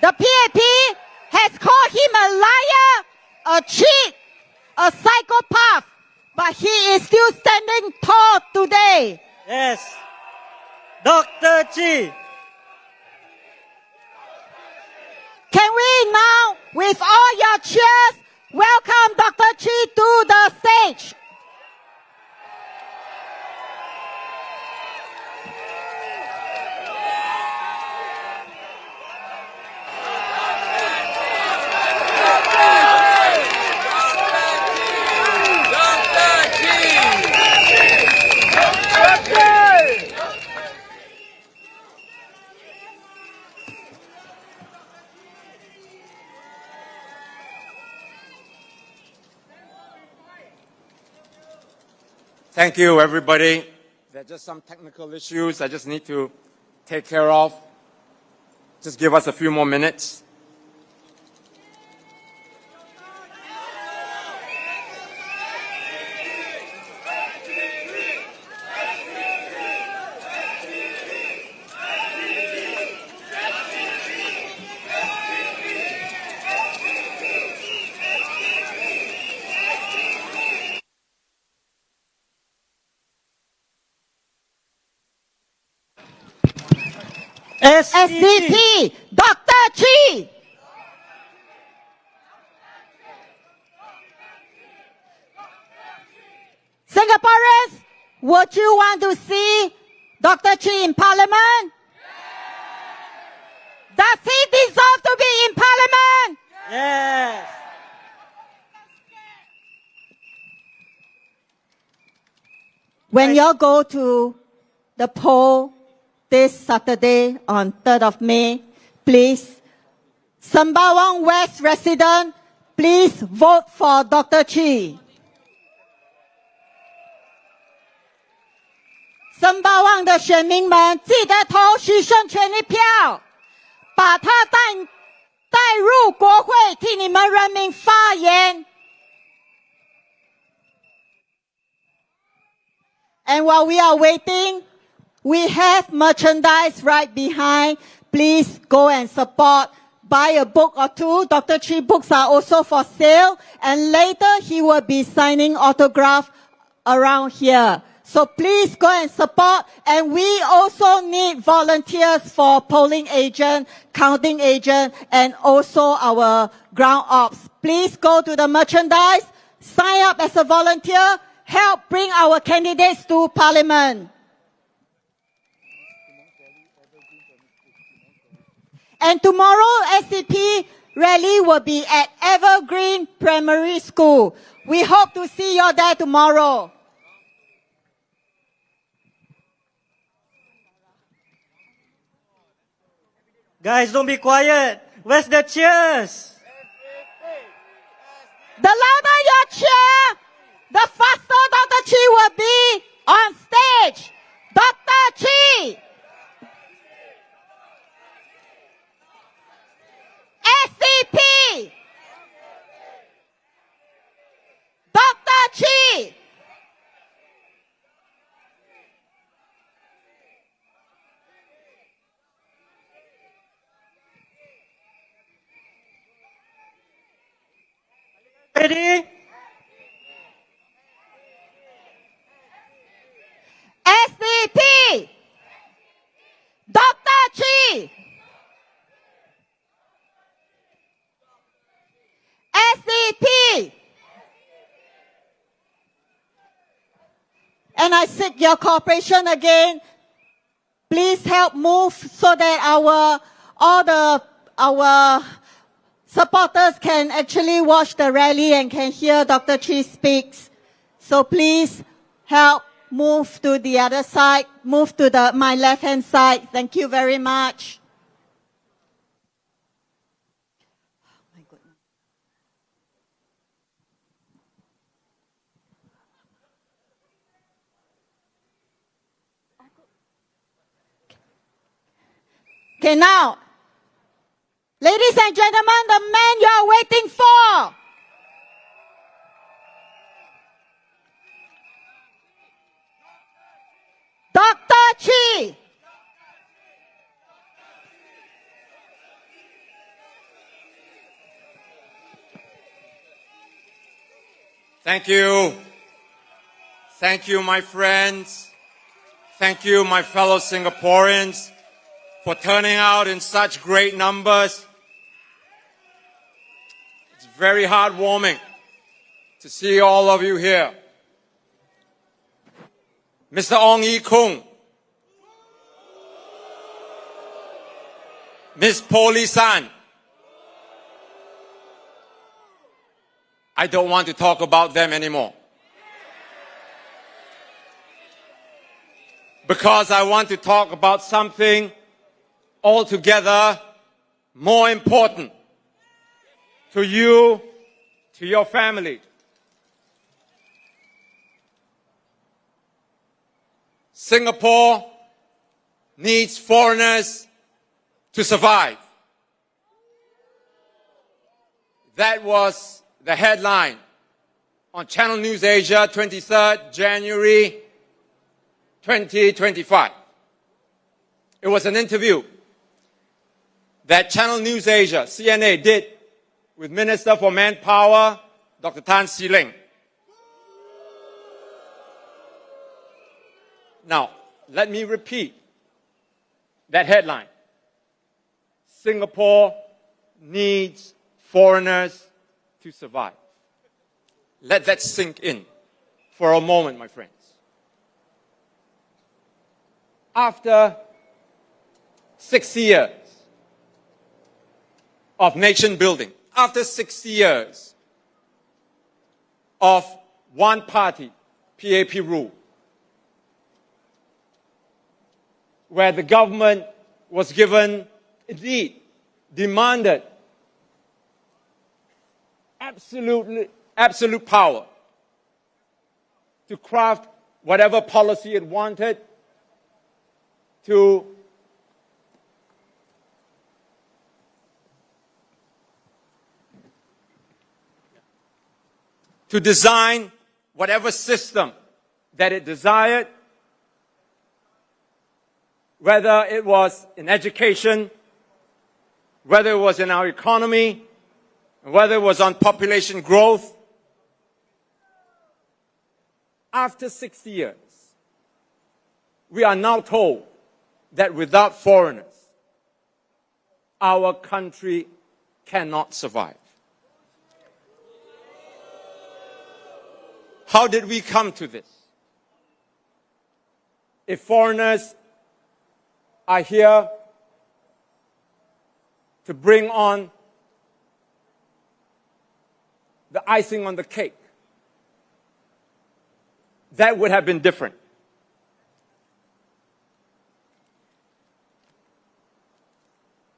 The PAP has called him a liar, a cheat, a psychopath, but he is still standing tall today. Yes. Dr. Chi. Can we now, with all your cheers, welcome Dr. Chi to the stage? Thank you, everybody. There are just some technical issues I just need to take care of. Just give us a few more minutes. SDP, Dr. Chi. Singaporeans, would you want to see Dr. Chi in Parliament? Does he deserve to be in Parliament? Yes. When you go to the poll this Saturday on 3rd of May, please, Sembawang West resident, please vote for Dr. Chi. Sembawang 的选民们，记得投许胜权一票，把他带入国会，替你们人民发言。And while we are waiting, we have merchandise right behind. Please go and support. Buy a book or two. Dr. Chi books are also for sale. And later he will be signing autograph around here. So please go and support. And we also need volunteers for polling agent, counting agent, and also our ground ops. Please go to the merchandise, sign up as a volunteer, help bring our candidates to Parliament. And tomorrow, SDP rally will be at Evergreen Primary School. We hope to see you there tomorrow. Guys, don't be quiet. Where's the cheers? The louder your cheer, the faster Dr. Chi will be on stage. Dr. Chi. SDP. Dr. Chi. Ready? SDP. Dr. Chi. SDP. And I seek your cooperation again. Please help move so that our supporters can actually watch the rally and can hear Dr. Chi speaks. So please help move to the other side, move to my left-hand side. Thank you very much. Okay, now, ladies and gentlemen, the man you are waiting for. Dr. Chi. Thank you. Thank you, my friends. Thank you, my fellow Singaporeans, for turning out in such great numbers. It's very heartwarming to see all of you here. Mr. Ong Ye Kung, Ms. Poli San, I don't want to talk about them anymore. Because I want to talk about something altogether more important to you, to your family. Singapore needs foreigners to survive. That was the headline on Channel News Asia, 23rd January 2025. It was an interview that Channel News Asia, CNA, did with Minister for Manpower, Dr. Tan See Leng. Now, let me repeat that headline. Singapore needs foreigners to survive. Let that sink in for a moment, my friends. After 60 years of nation building, after 60 years of one party, PAP rule, where the government was given, indeed, demanded absolute power to craft whatever policy it wanted, to design whatever system that it desired, whether it was in education, whether it was in our economy, whether it was on population growth. After 60 years, we are now told that without foreigners, our country cannot survive. How did we come to this? If foreigners are here to bring on the icing on the cake, that would have been different.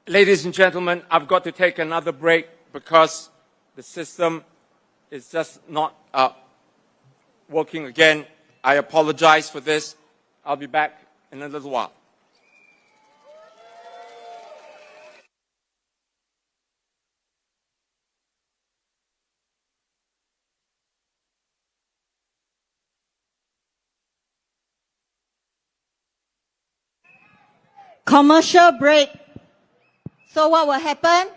Ladies and gentlemen, I've got to take another break because the system is just not working again. I apologize for this. I'll be back in a little while. Commercial break. So what will happen?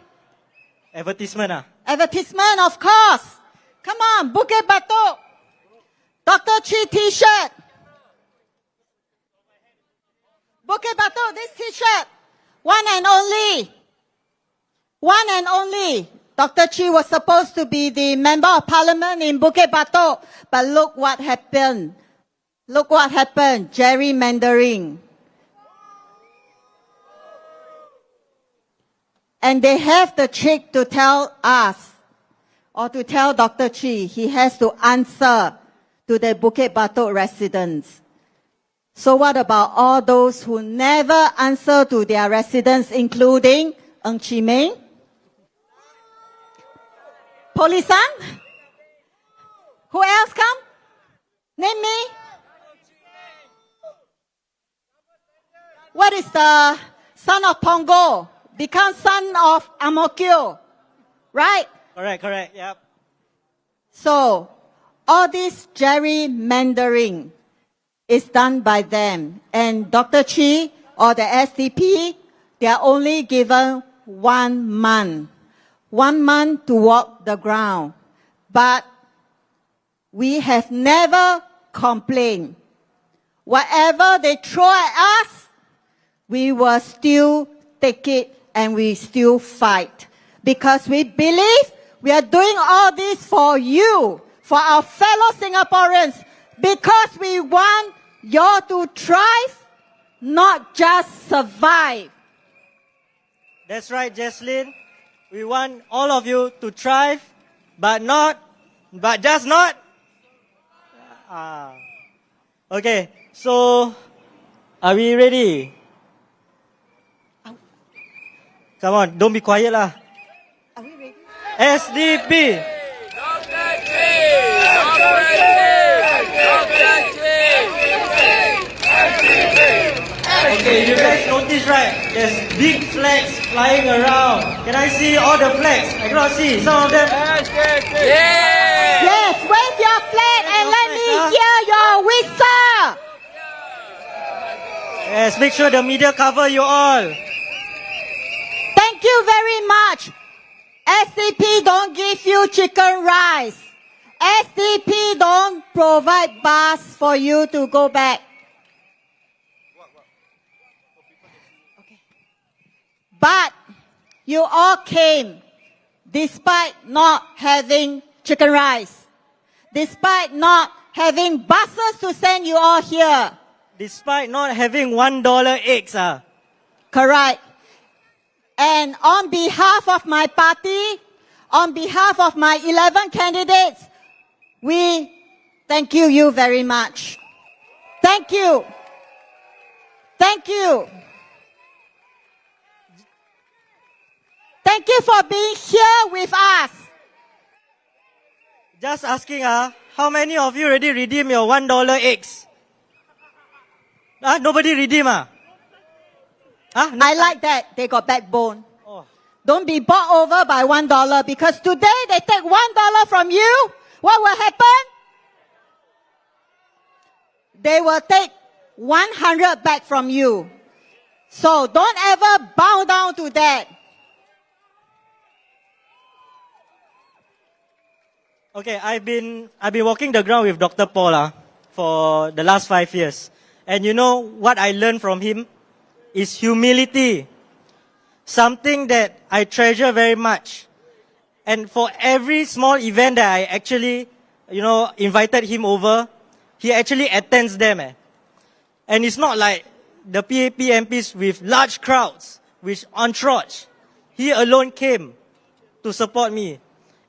Advertisement. Advertisement, of course. Come on, Bukit Batok. Dr. Chi t-shirt. Bukit Batok, this t-shirt. One and only. One and only. Dr. Chi was supposed to be the member of parliament in Bukit Batok. But look what happened. Look what happened. Gerrymandering. And they have the trick to tell us, or to tell Dr. Chi, he has to answer to the Bukit Batok residents. So what about all those who never answer to their residents, including Ng Chi Meng? Polisan? Who else come? Name me. What is the son of Pongo? Become son of Amokyo. Right? Correct, yep. So, all this gerrymandering is done by them. And Dr. Chi or the SDP, they are only given 1 month. 1 month to walk the ground. But we have never complained. Whatever they throw at us, we will still take it and we still fight. Because we believe we are doing all this for you, for our fellow Singaporeans, because we want you to thrive, not just survive. That's right, Jesslyn. We want all of you to thrive, but just not. Okay, so are we ready? Come on, don't be quiet lah. Are we ready? SDP. Okay, you guys notice, right? There's big flags flying around. Can I see all the flags? I cannot see some of them. Yes, wave your flag and let me hear your whistle. Yes, make sure the media cover you all. Thank you very much. SDP don't give you chicken rice. SDP don't provide bus for you to go back. Okay. But you all came despite not having chicken rice, despite not having buses to send you all here. Despite not having $1 eggs. Correct. And on behalf of my party, on behalf of my 11 candidates, we thank you very much. Thank you. Thank you. Thank you for being here with us. Just asking, how many of you already redeemed your $1 eggs? Nobody redeem, I like that. They got backbone. Don't be bought over by $1 because today they take $1 from you. What will happen? They will take 100 back from you. So don't ever bow down to that. Okay, I've been walking the ground with Dr. Paul for the last 5 years. And you know what I learned from him? Is humility. Something that I treasure very much. And for every small event that I actually, invited him over, he actually attends them. And it's not like the PAP MPs with large crowds, with entourage. He alone came to support me.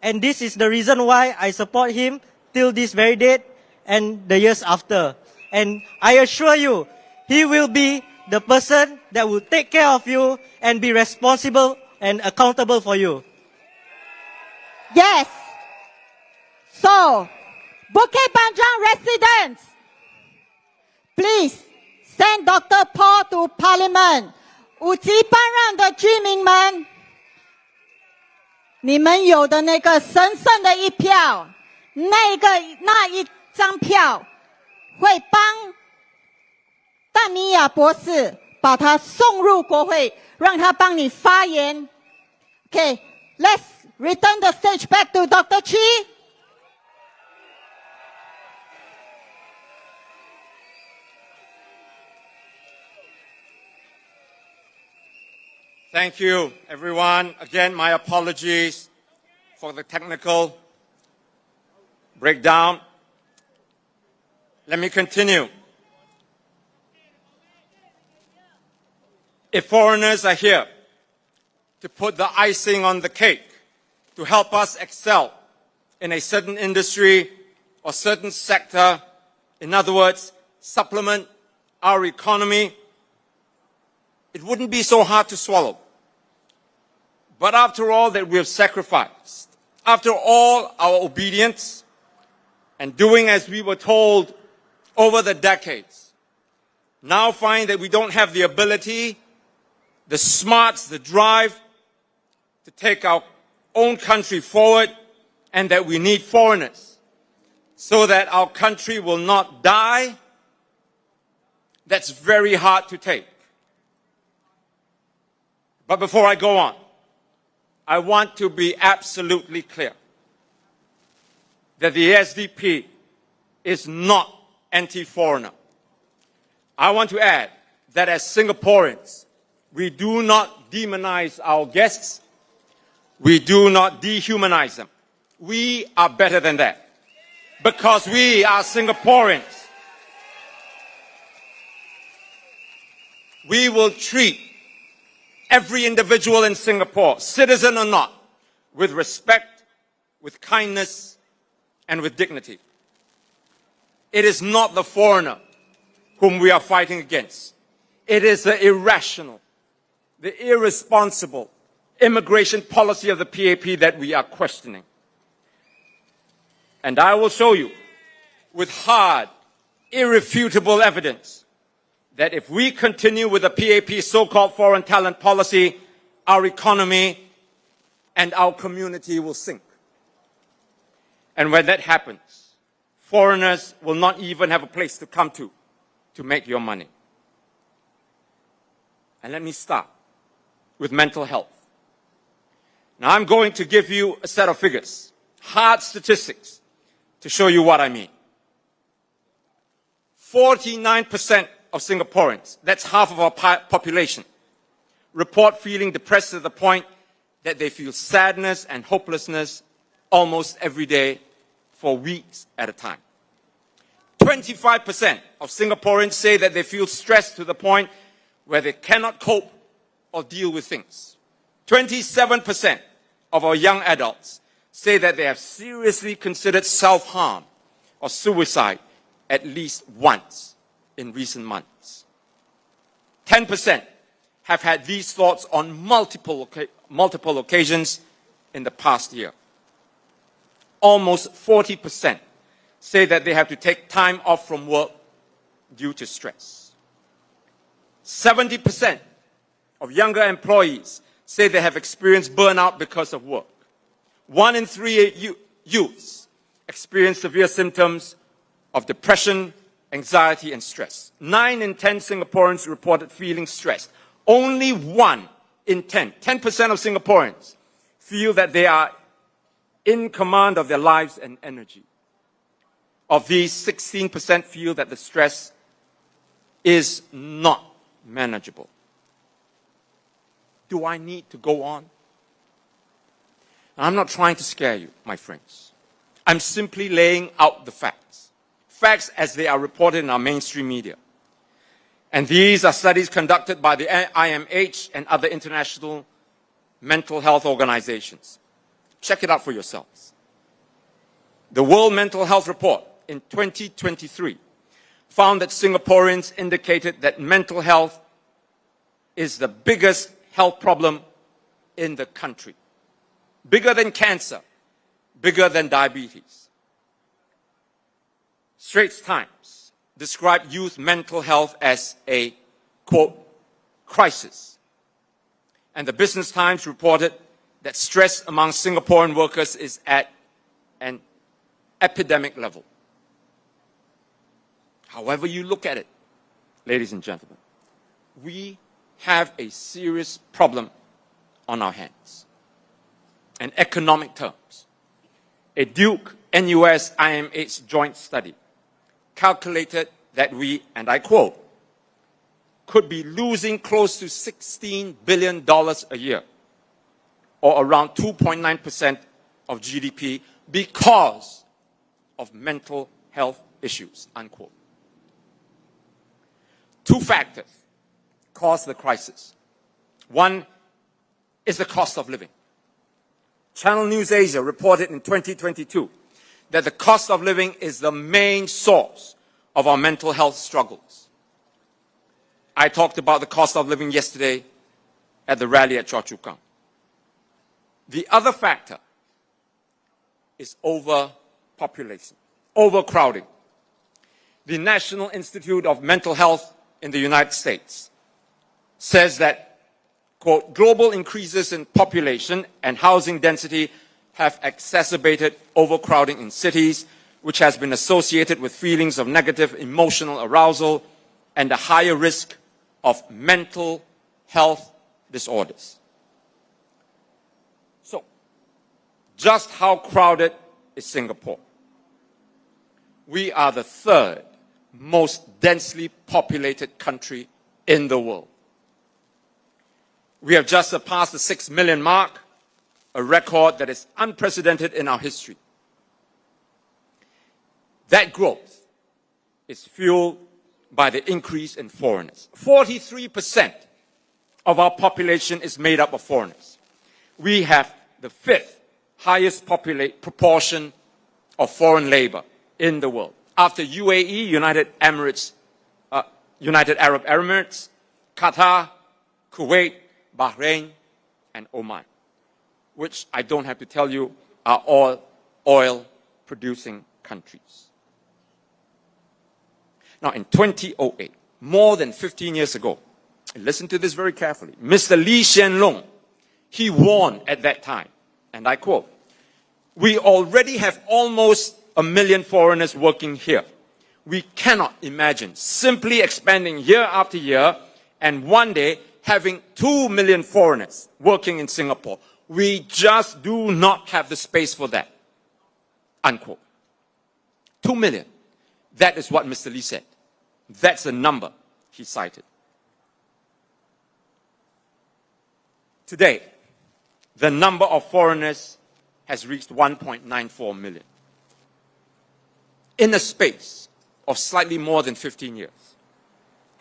And this is the reason why I support him till this very date and the years after. And I assure you, he will be the person that will take care of you and be responsible and accountable for you. Yes. So, Bukit Panjang residents, please send Dr. Paul to Parliament. 武吉班让的居民们，你们有的那个神圣的一票，那一张票，会帮淡米亚博士把他送入国会，让他帮你发言。Okay, let's return the stage back to Dr. Chi. Thank you, everyone. Again, my apologies for the technical breakdown. Let me continue. If foreigners are here to put the icing on the cake, to help us excel in a certain industry or certain sector, in other words, supplement our economy, it wouldn't be so hard to swallow. But after all that we have sacrificed, after all our obedience and doing as we were told over the decades, now find that we don't have the ability, the smarts, the drive to take our own country forward, and that we need foreigners so that our country will not die, that's very hard to take. But before I go on, I want to be absolutely clear that the SDP is not anti-foreigner. I want to add that as Singaporeans, we do not demonize our guests. We do not dehumanize them. We are better than that because we are Singaporeans. We will treat every individual in Singapore, citizen or not, with respect, with kindness, and with dignity. It is not the foreigner whom we are fighting against. It is the irrational, the irresponsible immigration policy of the PAP that we are questioning. And I will show you with hard, irrefutable evidence that if we continue with the PAP's so-called foreign talent policy, our economy and our community will sink. And when that happens, foreigners will not even have a place to come to make your money. And let me start with mental health. Now I'm going to give you a set of figures, hard statistics, to show you what I mean. 49% of Singaporeans, that's half of our population, report feeling depressed to the point that they feel sadness and hopelessness almost every day for weeks at a time. 25% of Singaporeans say that they feel stressed to the point where they cannot cope or deal with things. 27% of our young adults say that they have seriously considered self-harm or suicide at least once in recent months. 10% have had these thoughts on multiple occasions in the past year. Almost 40% say that they have to take time off from work due to stress. 70% of younger employees say they have experienced burnout because of work. 1 in 3 youths experience severe symptoms of depression, anxiety, and stress. 9 in 10 Singaporeans reported feeling stressed. Only 1 in 10, 10% of Singaporeans, feel that they are in command of their lives and energy. Of these, 16% feel that the stress is not manageable. Do I need to go on? I'm not trying to scare you, my friends. I'm simply laying out the facts. Facts as they are reported in our mainstream media. And these are studies conducted by the IMH and other international mental health organizations. Check it out for yourselves. The World Mental Health Report in 2023 found that Singaporeans indicated that mental health is the biggest health problem in the country. Bigger than cancer, bigger than diabetes. Straits Times described youth mental health as a, quote, crisis. And the Business Times reported that stress among Singaporean workers is at an epidemic level. However you look at it, ladies and gentlemen, we have a serious problem on our hands. In economic terms, a Duke NUS IMH joint study calculated that we, and I quote, could be losing close to $16 billion a year, or around 2.9% of GDP, because of mental health issues, unquote. 2 factors cause the crisis. One is the cost of living. Channel News Asia reported in 2022 that the cost of living is the main source of our mental health struggles. I talked about the cost of living yesterday at the rally at Choa Chu Kang. The other factor is overpopulation, overcrowding. The National Institute of Mental Health in the United States says that, quote, global increases in population and housing density have exacerbated overcrowding in cities, which has been associated with feelings of negative emotional arousal and a higher risk of mental health disorders. So, just how crowded is Singapore? We are the third most densely populated country in the world. We have just surpassed the 6 million mark, a record that is unprecedented in our history. That growth is fueled by the increase in foreigners. 43% of our population is made up of foreigners. We have the fifth highest proportion of foreign labor in the world, after UAE, United Arab Emirates, Qatar, Kuwait, Bahrain, and Oman, which I don't have to tell you are all oil-producing countries. Now, in 2008, more than 15 years ago, and listen to this very carefully, Mr. Lee Hsien Loong, he warned at that time, and I quote, "We already have almost 1 million foreigners working here. We cannot imagine simply expanding year after year and one day having 2 million foreigners working in Singapore. We just do not have the space for that." Unquote. 2 million. That is what Mr. Lee said. That's the number he cited. Today, the number of foreigners has reached 1.94 million. In a space of slightly more than 15 years,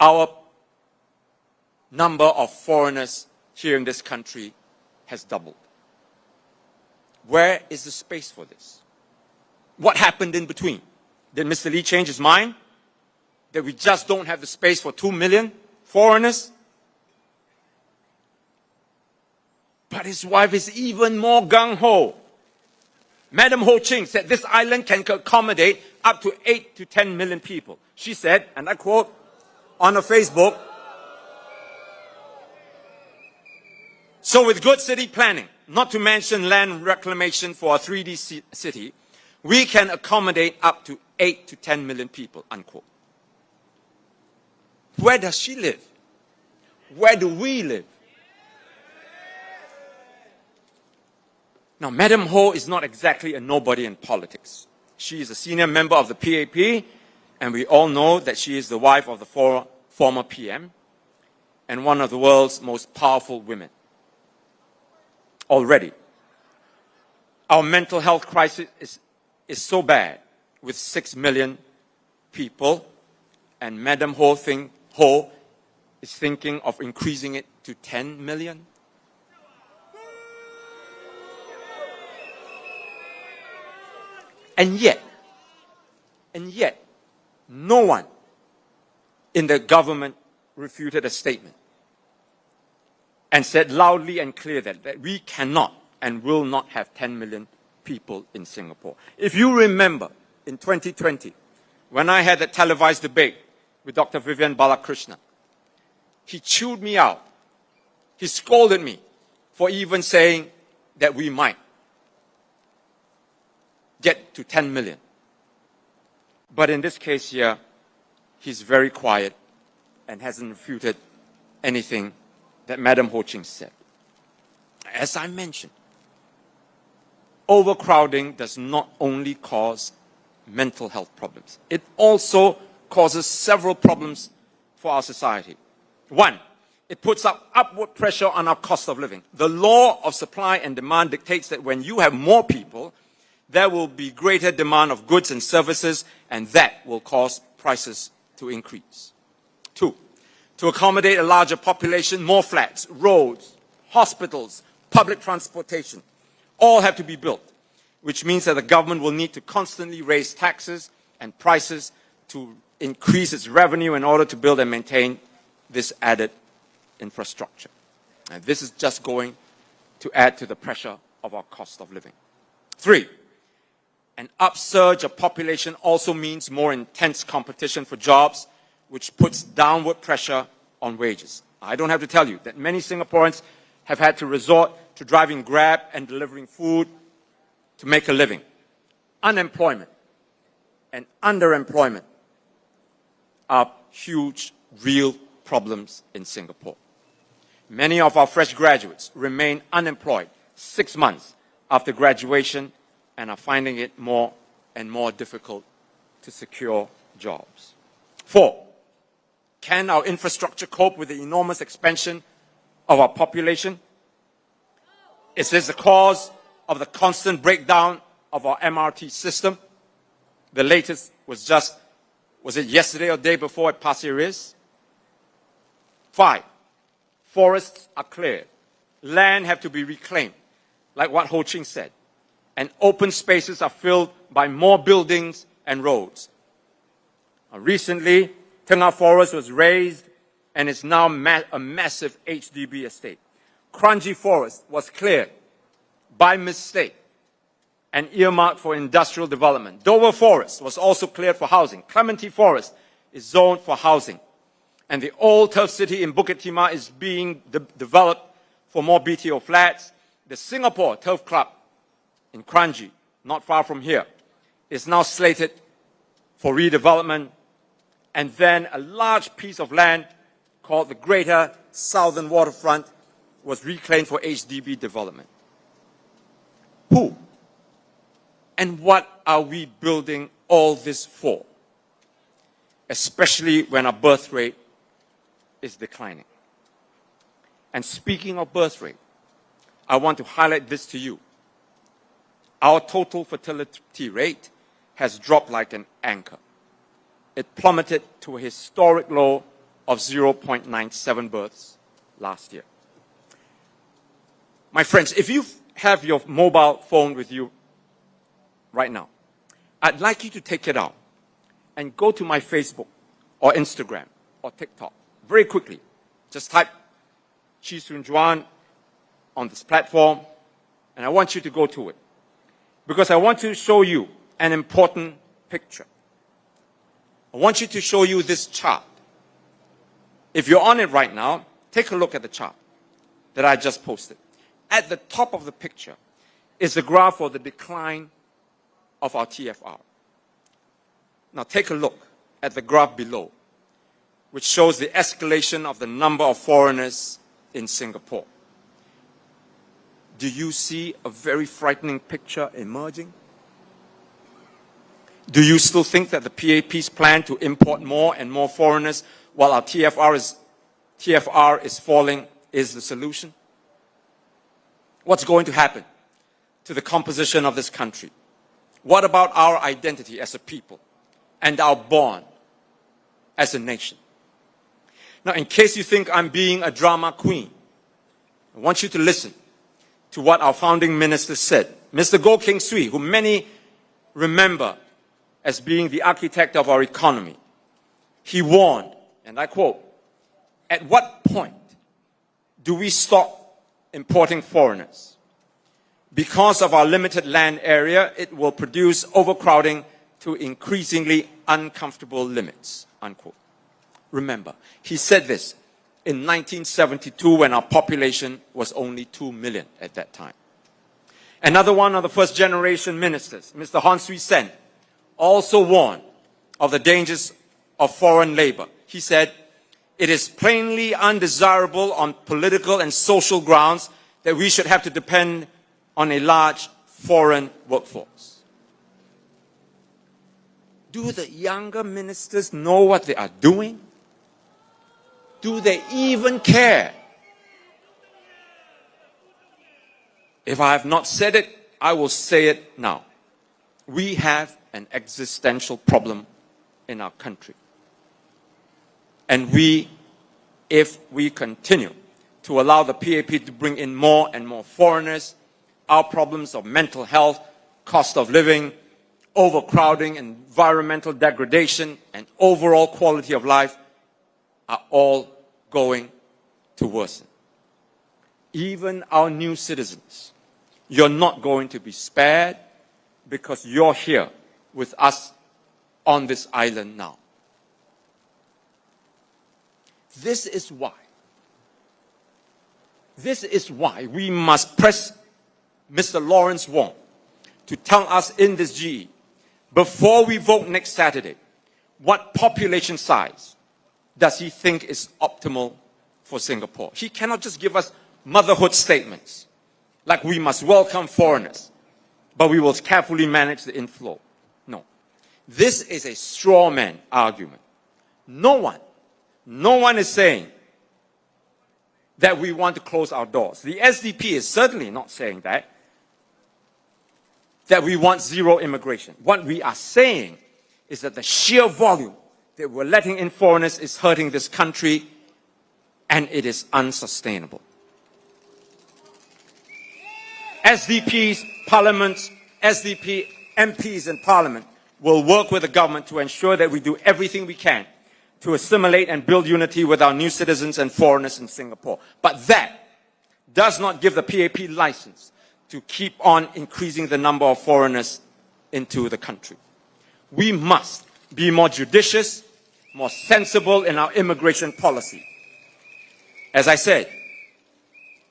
our number of foreigners here in this country has doubled. Where is the space for this? What happened in between? Did Mr. Lee change his mind? That we just don't have the space for 2 million foreigners? But his wife is even more gung-ho. Madam Ho Ching said this island can accommodate up to 8 to 10 million people. She said, and I quote, on her Facebook, "So with good city planning, not to mention land reclamation for a 3D city, we can accommodate up to 8 to 10 million people," unquote. Where does she live? Where do we live? Now, Madam Ho is not exactly a nobody in politics. She is a senior member of the PAP, and we all know that she is the wife of the former PM and one of the world's most powerful women. Already, our mental health crisis is so bad with 6 million people, and Madam Ho is thinking of increasing it to 10 million. And yet, no one in the government refuted a statement and said loudly and clear that we cannot and will not have 10 million people in Singapore. If you remember, in 2020, when I had a televised debate with Dr. Vivian Balakrishnan, he chewed me out. He scolded me for even saying that we might get to 10 million. But in this case here, he's very quiet and hasn't refuted anything that Madam Ho Ching said. As I mentioned, overcrowding does not only cause mental health problems. It also causes several problems for our society. One, it puts up upward pressure on our cost of living. The law of supply and demand dictates that when you have more people, there will be greater demand of goods and services, and that will cause prices to increase. Two, to accommodate a larger population, more flats, roads, hospitals, public transportation, all have to be built, which means that the government will need to constantly raise taxes and prices to increase its revenue in order to build and maintain this added infrastructure. And this is just going to add to the pressure of our cost of living. 3, an upsurge of population also means more intense competition for jobs, which puts downward pressure on wages. I don't have to tell you that many Singaporeans have had to resort to driving Grab and delivering food to make a living. Unemployment and underemployment are huge, real problems in Singapore. Many of our fresh graduates remain unemployed 6 months after graduation and are finding it more and more difficult to secure jobs. 4, can our infrastructure cope with the enormous expansion of our population? Is this the cause of the constant breakdown of our MRT system? The latest was it yesterday or the day before at Pasir Ris? 5, forests are cleared. Land have to be reclaimed, like what Ho Ching said. And open spaces are filled by more buildings and roads. Recently, Tengah Forest was razed and is now a massive HDB estate. Kranji Forest was cleared by mistake and earmarked for industrial development. Dover Forest was also cleared for housing. Clementi Forest is zoned for housing. And the old Turf City in Bukit Timah is being developed for more BTO flats. The Singapore Turf Club in Kranji, not far from here, is now slated for redevelopment. And then a large piece of land called the Greater Southern Waterfront was reclaimed for HDB development. Who and what are we building all this for? Especially when our birth rate is declining. And speaking of birth rate, I want to highlight this to you. Our total fertility rate has dropped like an anchor. It plummeted to a historic low of 0.97 births last year. My friends, if you have your mobile phone with you right now, I'd like you to take it out and go to my Facebook or Instagram or TikTok very quickly. Just type Chee Soon Juan on this platform, and I want you to go to it, because I want to show you an important picture. I want you to show you this chart. If you're on it right now, take a look at the chart that I just posted. At the top of the picture is the graph for the decline of our TFR. Now take a look at the graph below, which shows the escalation of the number of foreigners in Singapore. Do you see a very frightening picture emerging? Do you still think that the PAP's plan to import more and more foreigners while our TFR is falling is the solution? What's going to happen to the composition of this country? What about our identity as a people and our bond as a nation? Now, in case you think I'm being a drama queen, I want you to listen to what our founding minister said. Mr. Goh Keng Swee, who many remember as being the architect of our economy, he warned, and I quote, "At what point do we stop importing foreigners? Because of our limited land area, it will produce overcrowding to increasingly uncomfortable limits," unquote. Remember, he said this in 1972 when our population was only 2 million at that time. Another one of the first generation ministers, Mr. Hon Swee Sen, also warned of the dangers of foreign labor. He said, "It is plainly undesirable on political and social grounds that we should have to depend on a large foreign workforce." Do the younger ministers know what they are doing? Do they even care? If I have not said it, I will say it now. We have an existential problem in our country. And if we continue to allow the PAP to bring in more and more foreigners, our problems of mental health, cost of living, overcrowding, environmental degradation, and overall quality of life are all going to worsen. Even our new citizens, you're not going to be spared because you're here with us on this island now. This is why we must press Mr. Lawrence Wong to tell us in this GE, before we vote next Saturday, what population size does he think is optimal for Singapore? He cannot just give us motherhood statements, like we must welcome foreigners, but we will carefully manage the inflow. No. This is a straw man argument. No one is saying that we want to close our doors. The SDP is certainly not saying that we want zero immigration. What we are saying is that the sheer volume that we're letting in foreigners is hurting this country, and it is unsustainable. SDP MPs in Parliament will work with the government to ensure that we do everything we can to assimilate and build unity with our new citizens and foreigners in Singapore. But that does not give the PAP license to keep on increasing the number of foreigners into the country. We must be more judicious, more sensible in our immigration policy. As I said,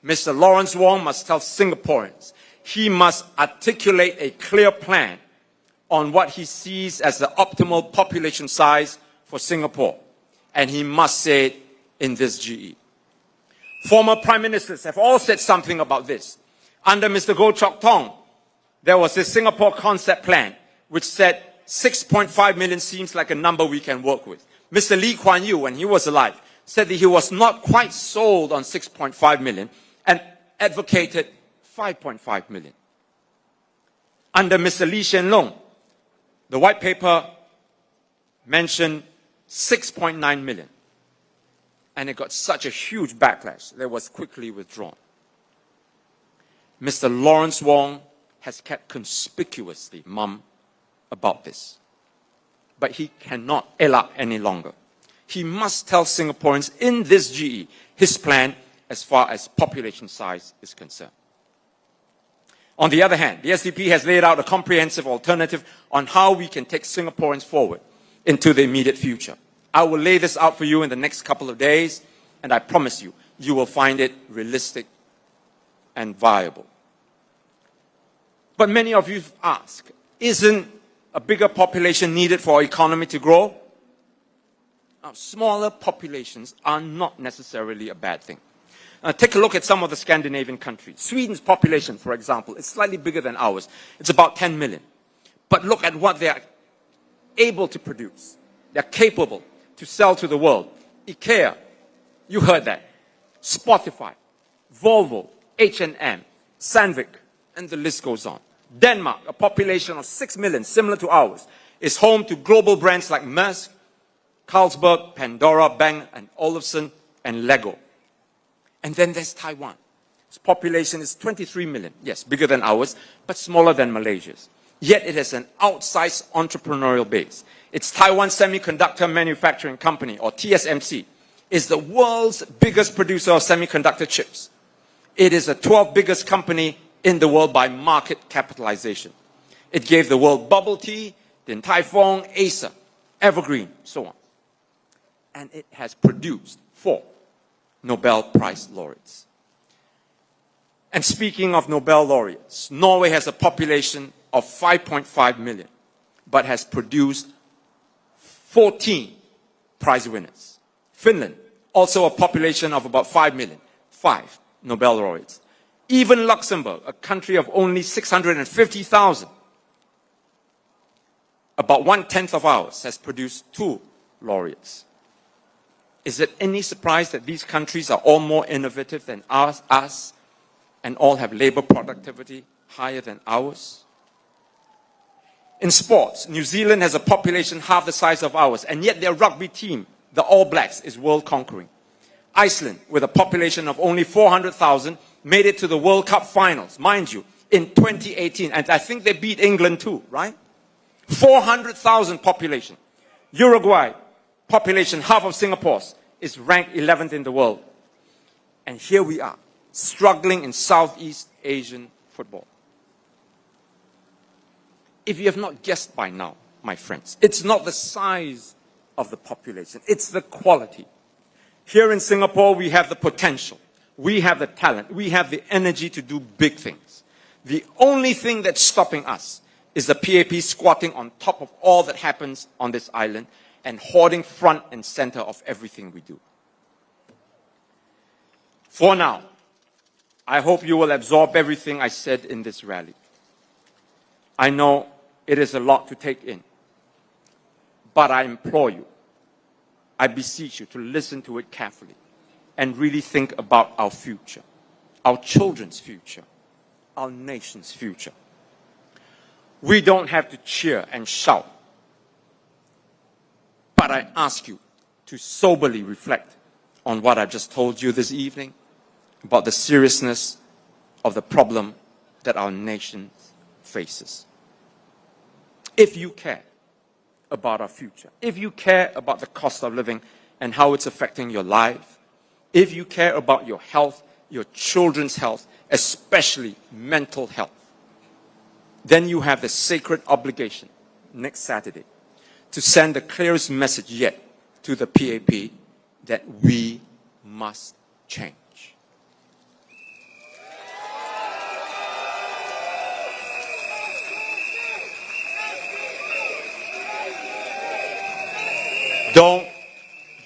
Mr. Lawrence Wong must tell Singaporeans he must articulate a clear plan on what he sees as the optimal population size for Singapore, and he must say it in this GE. Former prime ministers have all said something about this. Under Mr. Goh Chok Tong, there was this Singapore concept plan which said 6.5 million seems like a number we can work with. Mr. Lee Kuan Yew, when he was alive, said that he was not quite sold on 6.5 million and advocated 5.5 million. Under Mr. Lee Hsien Loong, the white paper mentioned 6.9 million. And it got such a huge backlash that it was quickly withdrawn. Mr. Lawrence Wong has kept conspicuously mum about this. But he cannot elak any longer. He must tell Singaporeans in this GE his plan as far as population size is concerned. On the other hand, the SDP has laid out a comprehensive alternative on how we can take Singaporeans forward into the immediate future. I will lay this out for you in the next couple of days, and I promise you, you will find it realistic and viable. But many of you ask, isn't a bigger population needed for our economy to grow? Now, smaller populations are not necessarily a bad thing. Take a look at some of the Scandinavian countries. Sweden's population, for example, is slightly bigger than ours. It's about 10 million. But look at what they are able to produce. They're capable to sell to the world. IKEA, you heard that. Spotify, Volvo, H&M, Sandvik, and the list goes on. Denmark, a population of 6 million, similar to ours, is home to global brands like Maersk, Carlsberg, Pandora, Bang & Olufsen, and Lego. And then there's Taiwan. Its population is 23 million. Yes, bigger than ours, but smaller than Malaysia's. Yet it has an outsized entrepreneurial base. Its Taiwan Semiconductor Manufacturing Company, or TSMC, is the world's biggest producer of semiconductor chips. It is the 12th biggest company in the world by market capitalization. It gave the world bubble tea, Din Tai Fung, Acer, Evergreen, so on. And it has produced 4 Nobel Prize laureates. And speaking of Nobel laureates, Norway has a population of 5.5 million, but has produced 14 prize winners. Finland, also a population of about 5 million, 5 Nobel laureates. Even Luxembourg, a country of only 650,000, about 1/10 of ours, has produced 2 laureates. Is it any surprise that these countries are all more innovative than us and all have labor productivity higher than ours? In sports, New Zealand has a population half the size of ours, and yet their rugby team, the All Blacks, is world conquering. Iceland, with a population of only 400,000, made it to the World Cup finals, mind you, in 2018. And I think they beat England too, right? 400,000 population. Uruguay, population half of Singapore's, is ranked 11th in the world. And here we are, struggling in Southeast Asian football. If you have not guessed by now, my friends, it's not the size of the population, it's the quality. Here in Singapore, we have the potential, we have the talent, we have the energy to do big things. The only thing that's stopping us is the PAP squatting on top of all that happens on this island and hoarding front and center of everything we do. For now, I hope you will absorb everything I said in this rally. I know it is a lot to take in, but I implore you, I beseech you to listen to it carefully and really think about our future, our children's future, our nation's future. We don't have to cheer and shout, but I ask you to soberly reflect on what I've just told you this evening about the seriousness of the problem that our nation faces. If you care about our future, if you care about the cost of living and how it's affecting your life, if you care about your health, your children's health, especially mental health, then you have the sacred obligation next Saturday to send the clearest message yet to the PAP that we must change. Don't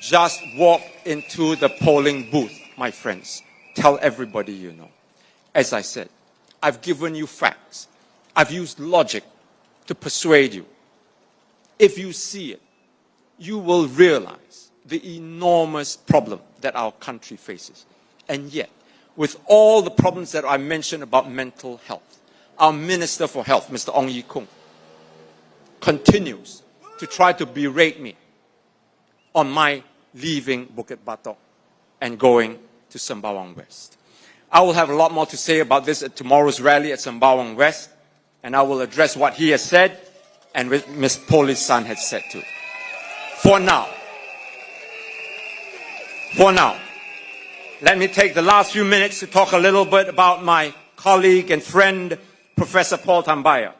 just walk into the polling booth, my friends. Tell everybody you know. As I said, I've given you facts. I've used logic to persuade you. If you see it, you will realize the enormous problem that our country faces. And yet, with all the problems that I mentioned about mental health, our Minister for Health, Mr. Ong Ye Kung, continues to try to berate me on my leaving Bukit Batok and going to Sembawang West. I will have a lot more to say about this at tomorrow's rally at Sembawang West, and I will address what he has said and what Ms. Poli's son has said too. For now, let me take the last few minutes to talk a little bit about my colleague and friend, Professor Paul Tambaya.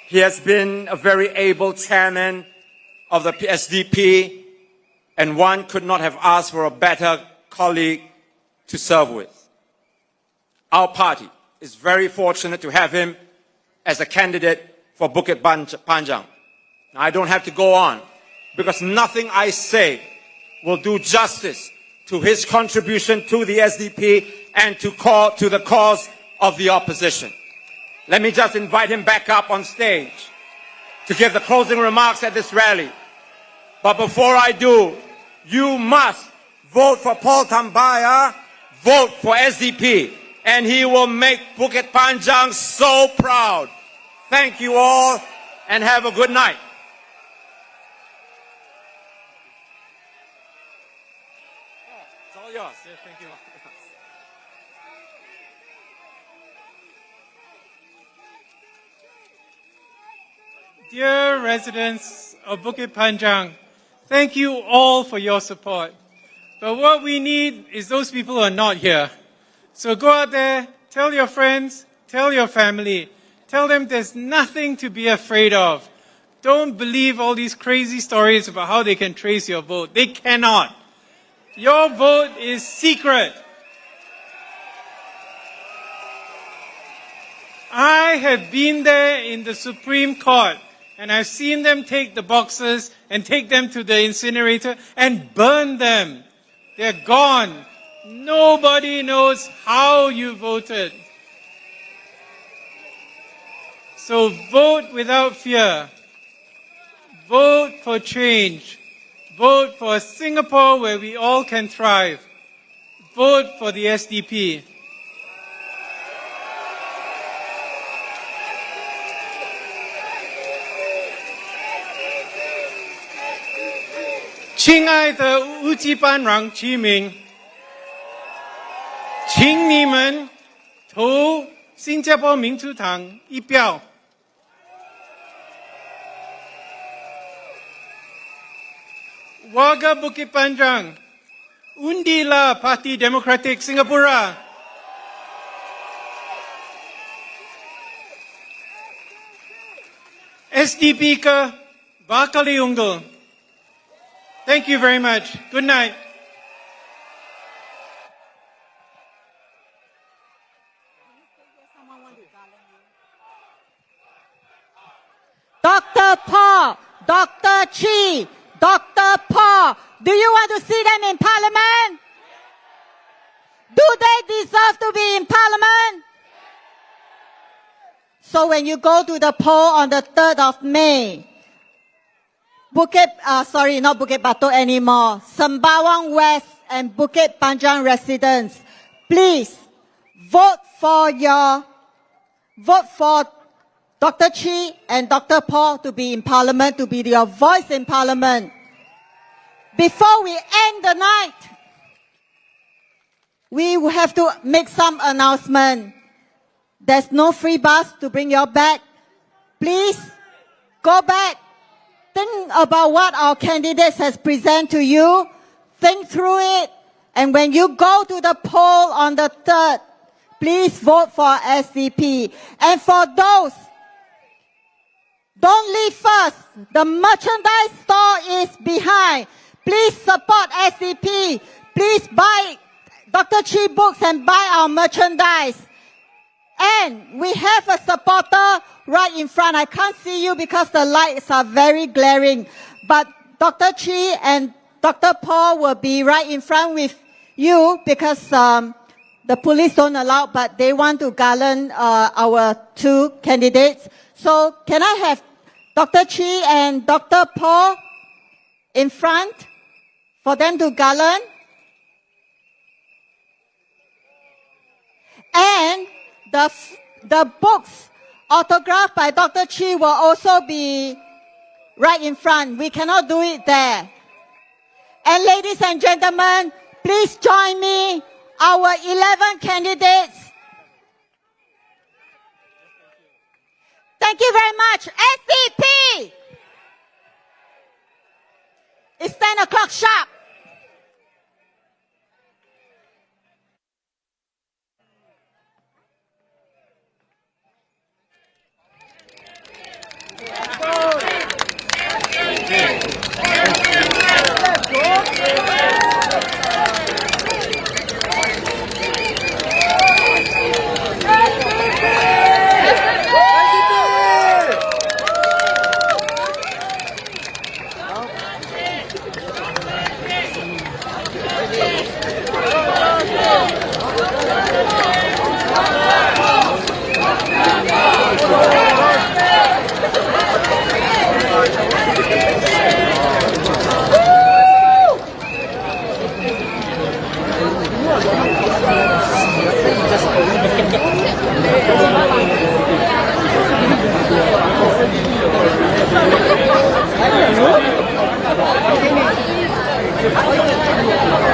He has been a very able chairman of the SDP, and one could not have asked for a better colleague to serve with. Our party is very fortunate to have him as a candidate for Bukit Panjang. Now, I don't have to go on, because nothing I say will do justice to his contribution to the SDP and to the cause of the opposition. Let me just invite him back up on stage to give the closing remarks at this rally. But before I do, you must vote for Paul Tambaya, vote for SDP, and he will make Bukit Panjang so proud. Thank you all, and have a good night. It's all yours. Yeah, thank you. Dear residents of Bukit Panjang, thank you all for your support. But what we need is those people who are not here. So go out there, tell your friends, tell your family, tell them there's nothing to be afraid of. Don't believe all these crazy stories about how they can trace your vote. They cannot. Your vote is secret. I have been there in the Supreme Court, and I've seen them take the boxes and take them to the incinerator and burn them. They're gone. Nobody knows how you voted. So vote without fear. Vote for change. Vote for a Singapore where we all can thrive. Vote for the SDP. 亲爱的武吉班让区民，请你们投新加坡民主党一票。Warga Bukit Panjang, undilah Parti Demokratik Singapura. SDP ke bakal diunggul. Thank you very much. Good night. Dr. Paul, Dr. Chi, Dr. Paul, do you want to see them in Parliament? Do they deserve to be in Parliament? So when you go to the poll on the 3rd of May, not Bukit Batok anymore, Sembawang West and Bukit Panjang residents, please vote for Dr. Chi and Dr. Paul to be in Parliament, to be your voice in Parliament. Before we end the night, we will have to make some announcement. There's no free bus to bring you back. Please go back. Think about what our candidates has presented to you. Think through it. And when you go to the poll on the 3rd, please vote for SDP. And for those, don't leave first. The merchandise store is behind. Please support SDP. Please buy Dr. Chi books and buy our merchandise. And we have a supporter right in front. I can't see you because the lights are very glaring. But Dr. Chi and Dr. Paul will be right in front with you because the police don't allow, but they want to garland our two candidates. So can I have Dr. Chi and Dr. Paul in front for them to garland? And the books autographed by Dr. Chi will also be right in front. We cannot do it there. And ladies and gentlemen, please join me, our 11 candidates. Thank you very much. SDP! It's 10 o'clock sharp.